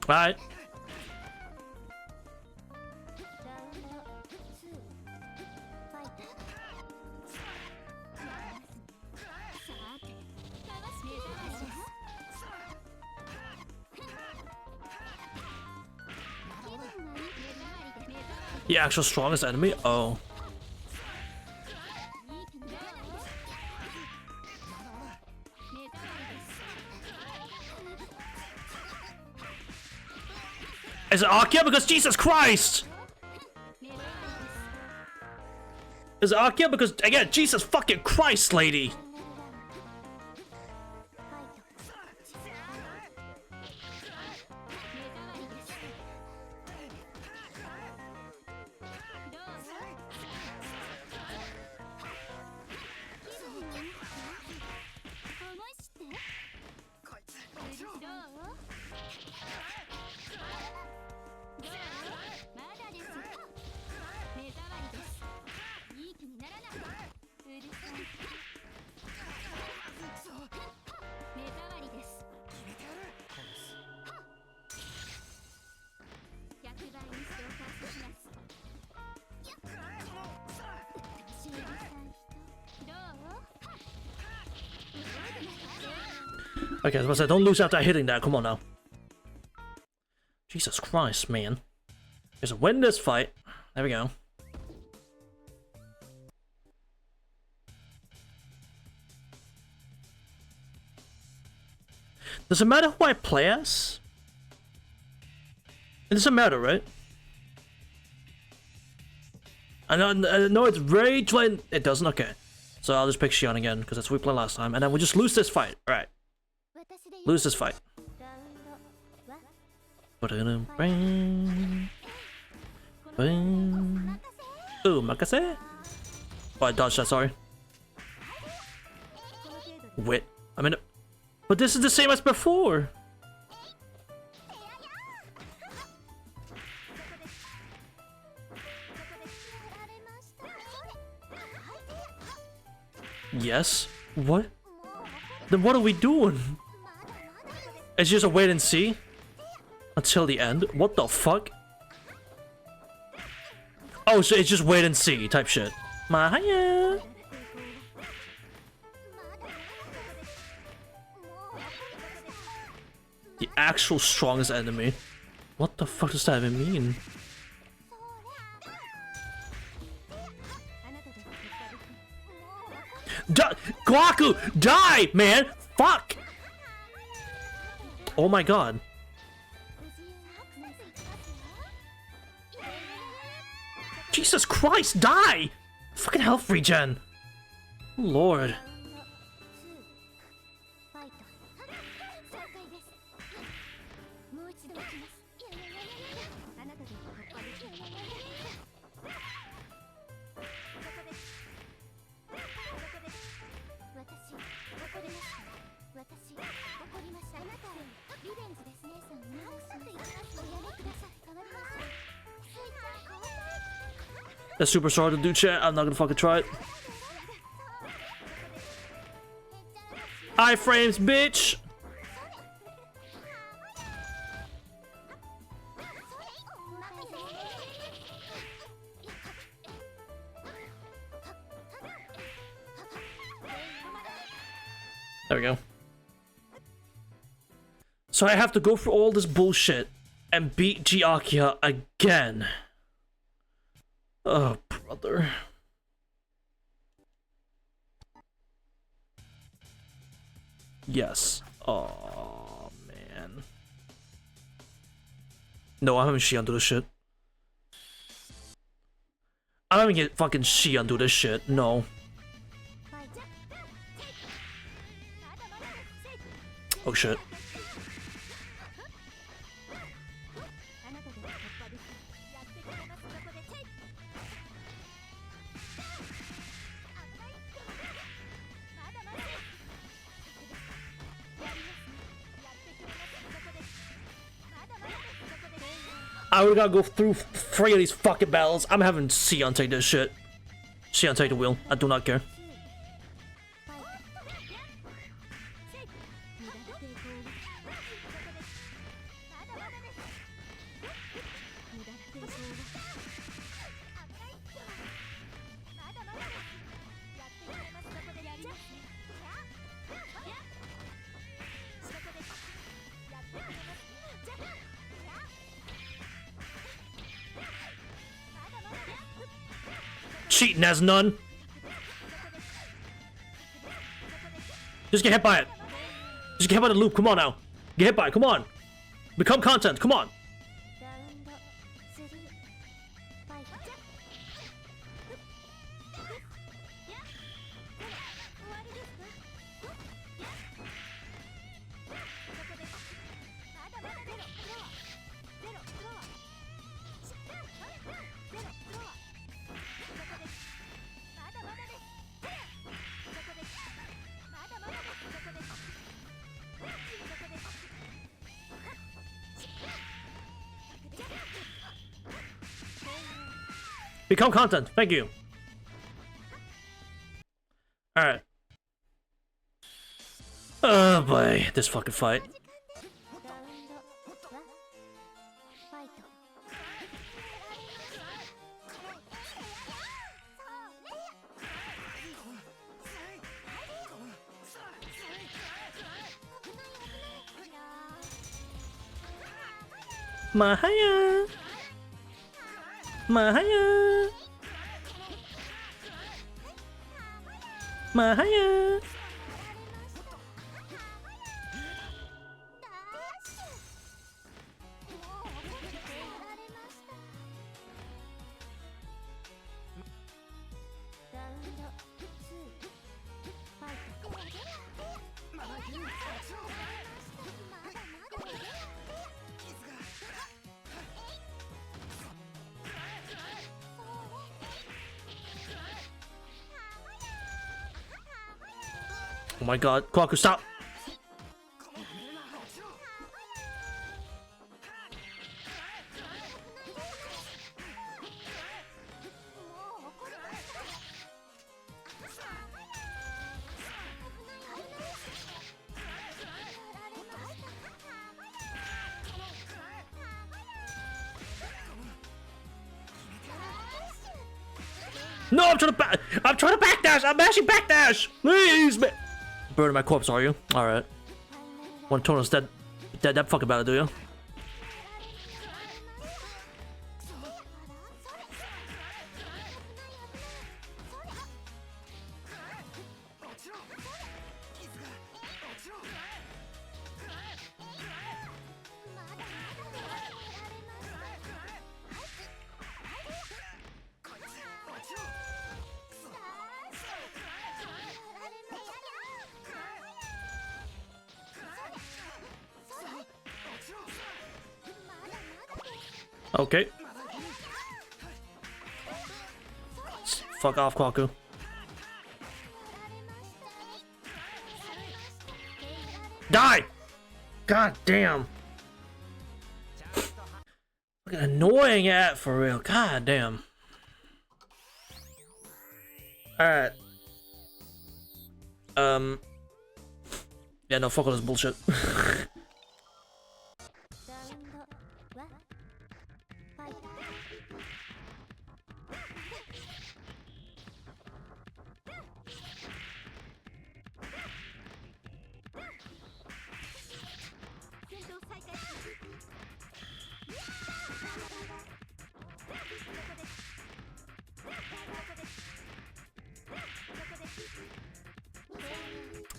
Speaker 2: Alright. The actual strongest enemy? Oh. Is it Akia? Because Jesus Christ! Is it Akia? Because, again, Jesus fucking Christ, lady! Okay, I was about to say, don't lose after hitting that. Come on now. Jesus Christ, man. There's a win this fight. There we go. Does it matter who I play as? It doesn't matter, right? I know it's very plain. It doesn't? Okay. So I'll just pick Xion again, because that's what we played last time. And then we just lose this fight. Alright. Lose this fight. Ooh, Makase? Oh, I dodged that, sorry. Wait. I mean, but this is the same as before. Yes? What? Then what are we doing? It's just a wait and see? Until the end? What the fuck? Oh, so it's just wait and see type shit. Mahaya! The actual strongest enemy? What the fuck does that even mean? Guaku! Die, man! Fuck! Oh my god. Jesus Christ, die! Fucking health regen. Lord. That's super hard to do, chat. I'm not gonna fucking try it. Iframes, bitch! There we go. So I have to go through all this bullshit and beat Giakia again. Oh, brother. Yes. Oh, man. No, I'm having Xion do this shit. I'm having get fucking Xion do this shit. No. Oh, shit. I would gotta go through 3 of these fucking battles. I'm having Xion take this shit. Xion take the wheel. I do not care. cheating as none. Just get hit by it. Just get hit by the loop. Come on now. Get hit by it. Come on. Become content. Come on.
Speaker 3: ラウンド3ファイト。終わりですか？まだまだゼロフロア。ゼロフロア。ゼロフロア。ここです。まだまだです。ここです。まだまだです。ここです。ここです。
Speaker 2: Become content. Thank you. Alright. Oh boy, this fucking fight.
Speaker 3: ラウンド1ファイト。
Speaker 2: Mahaya. Mahaya. Mahaya. Oh my god, Kwaku, stop! No, I'm trying to backdash! I'm mashing backdash! Please, man! Burning my corpse, are you? Alright. One Tono's dead. That fucking about it, do you? Okay. Fuck off, Kwaku. Die! God damn. Fucking annoying at for real. God damn. Alright. Yeah, no, fuck all this bullshit.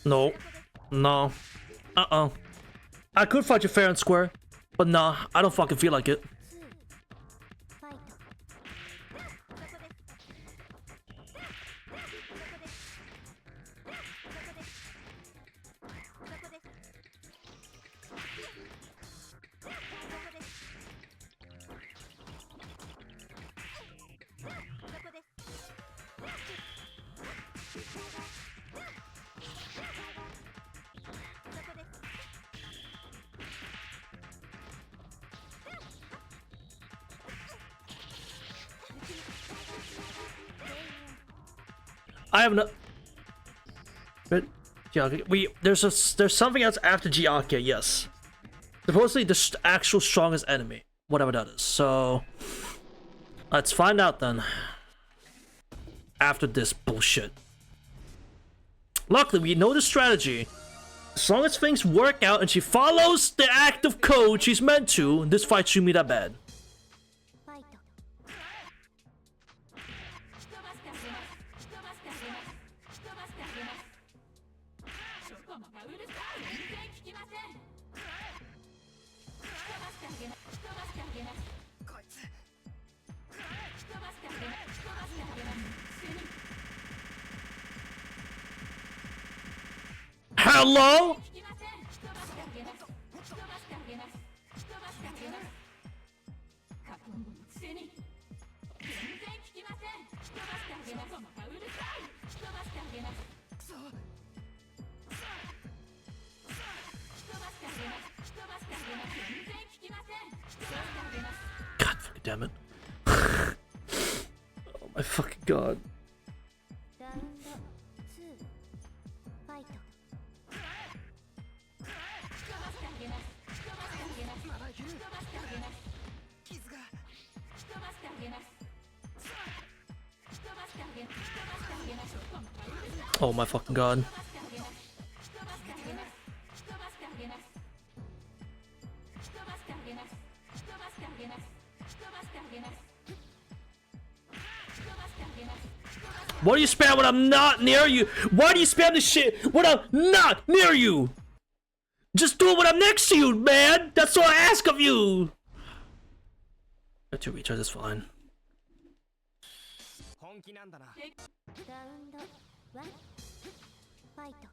Speaker 2: No. No. Uh-oh. I could fight you fair and square, but nah, I don't fucking feel like it. I have no. But there's something else after Giakia, yes. Supposedly the actual strongest enemy, whatever that is. So let's find out then. After this bullshit. Luckily, we know the strategy. As long as things work out and she follows the active code she's meant to, this fight shouldn't be that bad. Hello? God fucking damn it. Oh my fucking god.
Speaker 3: ラウンド2ファイト
Speaker 2: Oh my fucking god. Why do you spam when I'm not near you? Why do you spam this shit when I'm not near you? Just do it when I'm next to you, man! That's all I ask of you! Got 2 recharge, that's fine.
Speaker 1: 本気なんだな。
Speaker 3: ラウンド1ファイト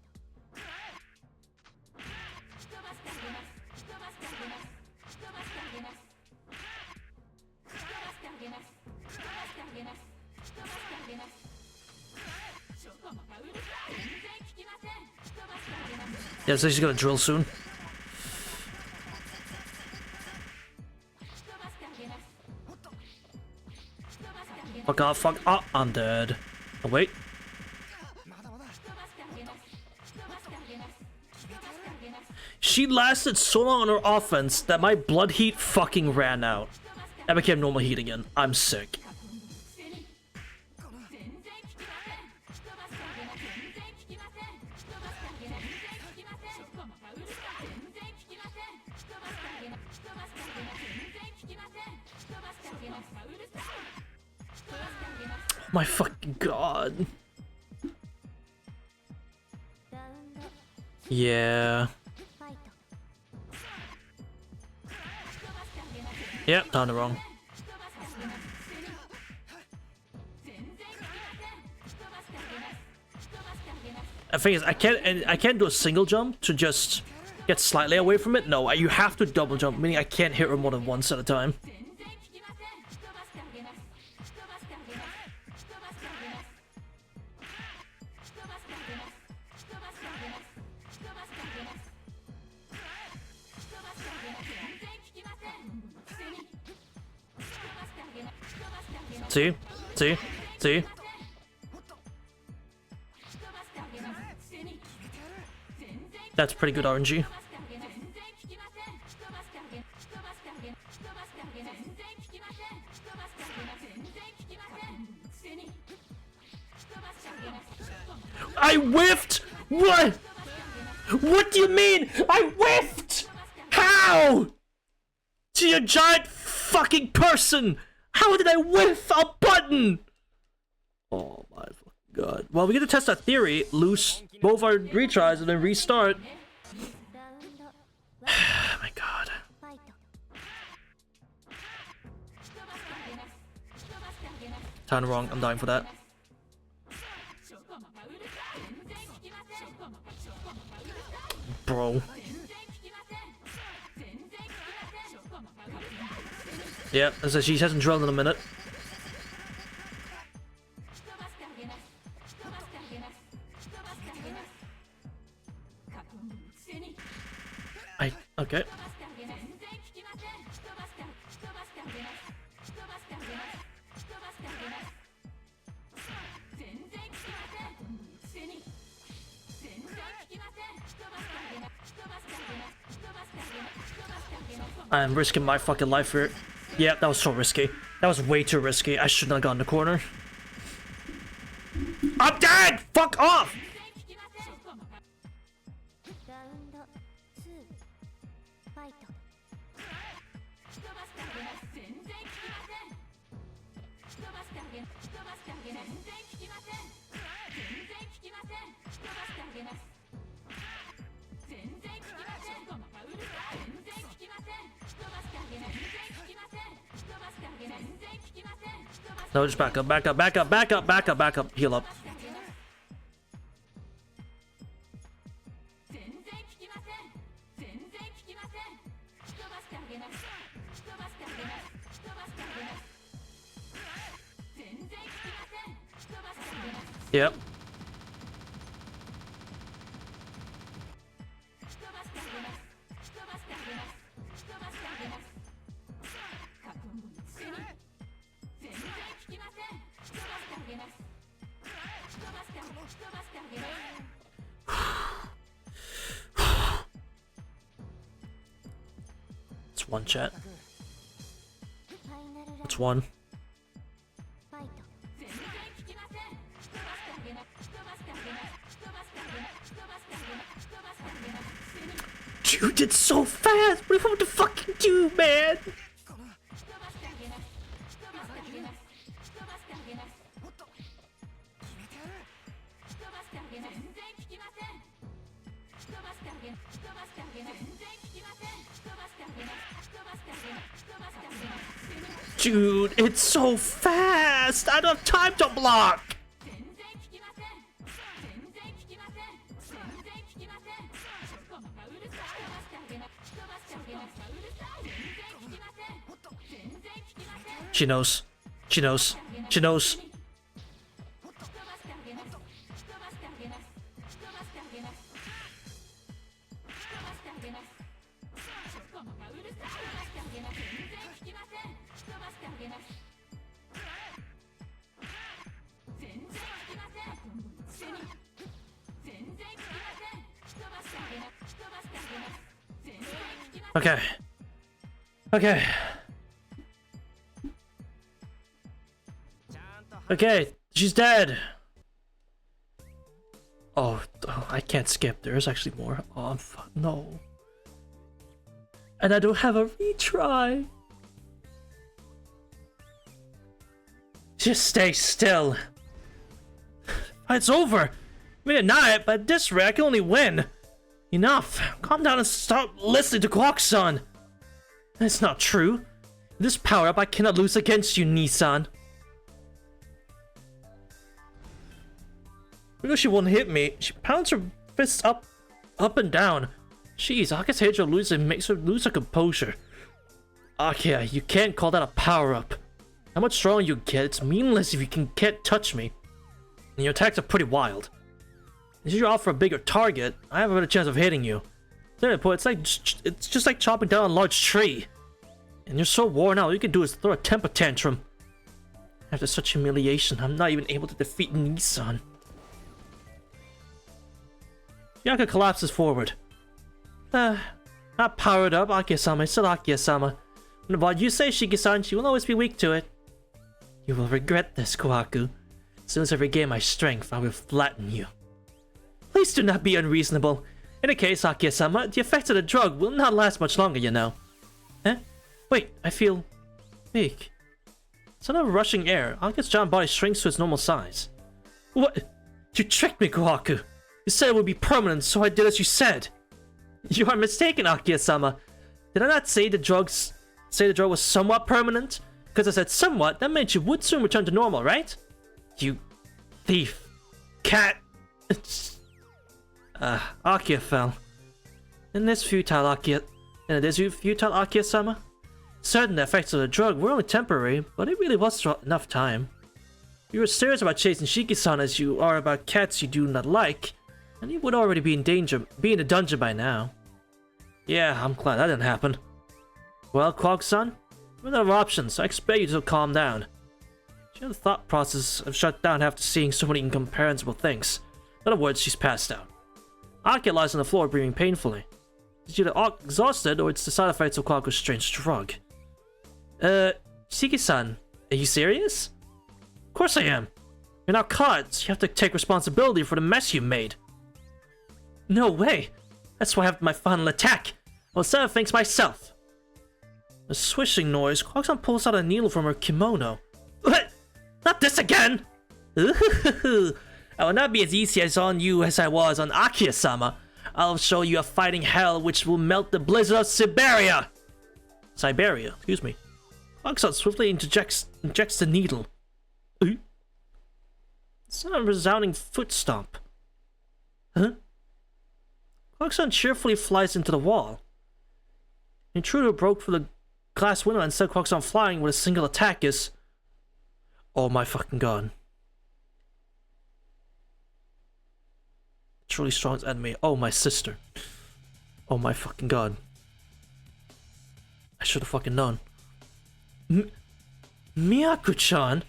Speaker 2: Yeah, so she's gonna drill soon. Fuck off, fuck off. I'm dead. Oh, wait. She lasted so long on her offense that my blood heat fucking ran out. I became normal heat again. I'm sick. Oh my fucking god. Yeah. Yep, done it wrong. The thing is, I can't do a single jump to just get slightly away from it. No, you have to double jump, meaning I can't hit her more than once at a time. See? See? See? That's pretty good RNG. I whiffed! What? What do you mean? I whiffed! How? To a giant fucking person! How did I whiff a button? Oh my fucking god. Well, we get to test that theory, lose both our retries and then restart. Oh my god. Time wrong, I'm dying for that. Bro. Yeah, as I say, she hasn't drilled in a minute. Okay. I'm risking my fucking life here. Yeah, that was so risky. That was way too risky. I shouldn't have gone in the corner. I'm dead! Fuck off! No, just back up, back up, back up, back up, back up, back up, heal up. Yep. It's one chat. It's one. Dude, it's so fast! What do you want to fucking do, man? Dude, it's so fast! I don't have time to block! She knows. She knows. She knows. Okay. Okay. Okay, she's dead. Oh, I can't skip. There's actually more. Oh, no. And I don't have a retry. Just stay still. It's over. I may deny it, but at this rate, I can only win. Enough. Calm down and stop listening to Clock-san. That's not true. This power-up I cannot lose against you, Nissan. Because she won't hit me, she pounds her fists up and down. Jeez, Aka's hatred makes her lose her composure. Akia, you can't call that a power-up. How much stronger you get, it's meaningless if you can't touch me. And your attacks are pretty wild. If you're off for a bigger target, I have a better chance of hitting you. It's just like chopping down a large tree. And you're so worn out, all you can do is throw a temper tantrum. After such humiliation, I'm not even able to defeat Nissan. Yaka collapses forward. Not powered up, Akia-sama, it's still Akia-sama. And what you say, Shiki-san, she will always be weak to it. You will regret this, Kohaku. As soon as I regain my strength, I will flatten you. Please do not be unreasonable. In a case, Akia-sama, the effects of the drug will not last much longer, you know. Eh? Wait, I feel weak. It's not rushing air. Akia's giant body shrinks to its normal size. What? You tricked me, Kohaku. You said it would be permanent, so I did as you said. You are mistaken, Akia-sama. Did I not say the drug was somewhat permanent? Because I said somewhat, that meant you would soon return to normal, right? You thief. Cat. Akia fell. And this futile Akia-sama? Certain the effects of the drug were only temporary, but it really was enough time. You were serious about chasing Shiki-san as you are about cats you do not like, and you would already be in the dungeon by now. Yeah, I'm glad that didn't happen. Well, Quag-san, we don't have options, so I expect you to calm down. She had the thought process of shut down after seeing so many incomprehensible things. In other words, she's passed out. Akia lies on the floor breathing painfully. She's either exhausted or it's the side effects of Quag's strange drug. Shiki-san, are you serious? Of course I am. You're now caught, so you have to take responsibility for the mess you made. No way! That's why I have my final attack. I'll settle things myself. A swishing noise, Quag-san pulls out a needle from her kimono. What? Not this again! I will not be as easy on you as I was on Akia-sama. I'll show you a fighting hell which will melt the blizzard of Siberia! Siberia, excuse me. Quag-san swiftly injects the needle. It's not a resounding foot stomp. Huh? Quag-san cheerfully flies into the wall. intruder broke through the glass window and set Quaxon flying with a single attack is... Oh my fucking god. Truly strong enemy. Oh, my sister. Oh my fucking god. I should have fucking known. Miyako-chan?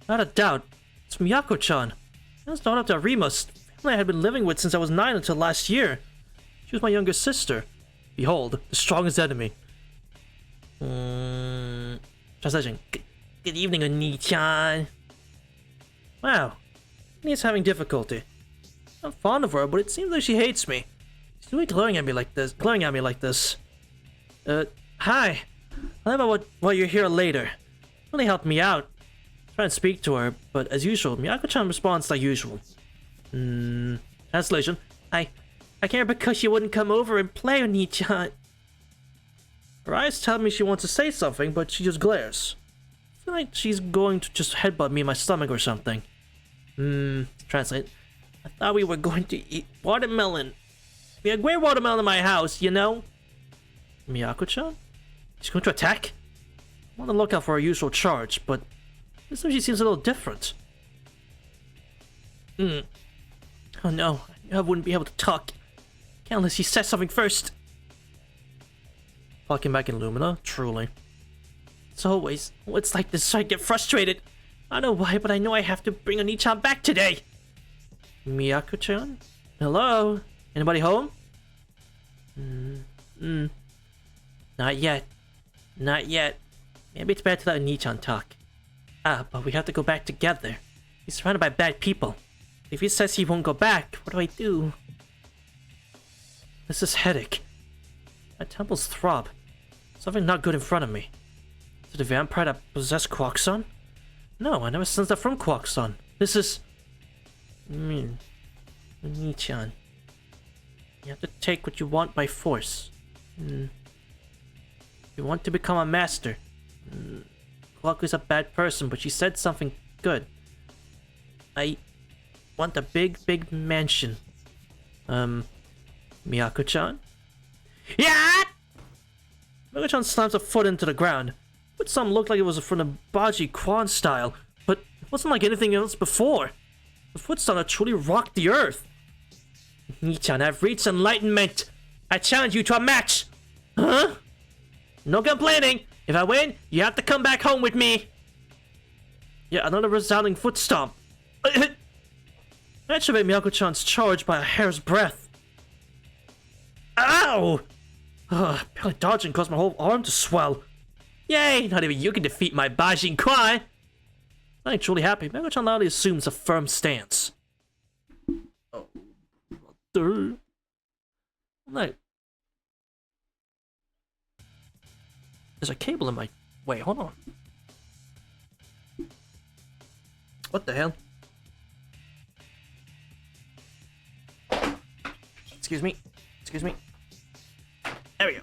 Speaker 2: Not a doubt. It's Miyako-chan. That's not up to Rima's family I had been living with since I was 9 until last year. She was my younger sister. Behold, the strongest enemy. Translation. Good evening, Oni-chan. Wow. Oni's having difficulty. I'm fond of her, but it seems like she hates me. She's really glaring at me like this. Hi. I'll know about why you're here later. Really helped me out. Try and speak to her, but as usual, Miyako-chan responds like usual. Translation. I care because you wouldn't come over and play, Oni-chan. Her eyes tell me she wants to say something, but she just glares. I feel like she's going to just headbutt me in my stomach or something. Translate. I thought we were going to eat watermelon. We had great watermelon in my house, you know? Miyako-chan? She's going to attack? I'm on the lookout for her usual charge, but this time she seems a little different. Oh no, I wouldn't be able to talk. Can't unless she says something first. Walking back in Lumina, truly. It's always, it's like this, so I get frustrated. I don't know why, but I know I have to bring Oni-chan back today. Miyako-chan? Hello? Anybody home? Not yet. Not yet. Maybe it's better to let Oni-chan talk. But we have to go back together. He's surrounded by bad people. If he says he won't go back, what do I do? This is headache. My temples throb. Something not good in front of me. Is it the vampire that possessed Quaxon? No, I never sensed that from Quaxon. This is... Oni-chan. You have to take what you want by force. You want to become a master. Kwaku's a bad person, but she said something good. I want a big mansion. Miyako-chan? Yeah! Miyako-chan slams a foot into the ground. But some looked like it was from the Baji Quan style, but it wasn't like anything else before. The footstone truly rocked the earth. Oni-chan, I've reached enlightenment. I challenge you to a match. Huh? No complaining. If I win, you have to come back home with me. Yeah, another resounding foot stomp. I activate Miyako-chan's charge by a hair's breadth. Ow! Barely dodging caused my whole arm to swell. Yay! Not even you can defeat my Bajin Kwai! I ain't truly happy. Miyako-chan loudly assumes a firm stance. Oh, brother. Like, there's a cable in my... Wait, hold on. What the hell? Excuse me. Excuse me. There we go.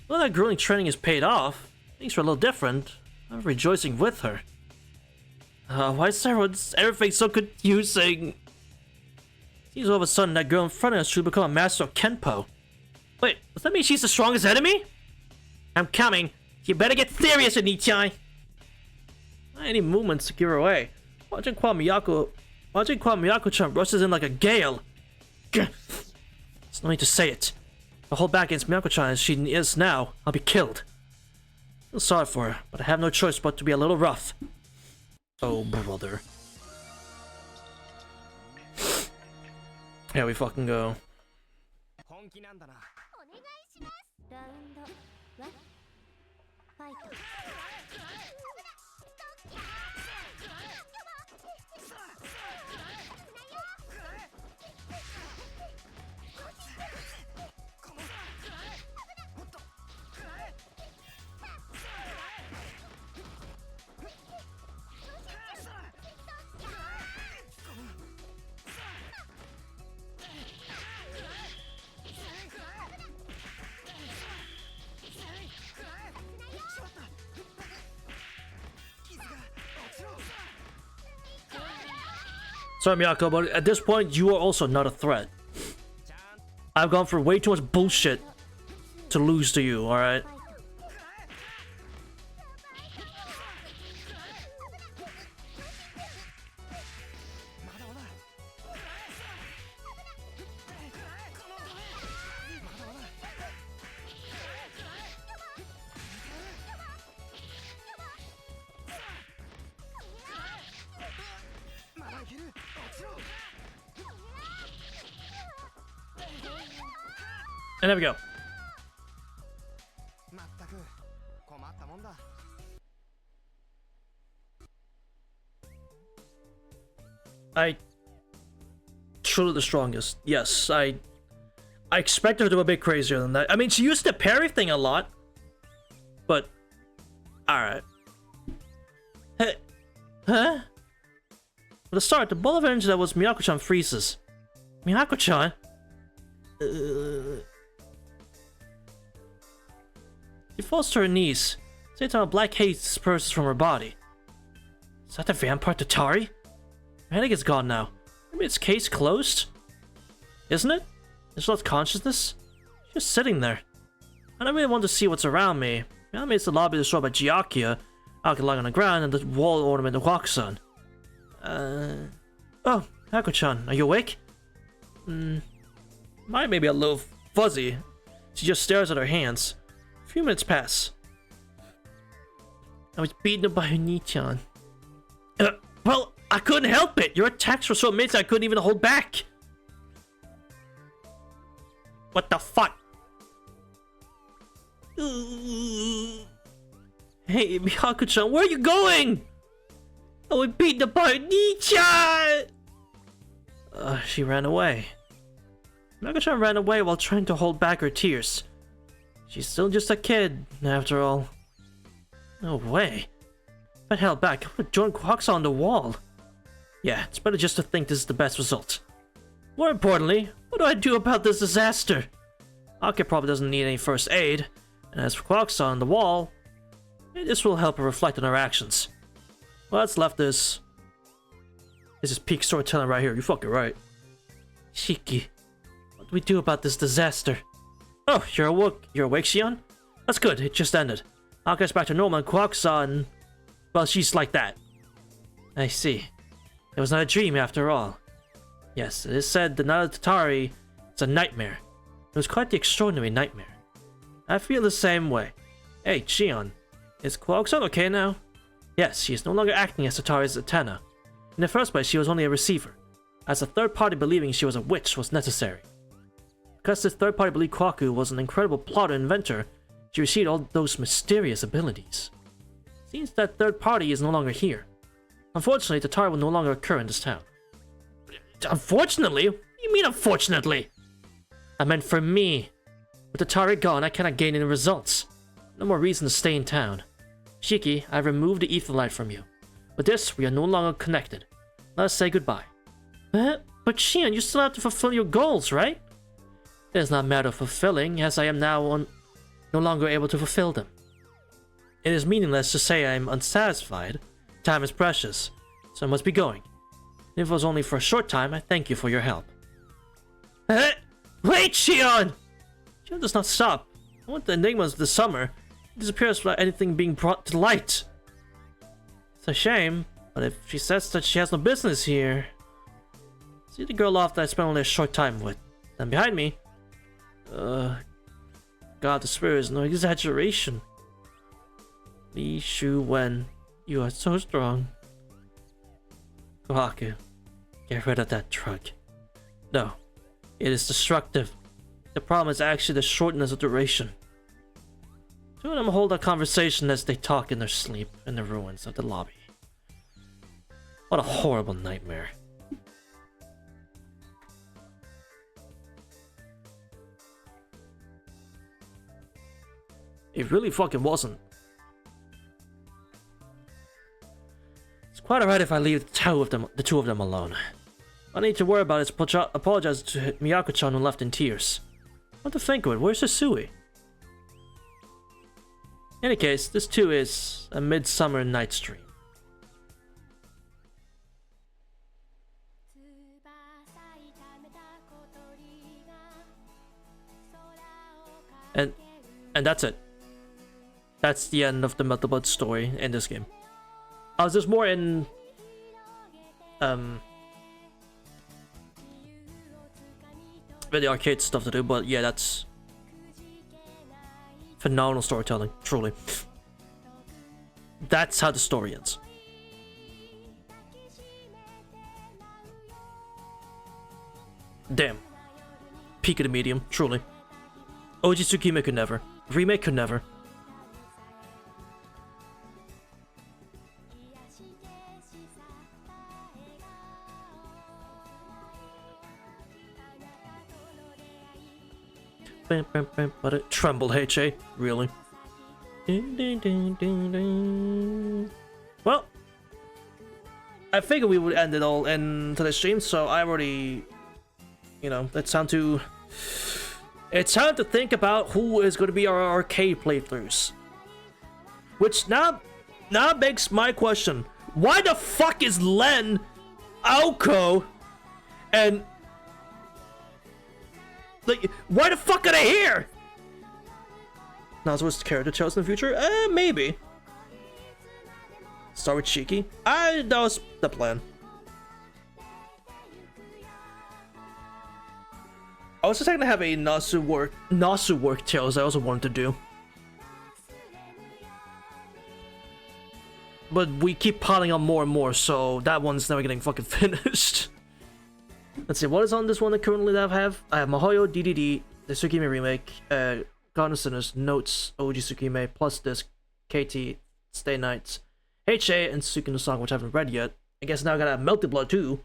Speaker 2: Well, that grueling training has paid off. Things are a little different. I'm rejoicing with her. Why is everything so confusing? Seems all of a sudden that girl in front of us should become a master of Kenpo. Wait, does that mean she's the strongest enemy? I'm coming. You better get serious, Oni-chan. Not any movements to give her away. Watching Miyako-chan rushes in like a gale. There's no need to say it. If I hold back against Miyako-chan as she is now, I'll be killed. I feel sorry for her, but I have no choice but to be a little rough. Oh, brother. Here we fucking go.
Speaker 3: お願いします。ラウンド1ファイト。
Speaker 2: Sorry, Miyako, but at this point, you are also not a threat. I've gone for way too much bullshit. to lose to you, alright? And there we go. I truly the strongest. Yes, I expect her to be a bit crazier than that. I mean, she used the parry thing a lot, but alright. Hey, huh? For the start, the ball of energy that was Miyako-chan freezes. Miyako-chan? She falls to her knees. Same time, a black haze disperses from her body. Is that the vampire Tatari? Her headache is gone now. Maybe its case closed? Isn't it? It's lost consciousness? She's just sitting there. I don't really want to see what's around me. Behind me is the lobby destroyed by Giakia. Aoki lying on the ground and the wall ornament of Wakusan. Oh, Hako-chan, are you awake? Mine may be a little fuzzy. She just stares at her hands. A few minutes pass. I was beaten up by Oni-chan. Well, I couldn't help it! Your attacks were so amazing I couldn't even hold back! What the fuck? Hey, Miyako-chan, where are you going? I was beaten up by Oni-chan! She ran away. Miyako-chan ran away while trying to hold back her tears. She's still just a kid, after all. No way. If I held back, I would have joined Quaxon on the wall. Yeah, it's better just to think this is the best result. More importantly, what do I do about this disaster? Aoki probably doesn't need any first aid, and as for Quaxon on the wall, this will help her reflect on her actions. What's left is... This is peak storytelling right here, you fucking right. Shiki, what do we do about this disaster? Oh, you're awake, Shion? That's good, it just ended. Aoki's back to normal and Quaxon... Well, she's like that. I see. It was not a dream after all. Yes, it is said that Nana Tatari is a nightmare. It was quite the extraordinary nightmare. I feel the same way. Hey, Shion, is Quaxon okay now? Yes, she is no longer acting as Tatari's antenna. In the first place, she was only a receiver, as a third party believing she was a witch was necessary. Because this third party believed Kwaku was an incredible plotter and inventor, she received all those mysterious abilities. Seems that third party is no longer here. Unfortunately, Tatari will no longer occur in this town. Unfortunately? What do you mean unfortunately? I meant for me. With Tatari gone, I cannot gain any results. No more reason to stay in town. Shiki, I have removed the ether light from you. With this, we are no longer connected. Let us say goodbye. But Shion, you still have to fulfill your goals, right? It is not a matter of fulfilling, as I am now no longer able to fulfill them. It is meaningless to say I am unsatisfied. Time is precious, so I must be going. If it was only for a short time, I thank you for your help. Wait, Shion! Shion does not stop. I want the enigmas this summer. It disappears without anything being brought to light. It's a shame, but if she says that she has no business here... See the girl off that I spent only a short time with. Then behind me... God, the spirit is no exaggeration. Li Shu Wen, you are so strong. Kohaku, get rid of that drug. No, it is destructive. The problem is actually the shortness of duration. Two of them hold a conversation as they talk in their sleep in the ruins of the lobby. What a horrible nightmare. It really fucking wasn't. It's quite alright if I leave the two of them alone. What I need to worry about is apologize to Miyako-chan who left in tears. What to think of it? Where's Hisui? In any case, this too is a Midsummer Night's Dream. And And that's it. That's the end of the MeltyBlood story in this game. There's more in the arcade stuff to do, but yeah, that's phenomenal storytelling, truly. That's how the story ends. Damn. Peak of the medium, truly. OG Tsukime could never. Remake could never. But it trembled, HA. Really? Well, I figured we would end it all in today's stream, so I already, you know, it's time to think about who is going to be our arcade playthroughs. Which now begs my question: why the fuck is Len, Aoko, and like, why the fuck are they here? Nazu's character chosen in the future? Maybe. Start with Shiki? That was the plan. I was just going to have a Nasu work tales I also wanted to do. But we keep piling on more and more, so that one's never getting fucking finished. Let's see, what is on this one that currently that I have? I have Mihoyo, DDD, the Tsukime remake, Garden Sinners, Notes, OG Tsukime, Plus Disc, KT, Stay Nights, HA, and Tsukino Song, which I haven't read yet. I guess now I gotta have MeltyBlood too.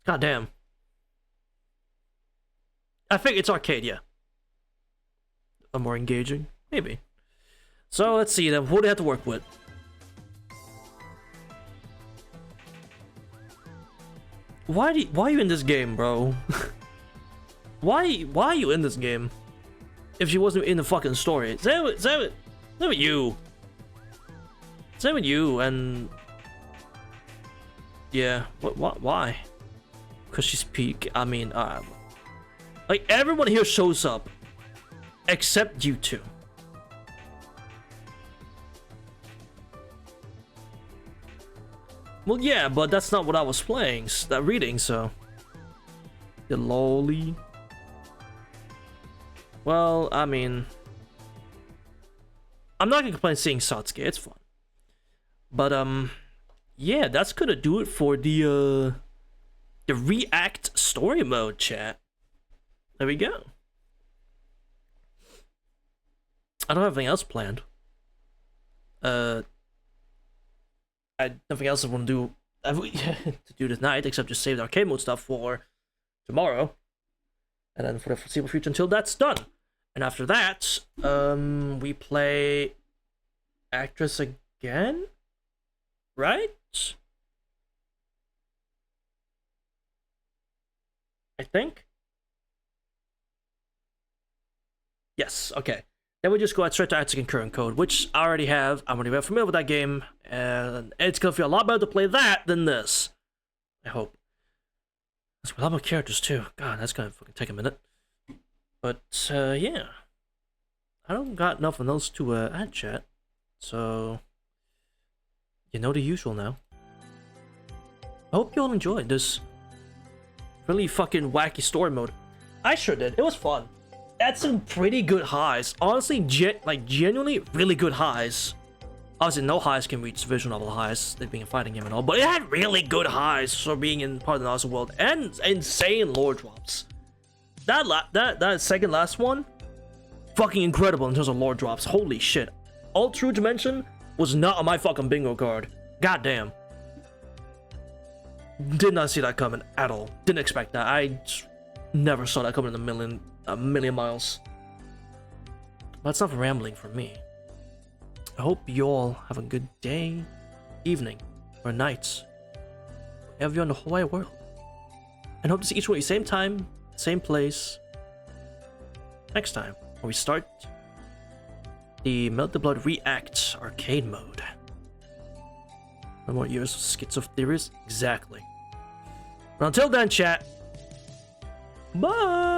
Speaker 2: God damn. I think it's arcade, yeah. More engaging? Maybe. So let's see then, who do I have to work with? Why are you in this game, bro? why are you in this game? If she wasn't in the fucking story. Same with you. Same with you, and yeah, why? Because she's peak. I mean, like everyone here shows up, except you two. Well, yeah, but that's not what I was playing, reading, so. The lolly. Well, I mean, I'm not gonna complain seeing Satsuki, it's fun. But, yeah, that's gonna do it for the React story mode chat. There we go. I don't have anything else planned. Nothing else I want to do tonight except just save the arcade mode stuff for tomorrow, and then for the foreseeable future until that's done. And after that, we play Actress again, right? I think. Yes. Okay. Then we just go straight to Atsukin Current Code, which I already have. I'm already very familiar with that game, and it's gonna feel a lot better to play that than this. I hope. There's a lot more characters too. God, that's gonna fucking take a minute. But yeah, I don't got enough of those to add chat, so you know the usual now. I hope you all enjoyed this really fucking wacky story mode. I sure did. It was fun. Had some pretty good highs. Honestly, genuinely really good highs. Obviously, no highs can reach visual novel highs, they being a fighting game and all, but it had really good highs for being in part of the Nasu world, and insane lore drops. That second last one, fucking incredible in terms of lore drops. Holy shit. All True Dimension was not on my fucking bingo card. God damn. Did not see that coming at all. Didn't expect that. I never saw that coming in a million miles. But it's not rambling for me. I hope you all have a good day, evening, or night, wherever you're in the whole wide world. And hope to see each one at the same time, same place, next time, when we start the MeltyBlood React arcade mode. No more years of schizo theories? Exactly. But until then, chat, bye!